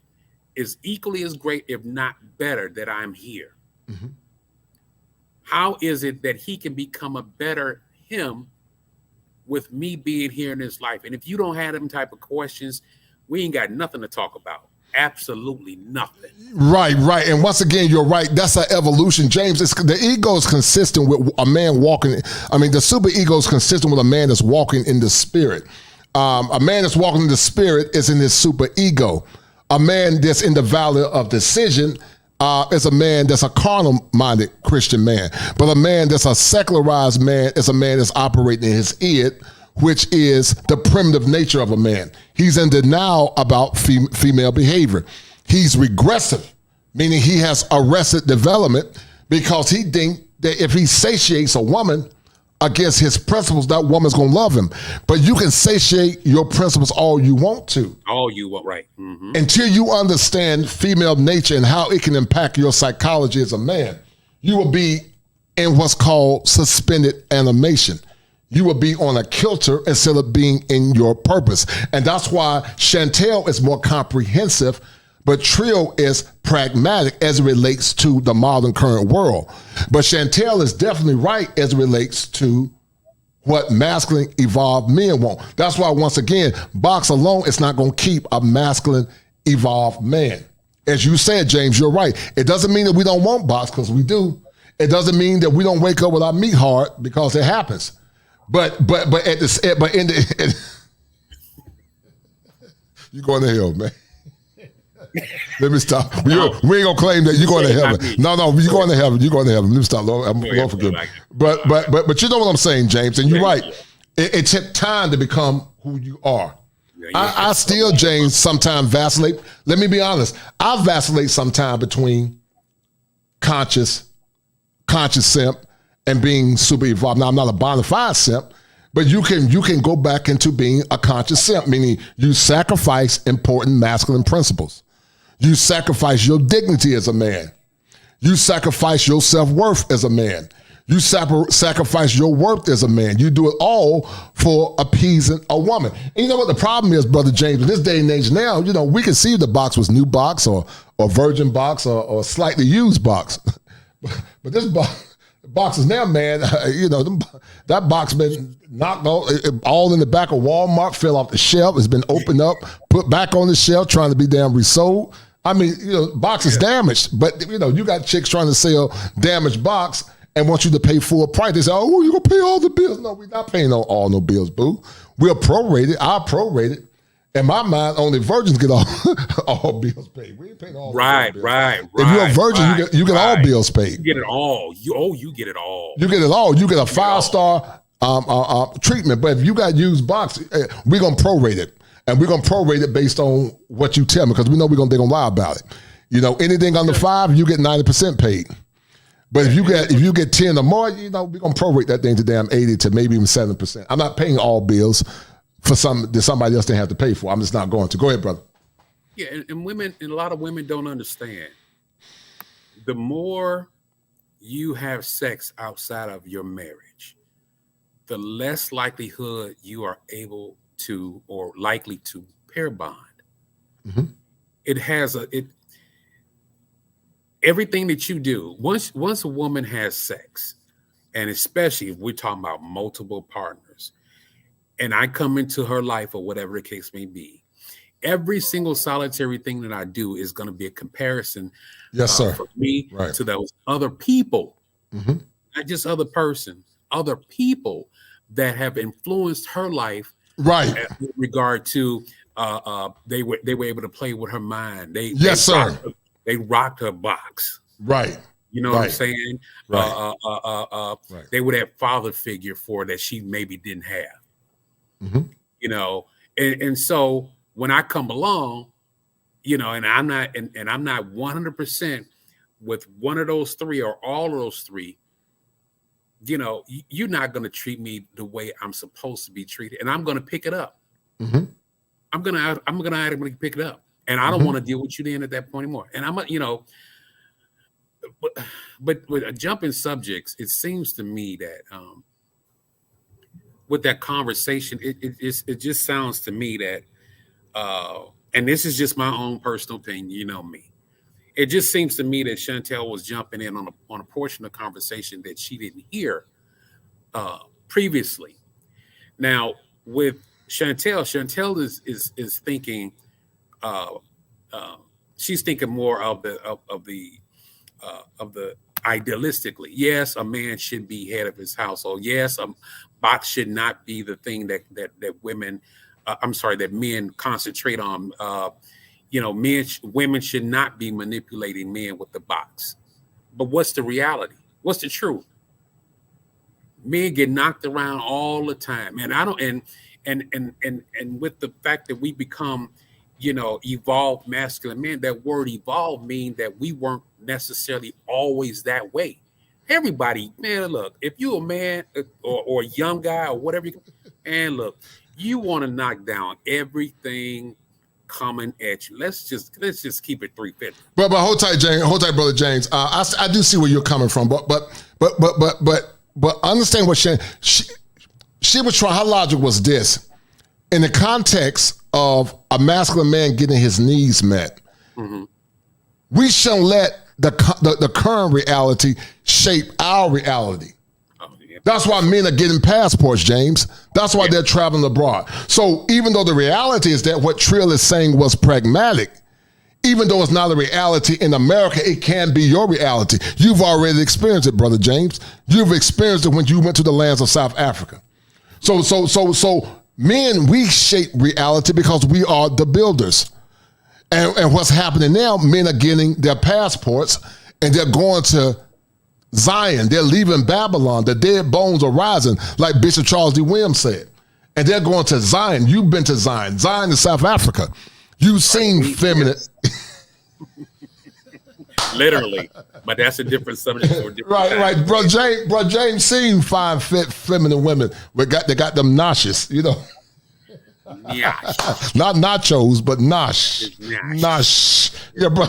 is equally as great, if not better, that I'm here? How is it that he can become a better him with me being here in his life? And if you don't have them type of questions, we ain't got nothing to talk about. Absolutely nothing. Right. And once again, you're right. That's an evolution, James. The ego is consistent with a man walking. I mean, the super ego is consistent with a man that's walking in the spirit. A man that's walking in the spirit is in his super ego. A man that's in the valley of decision is a man that's a carnal-minded Christian man. But a man that's a secularized man is a man that's operating in his id, which is the primitive nature of a man. He's in denial about female behavior. He's regressive, meaning he has arrested development because he thinks that if he satiates a woman against his principles, that woman's going to love him. But you can satiate your principles all you want to. All you want, right. Until you understand female nature and how it can impact your psychology as a man, you will be in what's called suspended animation. You will be on a kilter instead of being in your purpose. And that's why Chantel is more comprehensive, but Trill is pragmatic as it relates to the modern current world. But Chantel is definitely right as it relates to what masculine evolved men want. That's why, once again, box alone is not going to keep a masculine evolved man. As you said, James, you're right. It doesn't mean that we don't want box, because we do. It doesn't mean that we don't wake up with our meat hard, because it happens. But in the you're going to hell, man. Let me stop. We ain't gonna claim that you're going to heaven. No, you're going to heaven. You're going to heaven. Let me stop. Lord forgive me. But you know what I'm saying, James, and you're right. It took time to become who you are. I still, James, sometimes vacillate. Let me be honest. I vacillate sometimes between conscious simp and being super evolved. Now, I'm not a bona fide simp, but you can go back into being a conscious simp, meaning you sacrifice important masculine principles. You sacrifice your dignity as a man. You sacrifice your self-worth as a man. You sacrifice your worth as a man. You do it all for appeasing a woman. And you know what the problem is, Brother James? In this day and age now, we can see if the box was new box or virgin box or slightly used box. But this box is now, man, that box been knocked off, all in the back of Walmart, fell off the shelf. It's been opened up, put back on the shelf, trying to be damn resold. I mean, box is damaged, but you got chicks trying to sell damaged box and want you to pay full price. They say, oh, you're going to pay all the bills. No, we're not paying all no bills, boo. We're prorated. I'll prorate it. In my mind, only virgins get all bills paid. We ain't paying all right. If you're a virgin, you get all bills paid. You get it all. You get it all. You get it all. You get a 5-star treatment. But if you got used box, we're going to prorate it. And we're going to prorate it based on what you tell me, because we know they're going to lie about it. Anything under 5, you get 90% paid. But if you get 10 or more, we're going to prorate that thing to damn 80 to maybe even 7%. I'm not paying all bills for some that somebody else didn't have to pay for. I'm just not going to. Go ahead, brother. Yeah, and a lot of women don't understand. The more you have sex outside of your marriage, the less likelihood you are able to or likely to pair bond. Mm-hmm. It has everything that you do, once a woman has sex, and especially if we're talking about multiple partners, and I come into her life or whatever the case may be, every single solitary thing that I do is going to be a comparison. Yes, sir. For me to those other people, not just other people that have influenced her life. Right. With regard to they were able to play with her mind. They rocked her box. Right. You know what I'm saying? Right. They would have father figure for that she maybe didn't have. You know, and so when I come along, you know, and I'm not 100% with one of those three or all of those three, you know, you're not going to treat me the way I'm supposed to be treated, and I'm going to pick it up. I'm gonna automatically pick it up, and I don't want to deal with you then at that point anymore. And I'm, you know, but with a jump in subjects, it seems to me that with that conversation, it just sounds to me that, and this is just my own personal opinion, you know me. It just seems to me that Chantel was jumping in on a portion of the conversation that she didn't hear previously. Now, with Chantel is thinking, she's thinking more of the idealistically. Yes, a man should be head of his household. Yes, a box should not be the thing that women, that men concentrate on. You know, women should not be manipulating men with the box. But what's the reality? What's the truth? Men get knocked around all the time, and I don't. And with the fact that we become, you know, evolved masculine men, that word evolved means that we weren't necessarily always that way. Everybody, man, look, if you're a man or a young guy or whatever, and look, you want to knock down everything coming at you. Let's just keep it 350. But hold tight, James. Hold tight, brother James. I do see where you're coming from, but understand what she was trying. Her logic was this: in the context of a masculine man getting his needs met, we shouldn't let the current reality shape our reality. That's why men are getting passports, James. That's why they're traveling abroad. So even though the reality is that what Trill is saying was pragmatic, even though it's not a reality in America, it can be your reality. You've already experienced it, brother James. You've experienced it when you went to the lands of South Africa. So men, we shape reality because we are the builders. And what's happening now, men are getting their passports and they're going to Zion. They're leaving Babylon. The dead bones are rising, like Bishop Charles D. Williams said. And they're going to Zion. You've been to Zion. Zion is South Africa. You've seen feminine. Literally. But that's a different subject. Right. Bro James seen fine, fit, feminine women. They got them nauseous, you know. Not nachos, but nosh. Yeah, bro.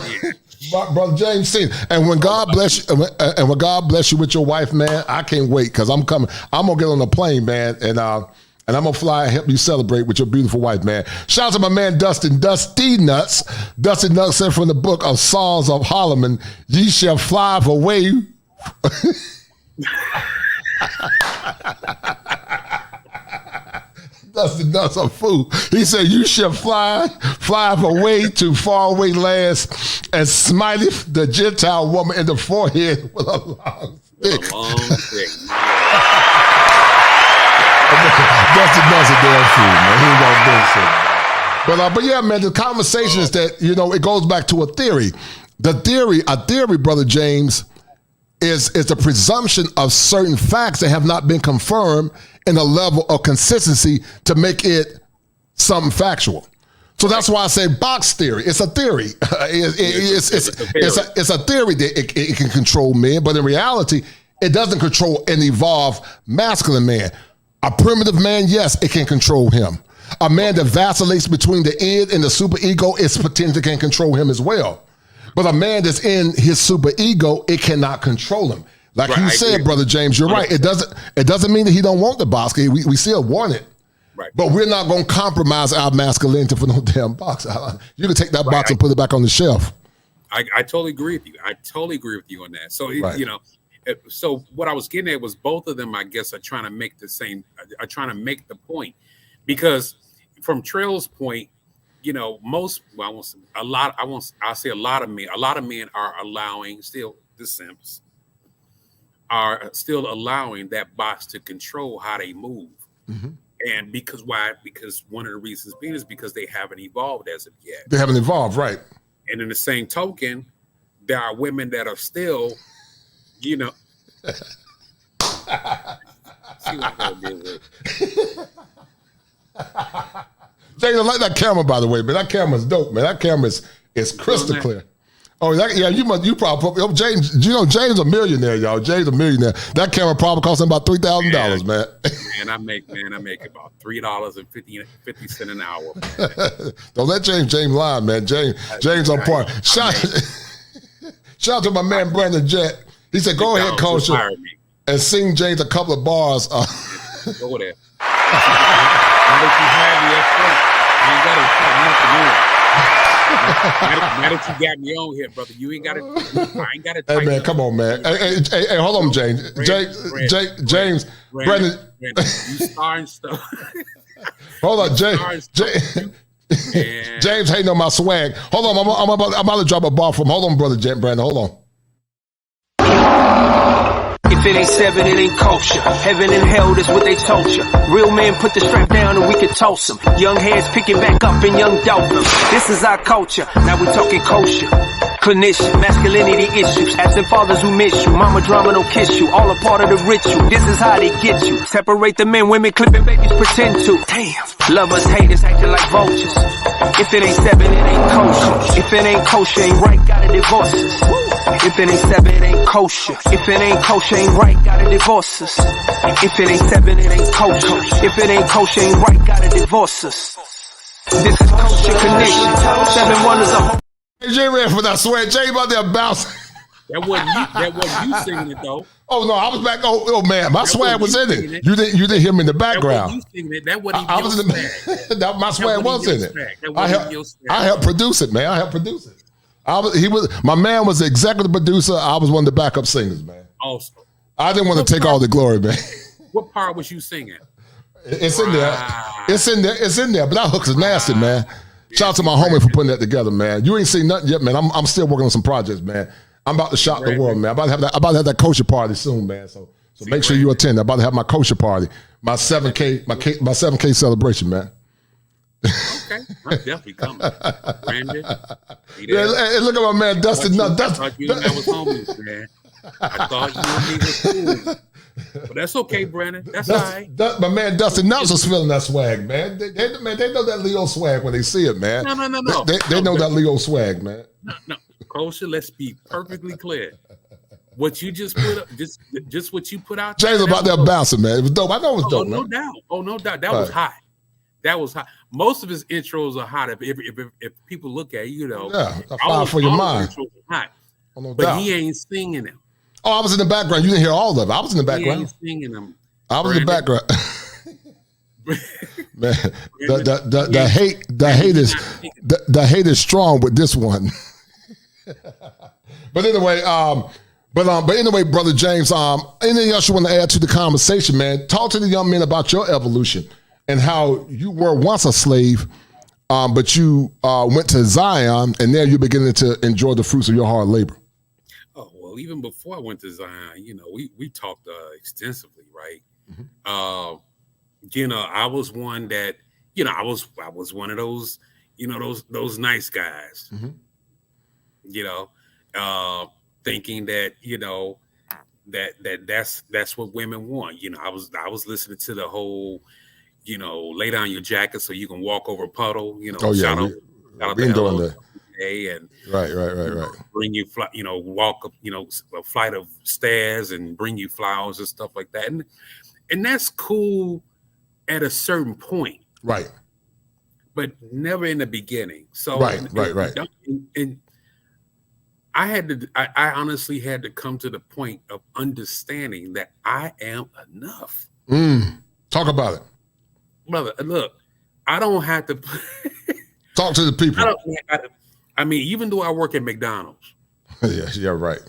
Brother James seen. And when God bless you, and when God bless you with your wife, man, I can't wait because I'm coming. I'm gonna get on a plane, man, and I'm gonna fly and help you celebrate with your beautiful wife, man. Shout out to my man Dustin Nuts. Dustin Nuts said from the book of Songs of Solomon, "Ye shall fly away." Dustin Nuts a fool. He said, "You shall fly away to faraway lands and smiteth the Gentile woman in the forehead with a long stick." Dustin Nuts a damn fool, man. He ain't gonna do shit. But yeah, man, the conversation is that, you know, it goes back to a theory. A theory, brother James, is the presumption of certain facts that have not been confirmed in a level of consistency to make it something factual. So that's why I say box theory. It's a theory. It's a theory that it can control men, but in reality, it doesn't control an evolved masculine man. A primitive man, yes, it can control him. A man that vacillates between the id and the superego, its potential can control him as well. But a man that's in his superego, it cannot control him. Like you said, brother James, you're right. It doesn't mean that he don't want the box. We still want it. Right. But we're not going to compromise our masculinity for no damn box. You can take that box and put it back on the shelf. I totally agree with you. I totally agree with you on that. So, you know, so what I was getting at was both of them, I guess, are trying to make the point. Because from Trail's point, I'll say a lot of men are allowing still the simps are still allowing that box to control how they move. Mm-hmm. And because why? Because one of the reasons being is because they haven't evolved as of yet. They haven't evolved, right? And in the same token, there are women that are still, see what I did with. Jay, I like that camera, by the way, man. That camera's dope, man. That camera is crystal clear. Oh, you probably James. James a millionaire, y'all. James a millionaire. That camera probably cost him about $3,000, man. And I make about $3.50 an hour. Don't let James lie, man. James on point. Shout out to my man Brandon Jett. He said, "Go ahead, Culture, and sing James a couple of bars." Go there. Now that you got me on here, brother, you ain't got to. I ain't got to. Hey man, come on, man. Hey, hold on, James. Brandon, you starring stuff. Hold on, James hating on my swag. Hold on, I'm about to drop a bar from. Hold on, brother Brandon. Hold on. If it ain't 7, it ain't kosher. Heaven and hell, that's what they told you. Real men put the strap down and we can toss them. Young heads picking back up and young dolphins. This is our culture. Now we talking kosher. Clinician, masculinity issues. Absent fathers who miss you. Mama drama don't kiss you. All a part of the ritual. This is how they get you. Separate the men, women clipping babies pretend to. Damn. Lovers, haters acting like vultures. If it ain't 7, it ain't kosher. If it ain't kosher, ain't right, gotta divorce us. If it ain't 7, it ain't kosher. If it ain't kosher, ain't right, gotta divorce us. If it ain't 7, it ain't kosher. If it ain't kosher, ain't right, gotta divorce us. This is kosher condition. 7 wonders of whole. Hey, Jay ran for that sweat. Jay about there bouncing. That wasn't you singing it though. Oh no, I was back. Oh man, my swag was in it. You didn't hear me in the background. That wasn't you singing it. That wasn't even your swag. My swag was in it. I helped produce it, man. I helped produce it. My man was the executive producer. I was one of the backup singers, man. Also, I didn't want to take all the glory, man. What part was you singing? It's in there. It's in there. It's in there. But that hook is nasty, man. Shout out to my homie for putting that together, man. You ain't seen nothing yet, man. I'm still working on some projects, man. I'm about to shock the world, man. I'm about to have that kosher party soon, man. So make sure you attend. I'm about to have my kosher party, my 7K, my 7K celebration, man. Okay, I'm definitely coming. Brandon, yeah, look at my man Dustin. I thought you and I was homies, man. I thought you and me was cool. But that's okay, Brandon. That's all right. My man Dustin Nuts was feeling that swag, man. They know that Leo swag when they see it, man. No. They know that Leo swag, man. No. Kosher, let's be perfectly clear. What you just put up, just what you put out. James about that bouncing, man. It was dope. I know it was dope, no man. doubt. Oh, no doubt. That was hot. That was hot. Most of his intros are hot. If people look at you know, yeah, a fire for your mind. Hot. Oh, no but doubt. he ain't singing them. Oh, I was in the background. You didn't hear all of it. I was in the background. He ain't singing them. I was in the background. Man, the hate is strong with this one. But anyway, brother James, anything else you want to add to the conversation, man? Talk to the young men about your evolution and how you were once a slave, but you went to Zion, and now you're beginning to enjoy the fruits of your hard labor. Oh well, even before I went to Zion, you know, we talked extensively, right? Mm-hmm. You know, I was one that, you know, I was one of those, you know, those nice guys. Mm-hmm. You know, thinking that, you know, that's what women want. You know, I was listening to the whole, you know, lay down your jacket so you can walk over a puddle. You know, oh yeah, we've been doing that. And right. Bring you, you know, walk up, you know, a flight of stairs and bring you flowers and stuff like that, and that's cool at a certain point, right? But never in the beginning. So right. And I honestly had to come to the point of understanding that I am enough. Talk about it, brother. Look, I don't have to talk to the people. I mean, even though I work at McDonald's, yeah, right.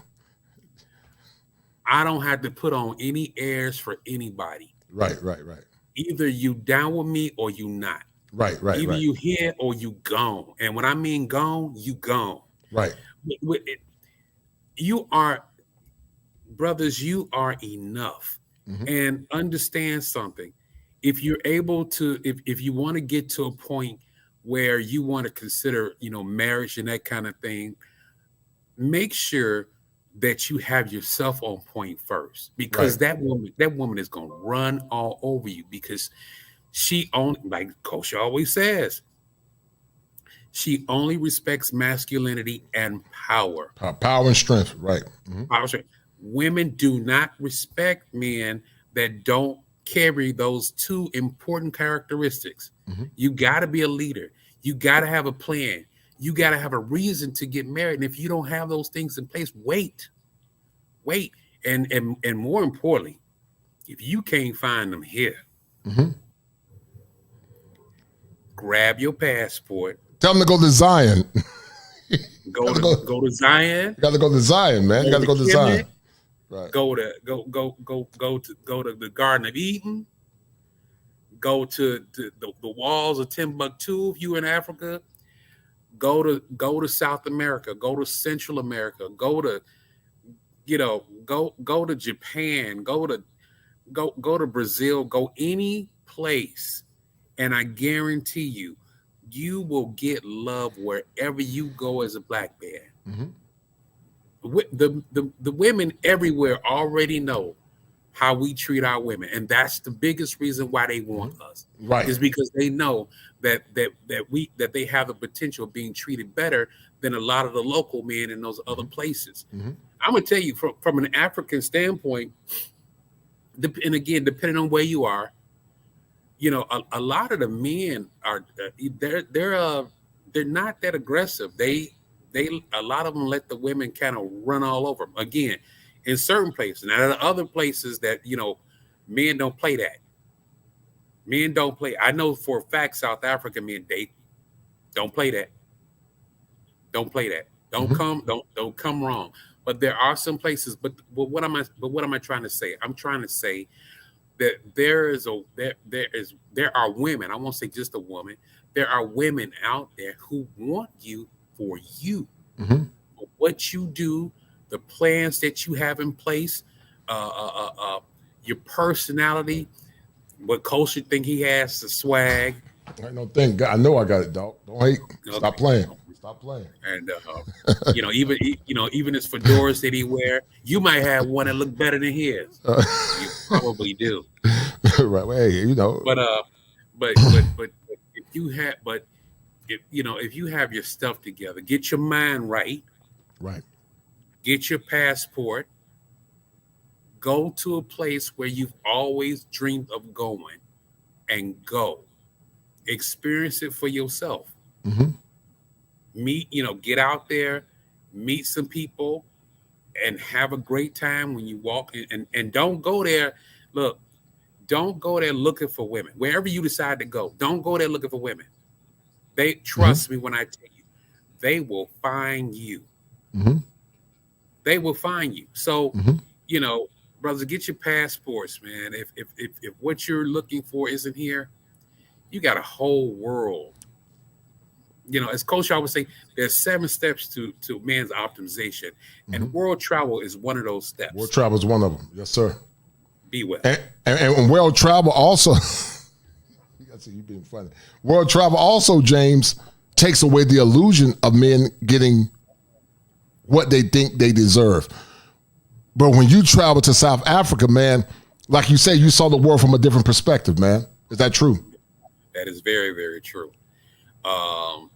I don't have to put on any airs for anybody. Right. Either you down with me or you not. Right. Either you here or you gone. And when I mean gone, you gone. Right. You are, brothers, you are enough. Mm-hmm. And understand something. If you're able to, if you want to get to a point where you want to consider, marriage and that kind of thing, make sure that you have yourself on point first, because that woman is going to run all over you, because she only, like Coach always says, she only respects masculinity and power. Power and strength, right. Mm-hmm. Power and strength. Women do not respect men that don't carry those two important characteristics. Mm-hmm. You got to be a leader. You got to have a plan. You got to have a reason to get married. And if you don't have those things in place, wait. And more importantly, if you can't find them here, mm-hmm. grab your passport. Tell them to go to Zion. Go to Zion. You got to go to Zion, man. You got to go to Zion. Right. Go to the Garden of Eden. Go to the walls of Timbuktu if you in Africa. Go to South America. Go to Central America. Go to Japan. Go to Brazil. Go any place, and I guarantee you, you will get love wherever you go as a black man. Mm-hmm. The women everywhere already know how we treat our women, and that's the biggest reason why they want us. Right, is because they know that they have the potential of being treated better than a lot of the local men in those other places. Mm-hmm. I'm gonna tell you from an African standpoint, and again, depending on where you are, a lot of the men are they're not that aggressive. They a lot of them let the women kind of run all over them. Again, in certain places. Now there are other places that men don't play that. Men don't play. I know for a fact South African men don't play that. Don't play that. Don't come wrong. But there are some places. But what am I trying to say? I'm trying to say that there are women. I won't say just a woman. There are women out there who want you for you, mm-hmm. for what you do, the plans that you have in place, your personality. What Kosher think he has the swag. I don't think. I know I got it, dog. Don't hate. Stop playing. Stop playing. And even his fedoras that he wear, you might have one that look better than his. You probably do. Right. Well, hey, But if you have your stuff together, get your mind right. Right. Get your passport. Go to a place where you've always dreamed of going, and go. Experience it for yourself. Mm-hmm. Get out there, meet some people, and have a great time when you walk in. And don't go there. Look, don't go there looking for women. Wherever you decide to go, don't go there looking for women. They trust me when I tell you, they will find you. Mm-hmm. They will find you. So, brothers, get your passports, man. If what you're looking for isn't here, you got a whole world. As Coach always say, there's 7 steps to man's optimization, and world travel is one of those steps. World travel is one of them. Yes, sir. Be well. And world travel also. You being funny. World travel also, James, takes away the illusion of men getting what they think they deserve. But when you travel to South Africa, man, like you say, you saw the world from a different perspective, man. Is that true? That is very, very true. The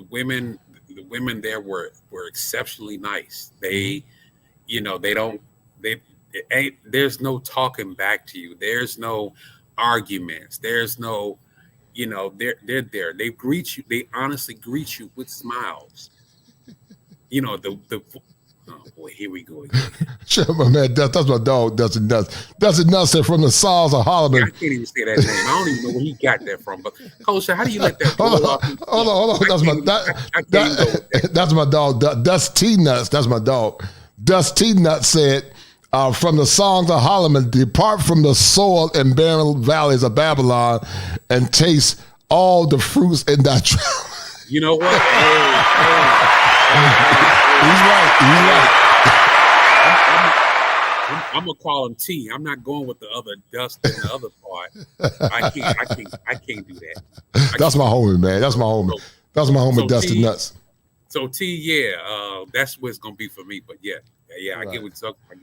women there were exceptionally nice. There's no talking back to you. There's no arguments. There's no, they're there. They greet you. They honestly greet you with smiles. Oh boy, here we go again. Sure, my man, that's my dog, Dustin Nuts. Dustin Nuts said from the Saws of Holloman. I can't even say that name. I don't even know where he got that from. But Coach, how do you let that go off? Hold on. That's my dog, Dusty Nuts. That's my dog. Dusty Nuts said from the songs of Solomon, depart from the soil and barren valleys of Babylon and taste all the fruits in thy trial. You know what? He's right. I'm gonna call him T. I'm not going with the other dust in the other part. I can't do that. That's my homie, man. That's my homie. That's my homie, Dusty Nuts. So T, yeah, that's what it's gonna be for me. But yeah, right. I get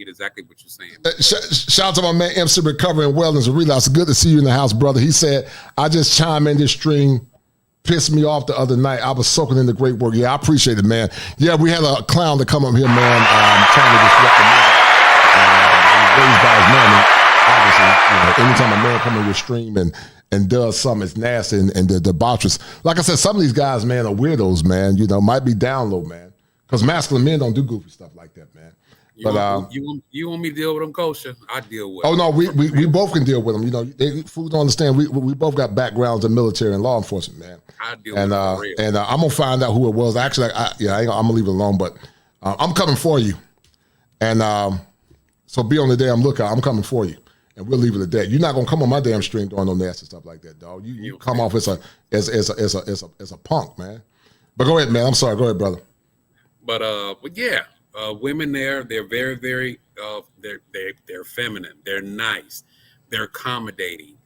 exactly what you're saying. Shout out to my man MC Recovery and Wellness and Relapse. Good to see you in the house, brother. He said, I just chime in this stream. Pissed me off the other night. I was soaking in the great work. Yeah, I appreciate it, man. Yeah, we had a clown to come up here, man, trying to disrupt the music. Raised by his man. Obviously, anytime a man comes on your stream and does something, it's nasty and the debaucherous. Like I said, some of these guys, man, are weirdos, man. Might be down low, man. Because masculine men don't do goofy stuff like that, man. You want me to deal with them kosher? I deal with them. Oh, no, we both can deal with them. Fools don't understand. We both got backgrounds in military and law enforcement, man. I deal with them for real. And I'm going to find out who it was. Actually, I'm going to leave it alone, but I'm coming for you. And so be on the damn lookout. I'm coming for you. And we'll leave it at that. You're not going to come on my damn stream doing no nasty stuff like that, dog. You come off as a punk, man. But go ahead, man. I'm sorry. Go ahead, brother. But yeah. Women they're very, very they're feminine, they're nice, they're accommodating,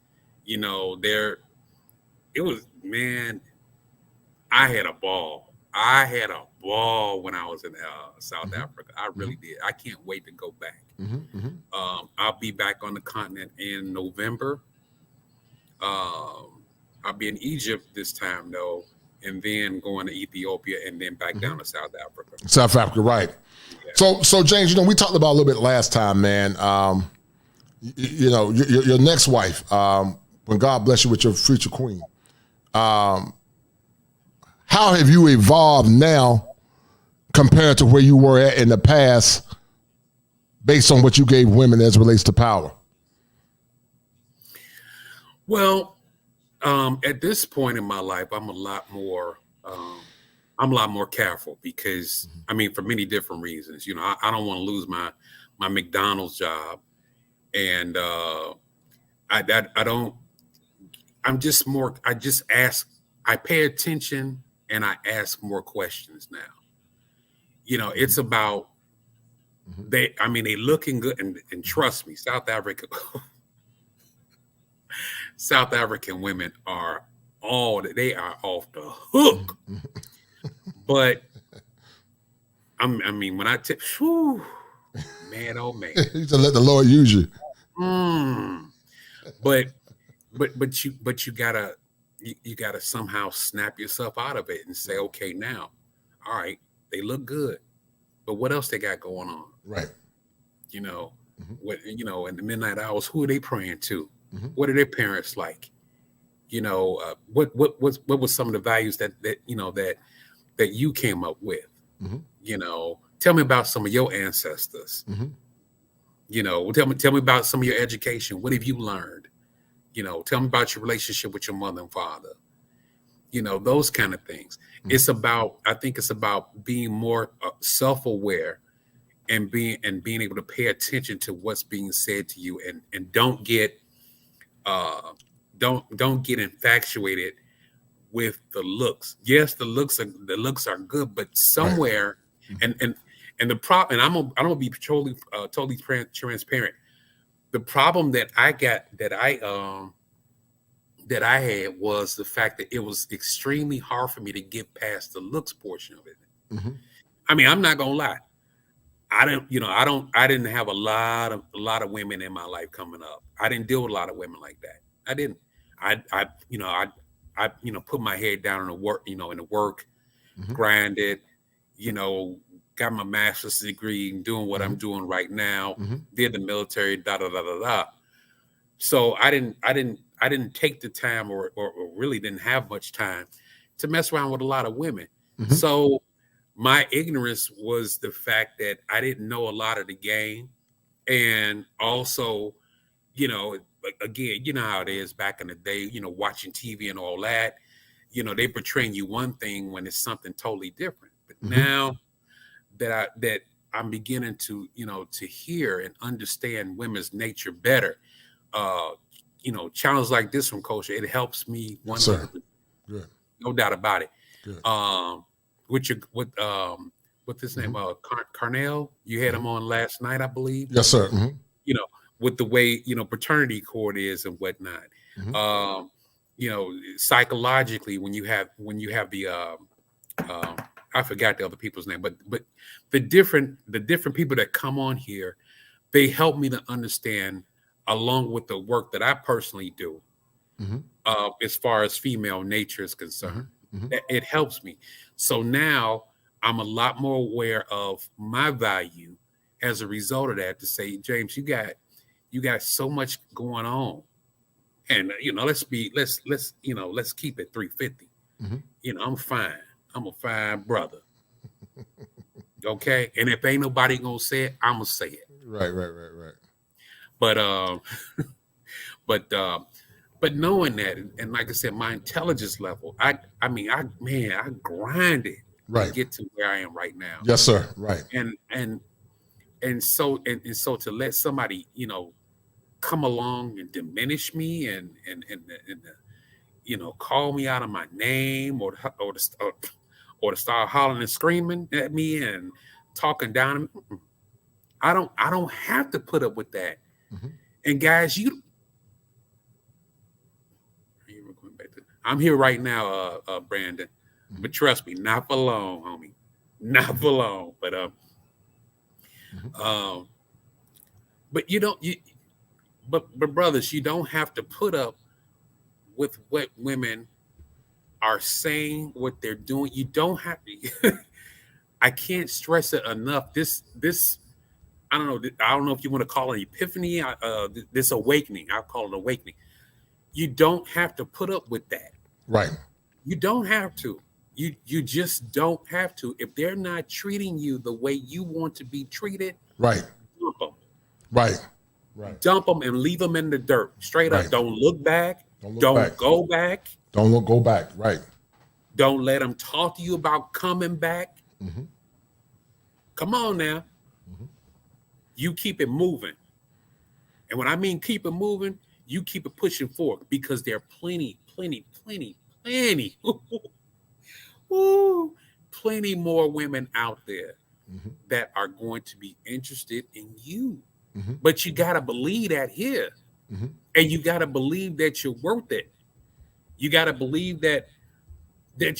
I had a ball when I was in South Africa. I really did. I can't wait to go back. I'll be back on the continent in November. I'll be in Egypt this time though, and then going to Ethiopia and then back down to South Africa. South Africa, right. Yeah. So James, we talked about a little bit last time, man. Your next wife, when God bless you with your future queen, how have you evolved now compared to where you were at in the past based on what you gave women as it relates to power? Well, at this point in my life, I'm a lot more careful because, for many different reasons. I don't want to lose my McDonald's job, and I pay attention and I ask more questions now. It's about they looking good, and trust me, South African women are they are off the hook. But when I tip, man, oh man, you just let the Lord use you. But you gotta somehow snap yourself out of it and say, okay, now, all right, they look good, but what else they got going on? Right. What in the midnight hours, who are they praying to? What are their parents like? What was some of the values that you came up with? Tell me about some of your ancestors. Tell me about some of your education. What have you learned? Tell me about your relationship with your mother and father. Those kind of things. I think it's about being more self-aware and being able to pay attention to what's being said to you, and don't get infatuated with the looks. Yes, the looks are good, but somewhere, right. and the problem, and I'm gonna be totally transparent. The problem that I had was the fact that it was extremely hard for me to get past the looks portion of it. I'm not gonna lie. I didn't have a lot of women in my life coming up. I didn't deal with a lot of women like that. I didn't. I put my head down in the work, grinded, got my master's degree, doing what I'm doing right now, did the military, So I didn't take the time or really didn't have much time to mess around with a lot of women. So my ignorance was the fact that I didn't know a lot of the game. And also, again, you know how it is back in the day, watching TV and all that, they portraying you one thing when it's something totally different. But now that I'm beginning to, to hear and understand women's nature better. Challenges like this from Coach, it helps me. Yes, sir. Good. No doubt about it. Good. What's his name? Carnell, you had him on last night, I believe. Yes, sir. With the way, paternity court is and whatnot. Psychologically, when you have the I forgot the other people's name, but the different people that come on here, they help me to understand, along with the work that I personally do, as far as female nature is concerned. It helps me. So now I'm a lot more aware of my value as a result of that, to say, James, you got so much going on. And let's keep it 350. I'm fine. I'm a fine brother. Okay. And if ain't nobody gonna say it, I'm gonna say it. Right. But knowing that, and like I said, my intelligence level, I grinded to get to where I am right now. Yes, sir. Right. And so to let somebody, come along and diminish me and call me out of my name or to start hollering and screaming at me and talking down to me, I don't have to put up with that. And guys, I'm here right now, Brandon, but trust me, not for long, homie, not for long. But brothers, you don't have to put up with what women are saying, what they're doing. You don't have to. I can't stress it enough. This I don't know if you want to call it epiphany, this awakening. I'll call it awakening. You don't have to put up with that. Right. You don't have to. You just don't have to. If they're not treating you the way you want to be treated, right. Dump them. Right. Dump them and leave them in the dirt. Straight up. Don't look back. Don't go back. Don't go back. Right. Don't let them talk to you about coming back. Come on now. You keep it moving. And when I mean keep it moving, you keep it pushing forward, because there are plenty more women out there that are going to be interested in you. But you got to believe that here. And you got to believe that you're worth it. You got to believe that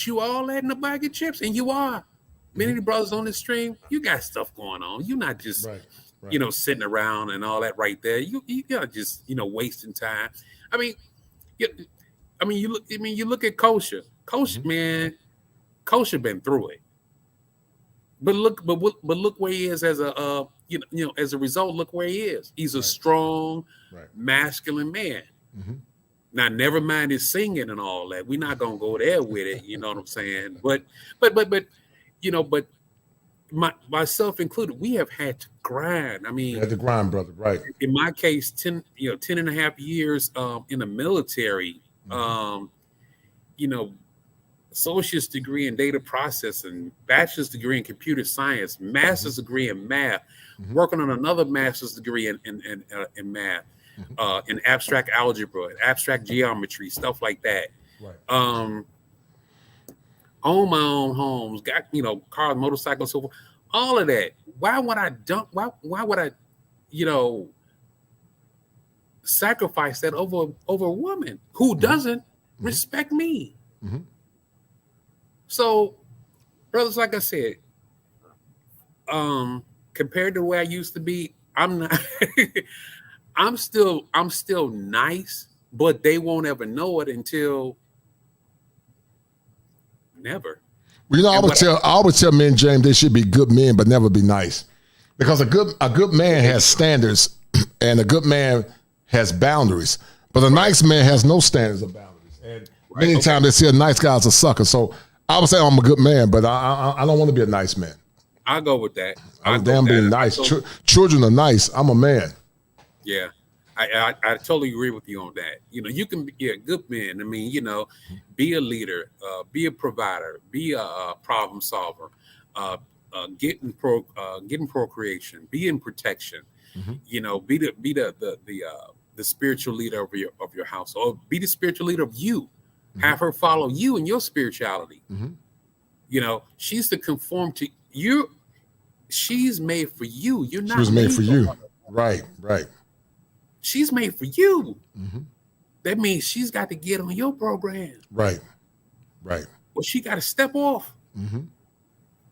you all that in a bag of chips, and you are. Many of the brothers on this stream, you got stuff going on. You're not just, sitting around and all that right there. You got just, wasting time. You look at Kosher. Kosher, man, Kosher been through it. But look where he is as a as a result. Look where he is. He's a strong, masculine man. Now, never mind his singing and all that. We're not gonna go there with it. You know what I'm saying? But myself included, we have had to grind. You had to grind, brother. Right. In my case, 10 and a half years in the military. Associate's degree in data processing, bachelor's degree in computer science, master's degree in math, working on another master's degree in math, in abstract algebra, abstract geometry, stuff like that. Own my own homes, got cars, motorcycles, so forth, all of that. Why would I sacrifice that over a woman who doesn't respect me? So, brothers, like I said, compared to where I used to be, I'm not. I'm still nice, but they won't ever know it until never. Well, I always tell men, James, they should be good men, but never be nice, because a good man has standards, and a good man has boundaries, but a nice man has no standards or boundaries. And many times they see a nice guy as a sucker. So I would say I'm a good man, but I don't want to be a nice man. I'll go with that. I'm damn being nice. Children are nice. I'm a man. Yeah, I totally agree with you on that. You can be a good man. Be a leader, be a provider, be a problem solver, getting procreation, be in protection. You know, be the spiritual leader of your house, or be the spiritual leader of you. Have her follow you in your spirituality. You know, she's to conform to you. She's made for you. You're not. She was made for you. Right. She's made for you. That means she's got to get on your program. Right. Well, she got to step off. And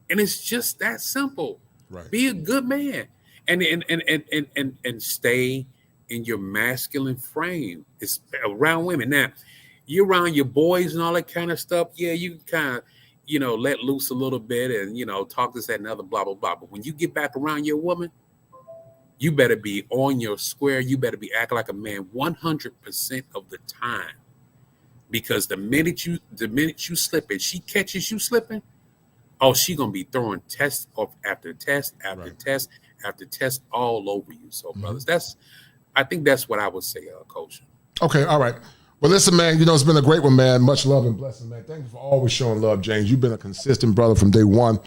it's just that simple. Right. Be a good man, and stay in your masculine frame. It's around women. Now, you're around your boys and all that kind of stuff. Yeah, you kind of, you know, let loose a little bit and, you know, talk this, that, and other, blah, blah, blah. But when you get back around your woman, you better be on your square. You better be acting like a man 100% of the time. Because the minute you slip and she catches you slipping, oh, she gonna be throwing test after test after test after test all over you. So, brothers, I think that's what I would say, Coach. Okay, all right. Well, listen, man, you know, it's been a great one, man. Much love and blessing, man. Thank you for always showing love, James. You've been a consistent brother from day one.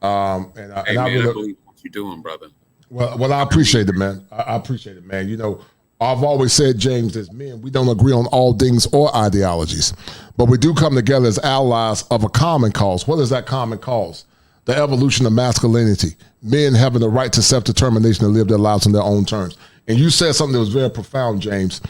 I believe what you're doing, brother. Well, I appreciate it, man. I appreciate it, man. You know, I've always said, James, as men, we don't agree on all things or ideologies, but we do come together as allies of a common cause. What is that common cause? The evolution of masculinity, men having the right to self-determination to live their lives on their own terms. And you said something that was very profound, James.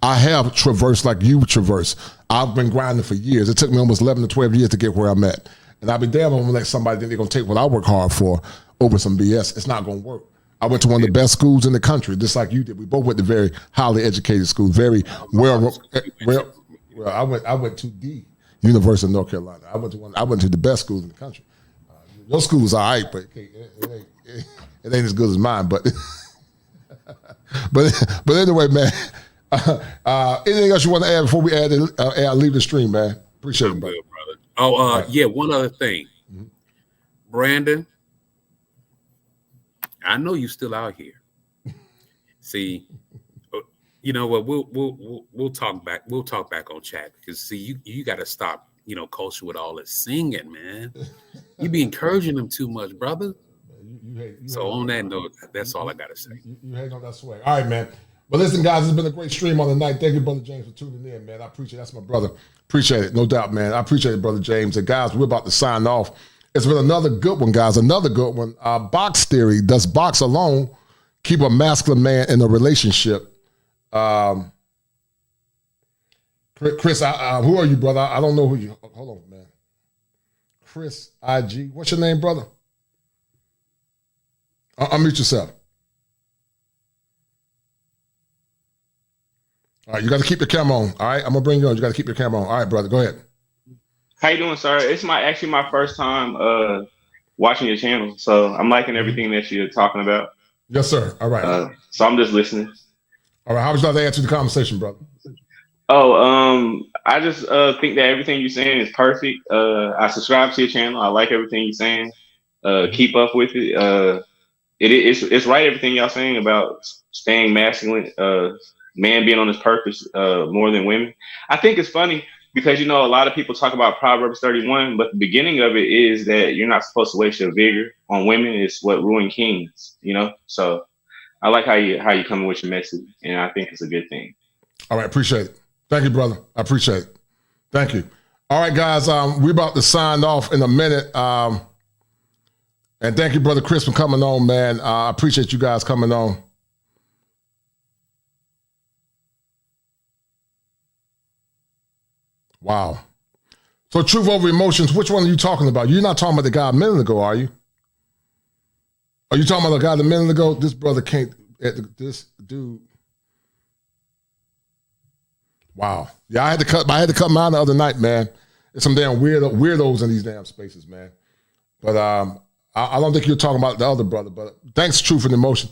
I have traversed like you traverse. I've been grinding for years. It took me almost 11 to 12 years to get where I'm at. And I'll be damn if I'm going to let somebody think they're going to take what I work hard for over some BS. It's not going to work. I went to one of the best schools in the country, just like you did. We both went to very highly educated schools, very well. I went to the University of North Carolina. I went to the best schools in the country. Your school's all right, but it ain't as good as mine. But but anyway, man. Anything else you want to add before we leave the stream, man? Appreciate it, brother. Yeah. One other thing, Brandon. I know you still out here. See, you know what? We'll talk back. We'll talk back on chat because see, you got to stop. You know, culture with all this singing, man. You be encouraging them too much, brother. So on that note, that's all I got to say. You hang on that swag. All right, man. But listen, guys, it's been a great stream on the night. Thank you, Brother James, for tuning in, man. I appreciate it. That's my brother. Appreciate it. No doubt, man. I appreciate it, Brother James. And guys, we're about to sign off. It's been another good one, guys. Another good one. Box theory. Does box alone keep a masculine man in a relationship? Chris, who are you, brother? I don't know who you. Hold on, man. Chris IG. What's your name, brother? Unmute yourself. All right, you got to keep your camera on. All right, I'm gonna bring you on. You got to keep your camera on. All right, brother, go ahead. How you doing, sir? It's actually my first time watching your channel, so I'm liking everything that you're talking about. Yes, sir. All right. So I'm just listening. All right. How would you like to add to the conversation, brother? I just think that everything you're saying is perfect. I subscribe to your channel. I like everything you're saying. Keep up with it. It's right, everything y'all saying about staying masculine, man being on his purpose more than women. I think it's funny because, you know, a lot of people talk about Proverbs 31, but the beginning of it is that you're not supposed to waste your vigor on women. It's what ruin kings, you know? So I like how you come with your message, and I think it's a good thing. All right, appreciate it. Thank you, brother. I appreciate it. Thank you. All right, guys, we're about to sign off in a minute. And thank you, Brother Chris, for coming on, man. I appreciate you guys coming on. Wow. So truth over emotions, which one are you talking about? You're not talking about the guy a minute ago, are you? Are you talking about the guy a minute ago? This brother can't, this dude. Wow. Yeah, I had to cut mine the other night, man. There's some damn weirdos in these damn spaces, man. But I don't think you're talking about the other brother, but thanks, Truth and Emotion.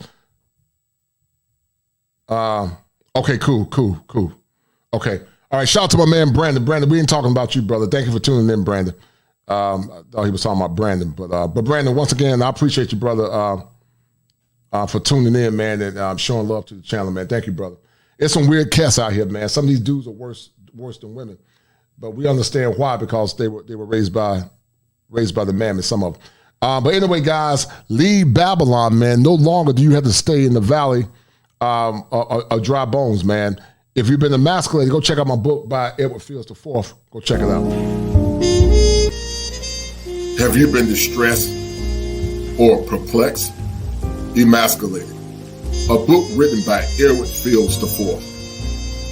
Okay, cool. Okay. All right, shout out to my man, Brandon. Brandon, we ain't talking about you, brother. Thank you for tuning in, Brandon. I thought he was talking about Brandon. But Brandon, once again, I appreciate you, brother, for tuning in, man, and showing love to the channel, man. Thank you, brother. It's some weird cats out here, man. Some of these dudes are worse than women. But we understand why, because they were raised by the man, and some of them. But anyway, guys, leave Babylon, man. No longer do you have to stay in the valley of dry bones, man. If you've been emasculated, go check out my book by Edward Fields IV. Go check it out. Have you been distressed or perplexed? Emasculated. A book written by Edward Fields IV.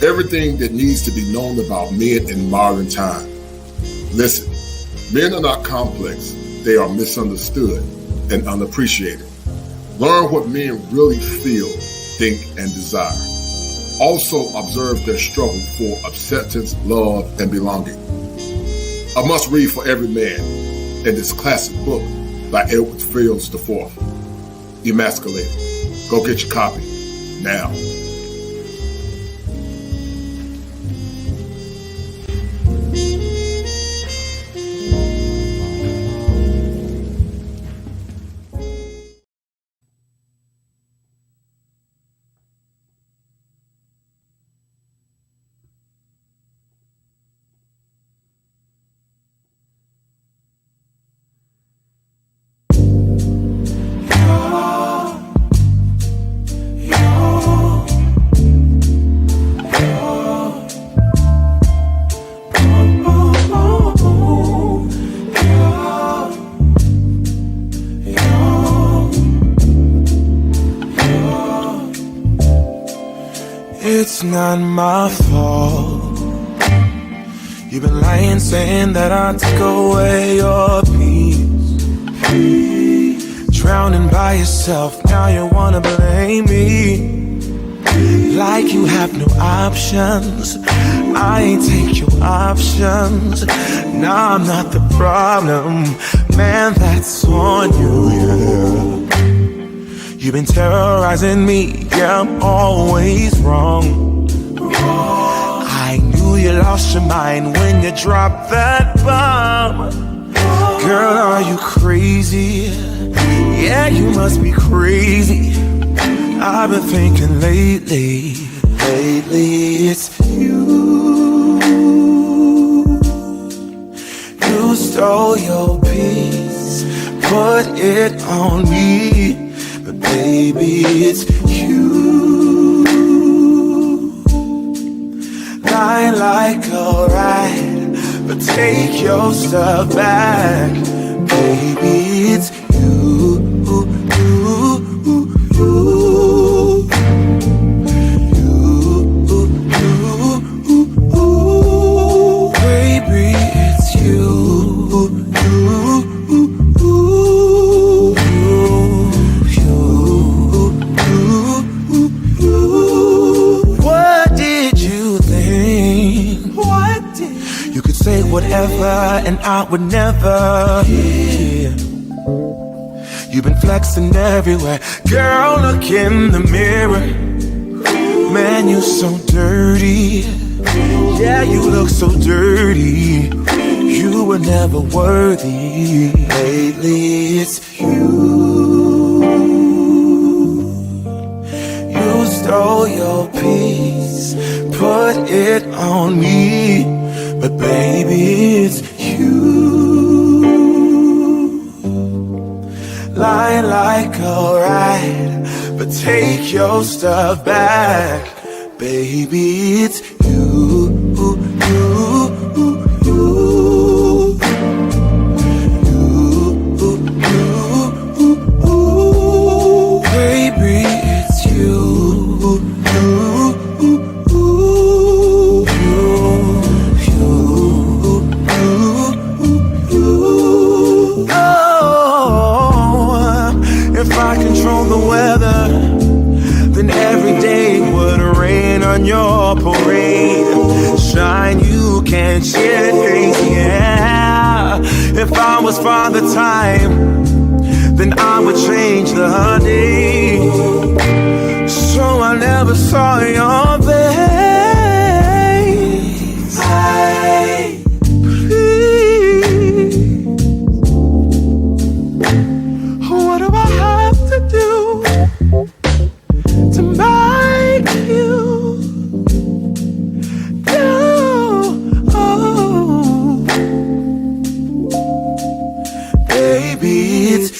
Everything that needs to be known about men in modern time. Listen, men are not complex. They are misunderstood and unappreciated. Learn what men really feel, think, and desire. Also observe their struggle for acceptance, love, and belonging. A must read for every man in this classic book by Edward Fields IV. Emasculated. Go get your copy now. It's not my fault. You've been lying, saying that I took away your peace. Drowning by yourself, now you wanna blame me. Like you have no options. I ain't take your options. Nah, I'm not the problem. Man, that's on you, yeah. You've been terrorizing me, yeah, I'm always wrong. I knew you lost your mind when you dropped that bomb. Girl, are you crazy? Yeah, you must be crazy. I've been thinking lately it's you. You stole your peace, put it on me. But baby, it's you. Lie like a ride, but take your stuff back. Baby, it's you. Baby, it's you. Say whatever and I would never hear. You've been flexing everywhere. Girl, look in the mirror. Man, you so dirty. Yeah, you look so dirty. You were never worthy. Lately it's you. You stole your peace, put it on me. But baby, it's you. Lying like a ride, but take your stuff back. Baby, it's you. Baby, it's you. If I control the weather, then every day would rain on your parade. Shine, you can't shade, yeah. If I was Father Time, then I would change the day. So I never saw your face. Please, what do I have to do to make you go? Oh, baby, it's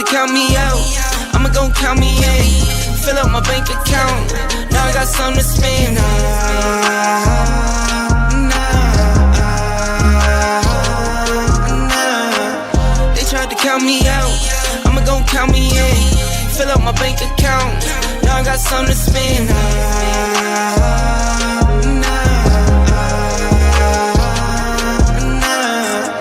count me out. I'ma gon' count me in. Fill up my bank account. Now I got something to spend. They tried to count me out. I'ma gon' count me in. Fill up my bank account. Now I got something to spend.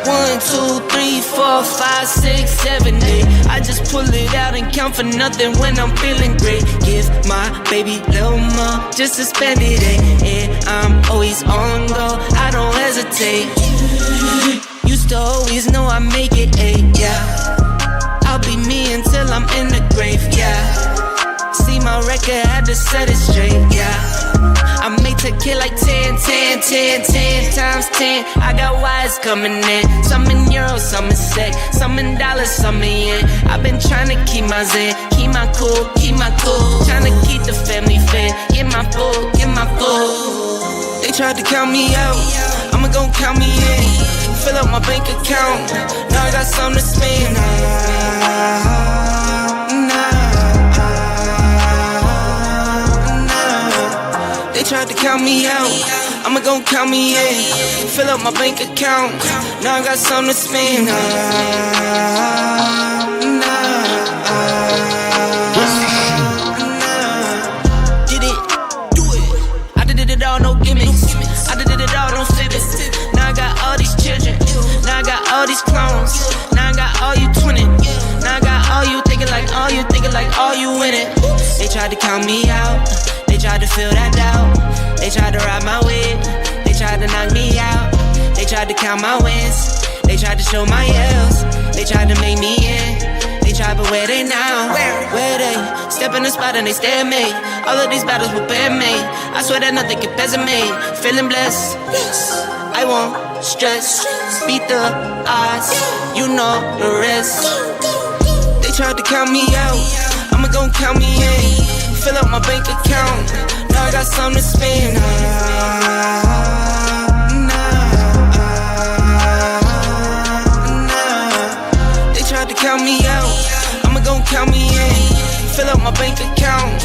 1, 2, 3, 4, 5, 6, 7, 8. I just pull it out and count for nothing when I'm feeling great. Give my baby little more just to spend it, and I'm always on go. I don't hesitate. Used to always know I make it, yeah. I'll be me until I'm in the grave, yeah. See my record, had to set it straight, yeah. I make to kill like 10 times 10. I got wires coming in, some in euros, some in sec, some in dollars, some in yen. I've been trying to keep my zen, keep my cool. Trying to keep the family fed, get my food. They tried to count me out, I'ma gon' count me in. Fill up my bank account, now I got something to spend. They tried to count me out, I'ma gon' count me in. Fill up my bank account, now I got something to spend. Did it, do it. I did it all, no gimmicks. I did it all, don't flip it. Now I got all these children, now I got all these clones. Now I got all you twinning, now I got all you thinking like all you winning. They tried to count me out, they tried to fill that doubt. They tried to ride my wig, they tried to knock me out. They tried to count my wins, they tried to show my L's. They tried to make me in, they tried, but where they now? Where they? Step in the spot and they stare at me. All of these battles will bear me. I swear that nothing compares to me. Feeling blessed, I won't stress. Beat the odds, you know the rest. They tried to count me out, I'ma gon' count me in. Fill up my bank account, now I got something to spend. They tried to count me out, I'ma gon' count me in. Fill up my bank account,